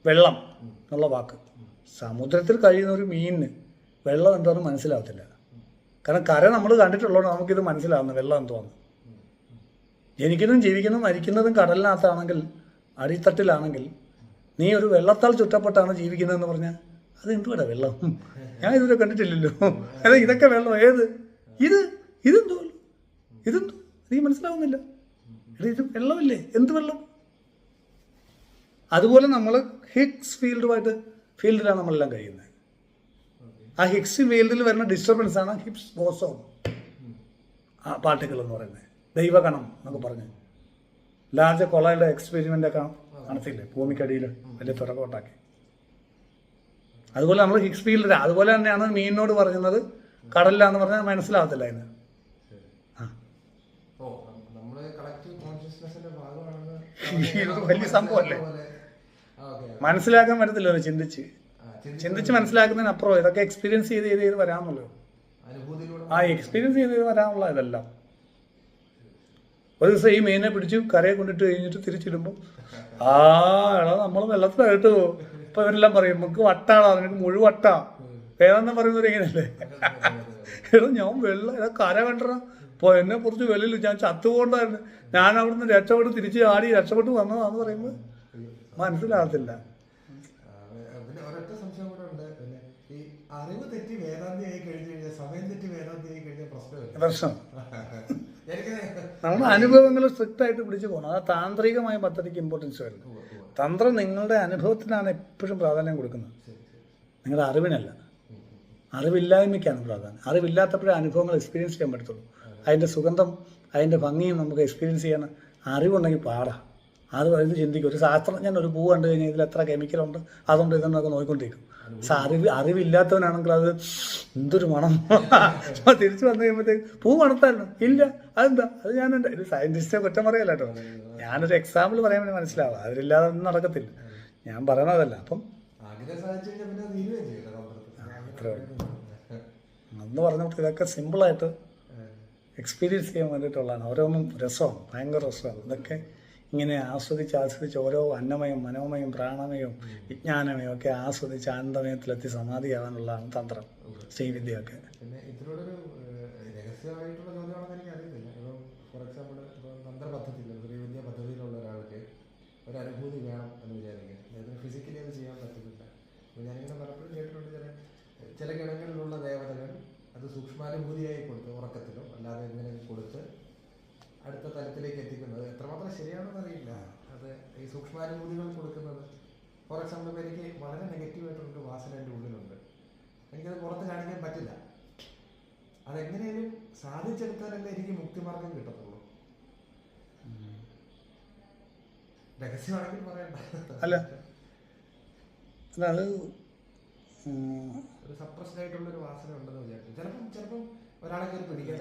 വെള്ളം എന്നുള്ള വാക്ക്, സമുദ്രത്തിൽ കഴിയുന്ന ഒരു മീനിന് വെള്ളം എന്താണെന്ന് മനസ്സിലാവത്തില്ല. കാരണം കര നമ്മൾ കണ്ടിട്ടുള്ളതുകൊണ്ട് നമുക്കിത് മനസ്സിലാവുന്നു വെള്ളം എന്തോന്ന്. ജനിക്കുന്നതും ജീവിക്കുന്നതും മരിക്കുന്നതും കടലിനകത്താണെങ്കിൽ അടിത്തട്ടിലാണെങ്കിൽ നീ ഒരു വെള്ളത്താൽ ചുറ്റപ്പെട്ടാണ് ജീവിക്കുന്നതെന്ന് പറഞ്ഞാൽ അത് എന്തുവാടാ വെള്ളം? ഞാൻ ഇതുവരെ കണ്ടിട്ടില്ലല്ലോ. അതെ, ഇതൊക്കെ വെള്ളം ഏത് ഇതെന്തോ നീ മനസ്സിലാവുന്നില്ല. ഇത് വെള്ളമില്ലേ? എന്ത് വെള്ളം? അതുപോലെ നമ്മൾ ഹിഗ്സ് ഫീൽഡിലാണ് നമ്മളെല്ലാം കഴിയുന്നത്. ആ ഹിഗ്സ് ഫീൽഡിൽ വരുന്ന ഡിസ്റ്റർബൻസ് ആണ് ഹിഗ്സ് ബോസോൺ പാർട്ടിക്കിൾ എന്ന് പറയുന്നത്. ദൈവകണം എന്നൊക്കെ പറഞ്ഞ് ലാർജ് കൊളയുടെ എക്സ്പെരിമെൻ്റ് ഒക്കെ നടത്തിയില്ലേ ഭൂമിക്കടിയിൽ വലിയ തുറക്കോട്ടാക്കി. അതുപോലെ നമ്മൾ ഹിഗ്സ് ഫീൽഡിൽ അതുപോലെ തന്നെയാണ് മീനിനോട് പറയുന്നത് കടലിലാന്ന് പറഞ്ഞാൽ മനസ്സിലാവത്തില്ല അതിന്. ഇത് വലിയ സംഭവമല്ലേ, മനസ്സിലാക്കാൻ പറ്റത്തില്ലല്ലോ. ചിന്തിച്ച് മനസ്സിലാക്കുന്നതിനപ്പുറം ഇതൊക്കെ എക്സ്പീരിയൻസ് ചെയ്ത് വരാമെന്നുള്ളൂ. ആ എക്സ്പീരിയൻസ് ചെയ്ത് വരാനുള്ള ഇതെല്ലാം. ഒരു ദിവസം ഈ മീനെ പിടിച്ചു കരയെ കൊണ്ടിട്ട് കഴിഞ്ഞിട്ട് തിരിച്ചിടുമ്പോൾ എടാ നമ്മൾ വെള്ളത്തിലായിട്ട് ഇപ്പൊ ഇവരെല്ലാം പറയും നമുക്ക് വട്ടാണോ, നിനക്ക് മുഴുവട്ടാ വേദെന്ന് പറയുന്നത് ഇങ്ങനല്ലേ. എടാ ഞാൻ കര കണ്ടറ ഇപ്പോൾ എന്നെ കുറച്ച് വെളിയിൽ ഞാൻ ചത്തുകൊണ്ടായിരുന്നു, ഞാൻ അവിടുന്ന് തിരിച്ച് ആടി രക്ഷപ്പെട്ട് വന്നതാന്ന് പറയുമ്പോൾ മനസ്സിലാകത്തില്ല. പ്രശ്നം നമ്മുടെ അനുഭവങ്ങൾ സ്ട്രിക്റ്റ് ആയിട്ട് പിടിച്ചു പോകണം. അത് താന്ത്രികമായ പദ്ധതിക്ക് ഇമ്പോർട്ടൻസ് വരുന്നു. തന്ത്രം നിങ്ങളുടെ അനുഭവത്തിനാണ് എപ്പോഴും പ്രാധാന്യം കൊടുക്കുന്നത്, നിങ്ങളുടെ അറിവിനല്ല. അറിവില്ലായ്മയ്ക്കാണ് പ്രാധാന്യം. അറിവില്ലാത്തപ്പോഴേ അനുഭവങ്ങൾ എക്സ്പീരിയൻസ് ചെയ്യാൻ പറ്റത്തുള്ളൂ. അതിൻ്റെ സുഗന്ധം അതിൻ്റെ ഭംഗിയും നമുക്ക് എക്സ്പീരിയൻസ് ചെയ്യാൻ അറിവുണ്ടെങ്കിൽ പാടാം. അത് കഴിഞ്ഞ് ചിന്തിക്കും. ഒരു ശാസ്ത്രജ്ഞൻ ഒരു പൂ കണ്ടു കഴിഞ്ഞാൽ ഇതിൽ എത്ര കെമിക്കലുണ്ട് അതുകൊണ്ട് ഇതെന്നൊക്കെ നോക്കിക്കൊണ്ടിരിക്കും. പക്ഷെ അറിവില്ലാത്തവനാണെങ്കിൽ അത് എന്തൊരു മണം തിരിച്ചു വന്നു കഴിയുമ്പോഴത്തേക്ക് പൂ മണത്തായിരുന്നു ഇല്ല അതെന്താ അത് ഞാൻ എൻ്റെ ഒരു സയൻറ്റിസ്റ്റിനെ കുറ്റം പറയല്ല കേട്ടോ, ഞാനൊരു എക്സാമ്പിൾ പറയാൻ വേണ്ടി മനസ്സിലാവുക. അതിലില്ലാതെ ഒന്നും നടക്കത്തില്ല, ഞാൻ പറയണതല്ല. അപ്പം അന്ന് പറഞ്ഞിട്ട് ഇതൊക്കെ സിമ്പിളായിട്ട് എക്സ്പീരിയൻസ് ചെയ്യാൻ വേണ്ടിയിട്ടുള്ളതാണ്. ഓരോന്നും രസമാണ്, ഭയങ്കര രസമാണ്. ഇതൊക്കെ ഇങ്ങനെ ആസ്വദിച്ച് ഓരോ അന്നമയം മനോമയം പ്രാണമയവും വിജ്ഞാനമയം ഒക്കെ ആസ്വദിച്ച് ആനന്ദമയത്തിലെത്തി സമാധിയാവാനുള്ളതാണ് തന്ത്രം ശ്രീവിദ്യയൊക്കെ. പിന്നെ ഇതിനോടൊരു രഹസ്യമായിട്ടുള്ള ചോദ്യമാണെന്ന് എനിക്ക് അറിയത്തില്ല. ഇപ്പോൾ ഫോർ എക്സാമ്പിൾ ഇപ്പോൾ തന്ത്രപദ്ധതിയിൽ ശ്രീവിദ്യ പദ്ധതിയിലുള്ള ഒരാൾക്ക് ഒരു അനുഭൂതി വേണം എന്ന് വിചാരിക്കുക, അതായത് ഫിസിക്കലി അത് ചെയ്യാൻ പറ്റുന്നില്ല. അപ്പോൾ ഞാനിങ്ങനെ പലപ്പോഴും കേട്ടിട്ടുണ്ട് ചില ഗണങ്ങളിലുള്ള ദേവതകൾ അത് സൂക്ഷ്മാനുഭൂതിയായി കൊടുത്ത് ഉറക്കത്തിലോ അല്ലാതെ ഇങ്ങനെ കൊടുത്ത് അടുത്ത തലത്തിലേക്ക് എത്തിക്കുന്നത് എത്രമാത്രം ശരിയാണെന്ന് അറിയില്ല. അത് ഈ സൂക്ഷ്മാനുഭൂതികൾ കൊടുക്കുന്നത് ഫോർ എക്സാമ്പിൾ ഇപ്പോൾ എനിക്ക് വളരെ നെഗറ്റീവായിട്ടുള്ളൊരു വാസന എൻ്റെ ഉള്ളിലുണ്ട്, എനിക്കത് പുറത്ത് കാണിക്കാൻ പറ്റില്ല. അതെങ്ങനെയും സാധിച്ചെടുത്താലല്ലേ എനിക്ക് മുക്തിമാർഗം കിട്ടത്തുള്ളൂ. രഹസ്യമാണെങ്കിൽ പറയണ്ട. അല്ല അത് ഒരു സപ്രസ്ഡ് ആയിട്ടുള്ളൊരു വാസന ഉണ്ടെന്ന് വിചാരിച്ചു. ചിലപ്പം ഒരാളെ കയറി പിടിക്കാൻ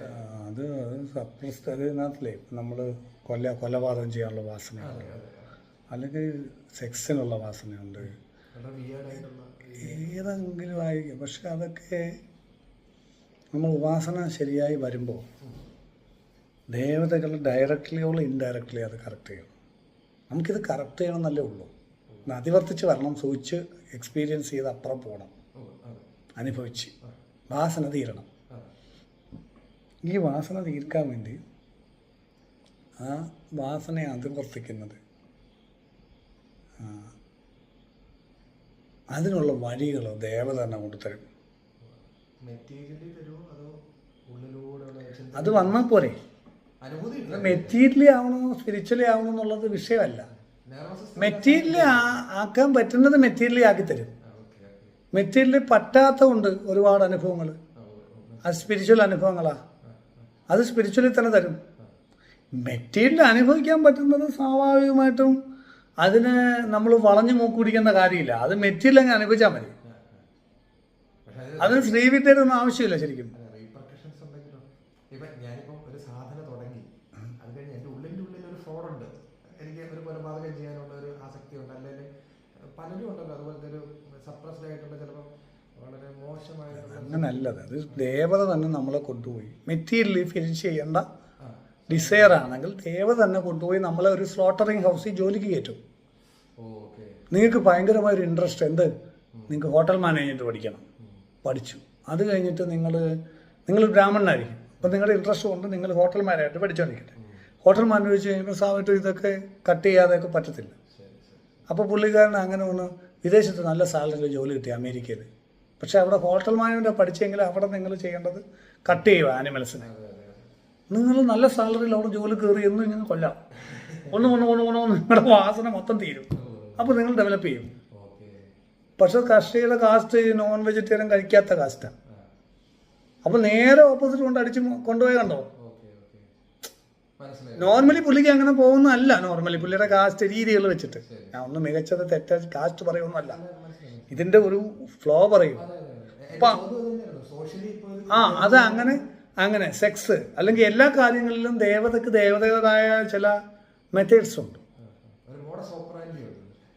അത് സപ്രസ്ഡ് അതിനകത്തില്ലേ നമ്മൾ കൊലപാതകം ചെയ്യാനുള്ള വാസനയുണ്ട്, അല്ലെങ്കിൽ സെക്സിനുള്ള വാസനയുണ്ട്, ഏതെങ്കിലും ആയിരിക്കും. പക്ഷെ അതൊക്കെ നമ്മൾ ഉപാസന ശരിയായി വരുമ്പോൾ ദേവതകൾ ഡയറക്റ്റ്ലിയോ ഇൻഡയറക്റ്റ്ലി അത് കറക്റ്റ് ചെയ്യണം. നമുക്കിത് കറക്റ്റ് ചെയ്യണമെന്നല്ലേ ഉള്ളൂ. അതിവർത്തിച്ച് വരണം, സൂചിച്ച് എക്സ്പീരിയൻസ് ചെയ്ത് അപ്പുറം പോകണം, അനുഭവിച്ച് വാസന തീരണം. ഈ വാസന തീർക്കാൻ വേണ്ടി ആ വാസനയെ അതിവർത്തിക്കുന്നത് അതിനുള്ള വഴികളോ ദേവത തന്നെ കൊണ്ടുതരും. അത് വന്നാൽ പോരെ. മെറ്റീരിയലി ആവണോ സ്പിരിച്വലി ആവണോ എന്നുള്ളത് വിഷയമല്ല. മെറ്റീരിയലി ആക്കാൻ പറ്റുന്നത് മെറ്റീരിയലി ആക്കി തരും. മെറ്റീരിയലി പറ്റാത്തതുണ്ട് ഒരുപാട് അനുഭവങ്ങൾ, അത് സ്പിരിച്വൽ അനുഭവങ്ങളാണ്, അത് സ്പിരിച്വലി തന്നെ തരും. മെറ്റീരിയൽ അനുഭവിക്കാൻ പറ്റുന്നത് സ്വാഭാവികമായിട്ടും അതിന് നമ്മൾ വളഞ്ഞു മൂക്ക് പിടിക്കേണ്ട കാര്യമില്ല. അത് മെറ്റീരിയൽ അങ്ങ് അനുഭവിച്ചാൽ മതി. അതിന് ശ്രീവിദ്യയുടെ ഒന്നും ആവശ്യമില്ല ശരിക്കും. അങ്ങനല്ലത്. അത് ദേവത തന്നെ നമ്മളെ കൊണ്ടുപോയി മെറ്റീരിയലി ഫിനിഷ് ചെയ്യേണ്ട ഡിസയർ ആണെങ്കിൽ ദേവത തന്നെ കൊണ്ടുപോയി നമ്മളെ ഒരു സ്ലോട്ടറിങ് ഹൗസിൽ ജോലിക്ക് കയറ്റും. നിങ്ങൾക്ക് ഭയങ്കരമായൊരു ഇൻട്രസ്റ്റ് എന്ത്, നിങ്ങൾക്ക് ഹോട്ടൽ മാനേജ്മെൻറ്റ് പഠിക്കണം, പഠിച്ചു. അത് കഴിഞ്ഞിട്ട് നിങ്ങൾ ബ്രാഹ്മണനായിരിക്കും. അപ്പോൾ നിങ്ങളുടെ ഇൻട്രസ്റ്റ് കൊണ്ട് നിങ്ങൾ ഹോട്ടൽ മാനേജ്മെൻറ്റ് പഠിച്ചുകൊണ്ടിരിക്കട്ടെ. ഹോട്ടൽ മാനേജ് കഴിയുമ്പോൾ സാധാരണ ഇതൊക്കെ കട്ട് ചെയ്യാതെയൊക്കെ പറ്റത്തില്ല. അപ്പോൾ പുള്ളിക്കാരൻ അങ്ങനെ ഒന്ന് വിദേശത്ത് നല്ല സാലറിയിൽ ജോലി കിട്ടി അമേരിക്കയിൽ. പക്ഷേ അവിടെ ഹോട്ടൽ മാനേജ്മെൻറ്റ് പഠിച്ചെങ്കിൽ അവിടെ നിങ്ങൾ ചെയ്യേണ്ടത് കട്ട് ചെയ്യുക ആനിമൽസിനെ. നിങ്ങൾ നല്ല സാലറിയിൽ അവിടെ ജോലി കയറി എന്ന് ഇങ്ങനെ കൊല്ലാം. നിങ്ങളുടെ വാസന മൊത്തം തീരും. അപ്പോൾ നിങ്ങൾ ഡെവലപ്പ് ചെയ്യും. പക്ഷെ കർഷകരുടെ കാസ്റ്റ് നോൺ വെജിറ്റേറിയൻ കഴിക്കാത്ത കാസ്റ്റാണ്. അപ്പോൾ നേരെ ഓപ്പോസിറ്റ് കൊണ്ട് അടിച്ച് കൊണ്ടുപോയി കണ്ടോ. നോർമലി പുള്ളിക്ക് അങ്ങനെ പോകുന്നതല്ല. നോർമലി പുള്ളിയുടെ കാസ്റ്റ് രീതികൾ വെച്ചിട്ട് ഞാൻ ഒന്ന് മികച്ചത് തെറ്റാ കാസ്റ്റ് പറയുന്നതല്ല, ഇതിന്റെ ഒരു ഫ്ലോ പറയും. അത് അങ്ങനെ സെക്സ് അല്ലെങ്കിൽ എല്ലാ കാര്യങ്ങളിലും ദേവതയ്ക്ക് ദേവതയുടേതായ ചില മെത്തേഡ്സ് ഉണ്ട്.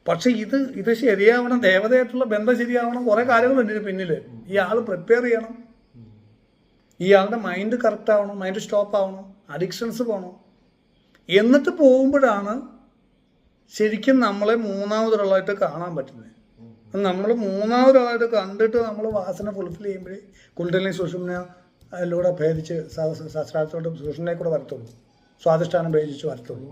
പക്ഷെ ഇത് ശരിയാവണം, ദേവതയായിട്ടുള്ള ബന്ധം ശരിയാവണം, കുറെ കാര്യങ്ങളുണ്ട് ഇതിന് പിന്നിൽ. ഈ ആൾ പ്രിപ്പയർ ചെയ്യണം, ഇയാളുടെ മൈൻഡ് കറക്റ്റ് ആവണം, മൈൻഡ് സ്റ്റോപ്പ് ആവണം, അഡിക്ഷൻസ് പോകണം. എന്നിട്ട് പോകുമ്പോഴാണ് ശരിക്കും നമ്മളെ മൂന്നാമതൊരാളായിട്ട് കാണാൻ പറ്റുന്നത്. നമ്മൾ മൂന്നാമതൊരാളായിട്ട് കണ്ടിട്ട് നമ്മൾ വാസന ഫുൾഫിൽ ചെയ്യുമ്പോഴേ കുണ്ടലിനി സുഷുമ്നയിലൂടെ ഭേദിച്ച് ശാസ്ത്രാർത്ഥത്തോട് സുഷുമ്നയെ കൂടെ വരത്തുള്ളൂ, സ്വാധിഷ്ഠാനം ഭേദിച്ച് വരത്തുള്ളൂ.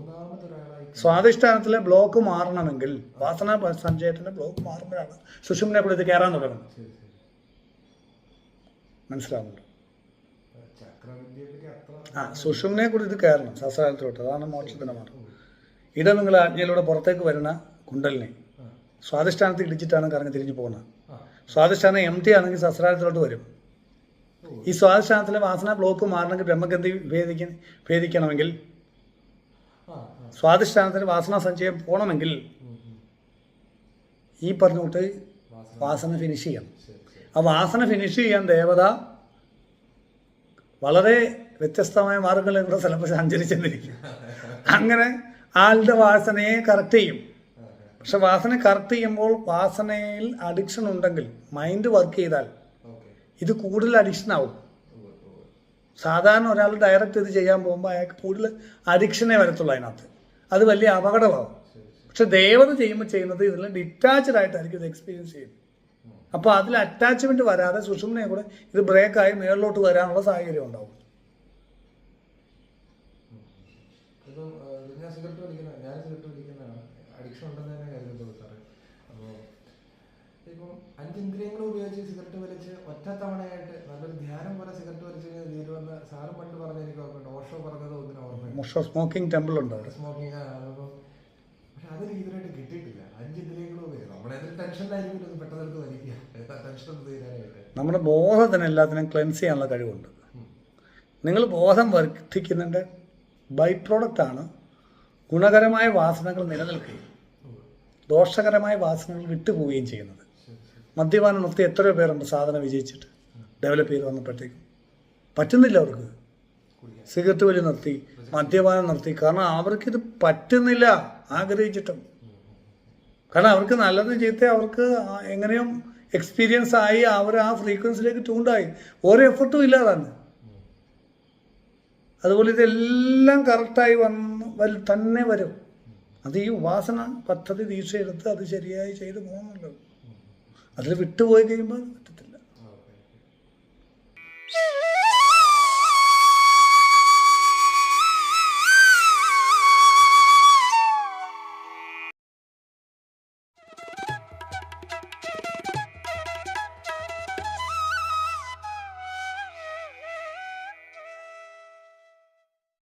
സ്വാധിഷ്ഠാനത്തിലെ ബ്ലോക്ക് മാറണമെങ്കിൽ വാസന സഞ്ചയത്തിന്റെ ബ്ലോക്ക് മാറുമ്പോഴാണ് സുഷുമ്നയെ കൂടെ ഇത് കയറാൻ തുടങ്ങുന്നത്. മനസ്സിലാവുന്നുണ്ടോ? സുഷുമ്നയെ കൂടി ഇത് കയറണം ശാസ്ത്രാർത്ഥത്തിലോട്ട്. അതാണ് മോക്ഷത്തിന് മാർഗം. ഇടവിങ്ങളെ ആജ്ഞയിലൂടെ പുറത്തേക്ക് വരുന്ന കുണ്ടലിനെ സ്വാധിഷ്ഠാനത്തിൽ ഇടിച്ചിട്ടാണ് കറങ്ങി തിരിഞ്ഞു പോകുന്നത്. സ്വാധിഷ്ഠാനം എം ടി ആണെങ്കിൽ ശാസ്ത്രാർത്ഥത്തിലോട്ട് വരും. ഈ സ്വാധിഷ്ഠാനത്തിലെ വാസന ബ്ലോക്ക് മാറണമെങ്കിൽ ബ്രഹ്മഗന്ധി ഭേദിക്കണമെങ്കിൽ, സ്വാധിഷ്ഠാനത്തിന് വാസന സഞ്ചയം പോകണമെങ്കിൽ ഈ പറഞ്ഞുകൊണ്ട് വാസന ഫിനിഷ് ചെയ്യണം. ആ വാസന ഫിനിഷ് ചെയ്യാൻ ദേവത വളരെ വ്യത്യസ്തമായ മാർഗങ്ങളിലൂടെ ചിലപ്പോൾ സഞ്ചരിച്ചെന്നിരിക്കും. അങ്ങനെ ആളുടെ വാസനയെ കറക്റ്റ് ചെയ്യും. പക്ഷെ വാസന കറക്റ്റ് ചെയ്യുമ്പോൾ വാസനയിൽ അഡിക്ഷൻ ഉണ്ടെങ്കിൽ മൈൻഡ് വർക്ക് ചെയ്താൽ ഇത് കൂടുതൽ അഡിക്ഷൻ ആവും. സാധാരണ ഒരാൾ ഡയറക്റ്റ് ഇത് ചെയ്യാൻ പോകുമ്പോൾ അയാൾക്ക് കൂടുതൽ അഡിക്ഷനെ വരത്തുള്ളൂ അതിനകത്ത്. അത് വലിയ അപകടമാവും. പക്ഷെ ദേവത ചെയ്യുന്നത് ഇതിൽ ഡിറ്റാച്ച്ഡ് ആയിട്ടായിരിക്കും ഇത് എക്സ്പീരിയൻസ് ചെയ്യുന്നത്. അപ്പോൾ അതിൽ അറ്റാച്ച്മെന്റ് വരാതെ സുഷുമ്നയെ കൂടെ ഇത് ബ്രേക്കായി മേളിലോട്ട് വരാനുള്ള സാഹചര്യം ഉണ്ടാവും. ഞാൻ സിഗരറ്റ് വലിക്കുന്നതാണ്, അഡിക്ഷൻ ഉണ്ടെന്ന് തന്നെ കരുതുന്നത് സാറേ. അപ്പോൾ ഇപ്പം 5 ഇന്ദ്രിയങ്ങൾ ഉപയോഗിച്ച് സിഗരറ്റ് വലിച്ച് ഒറ്റ തവണയായിട്ട് നല്ലൊരു ധ്യാനം പോലെ സിഗരറ്റ് വലിച്ച് തീരുമെന്ന് സാറ് പണ്ട് പറഞ്ഞ എനിക്ക് ഓർമ്മയുണ്ട്. ഓഷോ പറഞ്ഞത് ഒന്നിനും ഓർമ്മ. സ്മോക്കിംഗ് ടെമ്പിൾ ഉണ്ട് അവിടെ. സ്മോക്കിംഗ്. പക്ഷെ അതൊരു ഇതിനായിട്ട് കിട്ടിയിട്ടില്ല. 5 ഇന്ദ്രിയങ്ങൾ ഉപയോഗിക്കും. നമ്മുടെ എന്തൊരു ടെൻഷനിലായിരിക്കും പെട്ടെന്ന് വലിക്കുക, ടെൻഷൻ ഒന്ന് തീരാനായിട്ട്. നമ്മുടെ ബോധത്തിന് എല്ലാത്തിനും ക്ലെൻസ് ചെയ്യാനുള്ള കഴിവുണ്ട്. നിങ്ങൾ ബോധം വർദ്ധിക്കുന്നതിൻ്റെ ബൈ പ്രോഡക്റ്റാണ് ഗുണകരമായ വാസനകൾ നിലനിൽക്കുകയും ദോഷകരമായ വാസനകൾ വിട്ടുപോവുകയും ചെയ്യുന്നത്. മദ്യപാനം നിർത്തി എത്രയോ പേരുണ്ട് സാധന വിജയിച്ചിട്ട് ഡെവലപ്പ് ചെയ്ത് വന്നപ്പോഴത്തേക്കും. പറ്റുന്നില്ല അവർക്ക്. സിഗരറ്റ് വലി നിർത്തി, മദ്യപാനം നിർത്തി. കാരണം അവർക്കിത് പറ്റുന്നില്ല ആഗ്രഹിച്ചിട്ടും. കാരണം അവർക്ക് നല്ലത് ചീത്ത അവർക്ക് എങ്ങനെയും എക്സ്പീരിയൻസ് ആയി, അവർ ആ ഫ്രീക്വൻസിയിലേക്ക് ട്യൂണ്ടായി. ഓരോ എഫർട്ടും ഇല്ലാതാണ്. അതുപോലെ ഇതെല്ലാം കറക്റ്റായി തന്നെ വരും. അത് ഈ ഉപാസന പദ്ധതി ദീക്ഷ എടുത്ത് അത് ശരിയായി ചെയ്ത് പോകുന്നുള്ളൂ. അതിൽ വിട്ടുപോയി കഴിയുമ്പോൾ പറ്റത്തില്ല.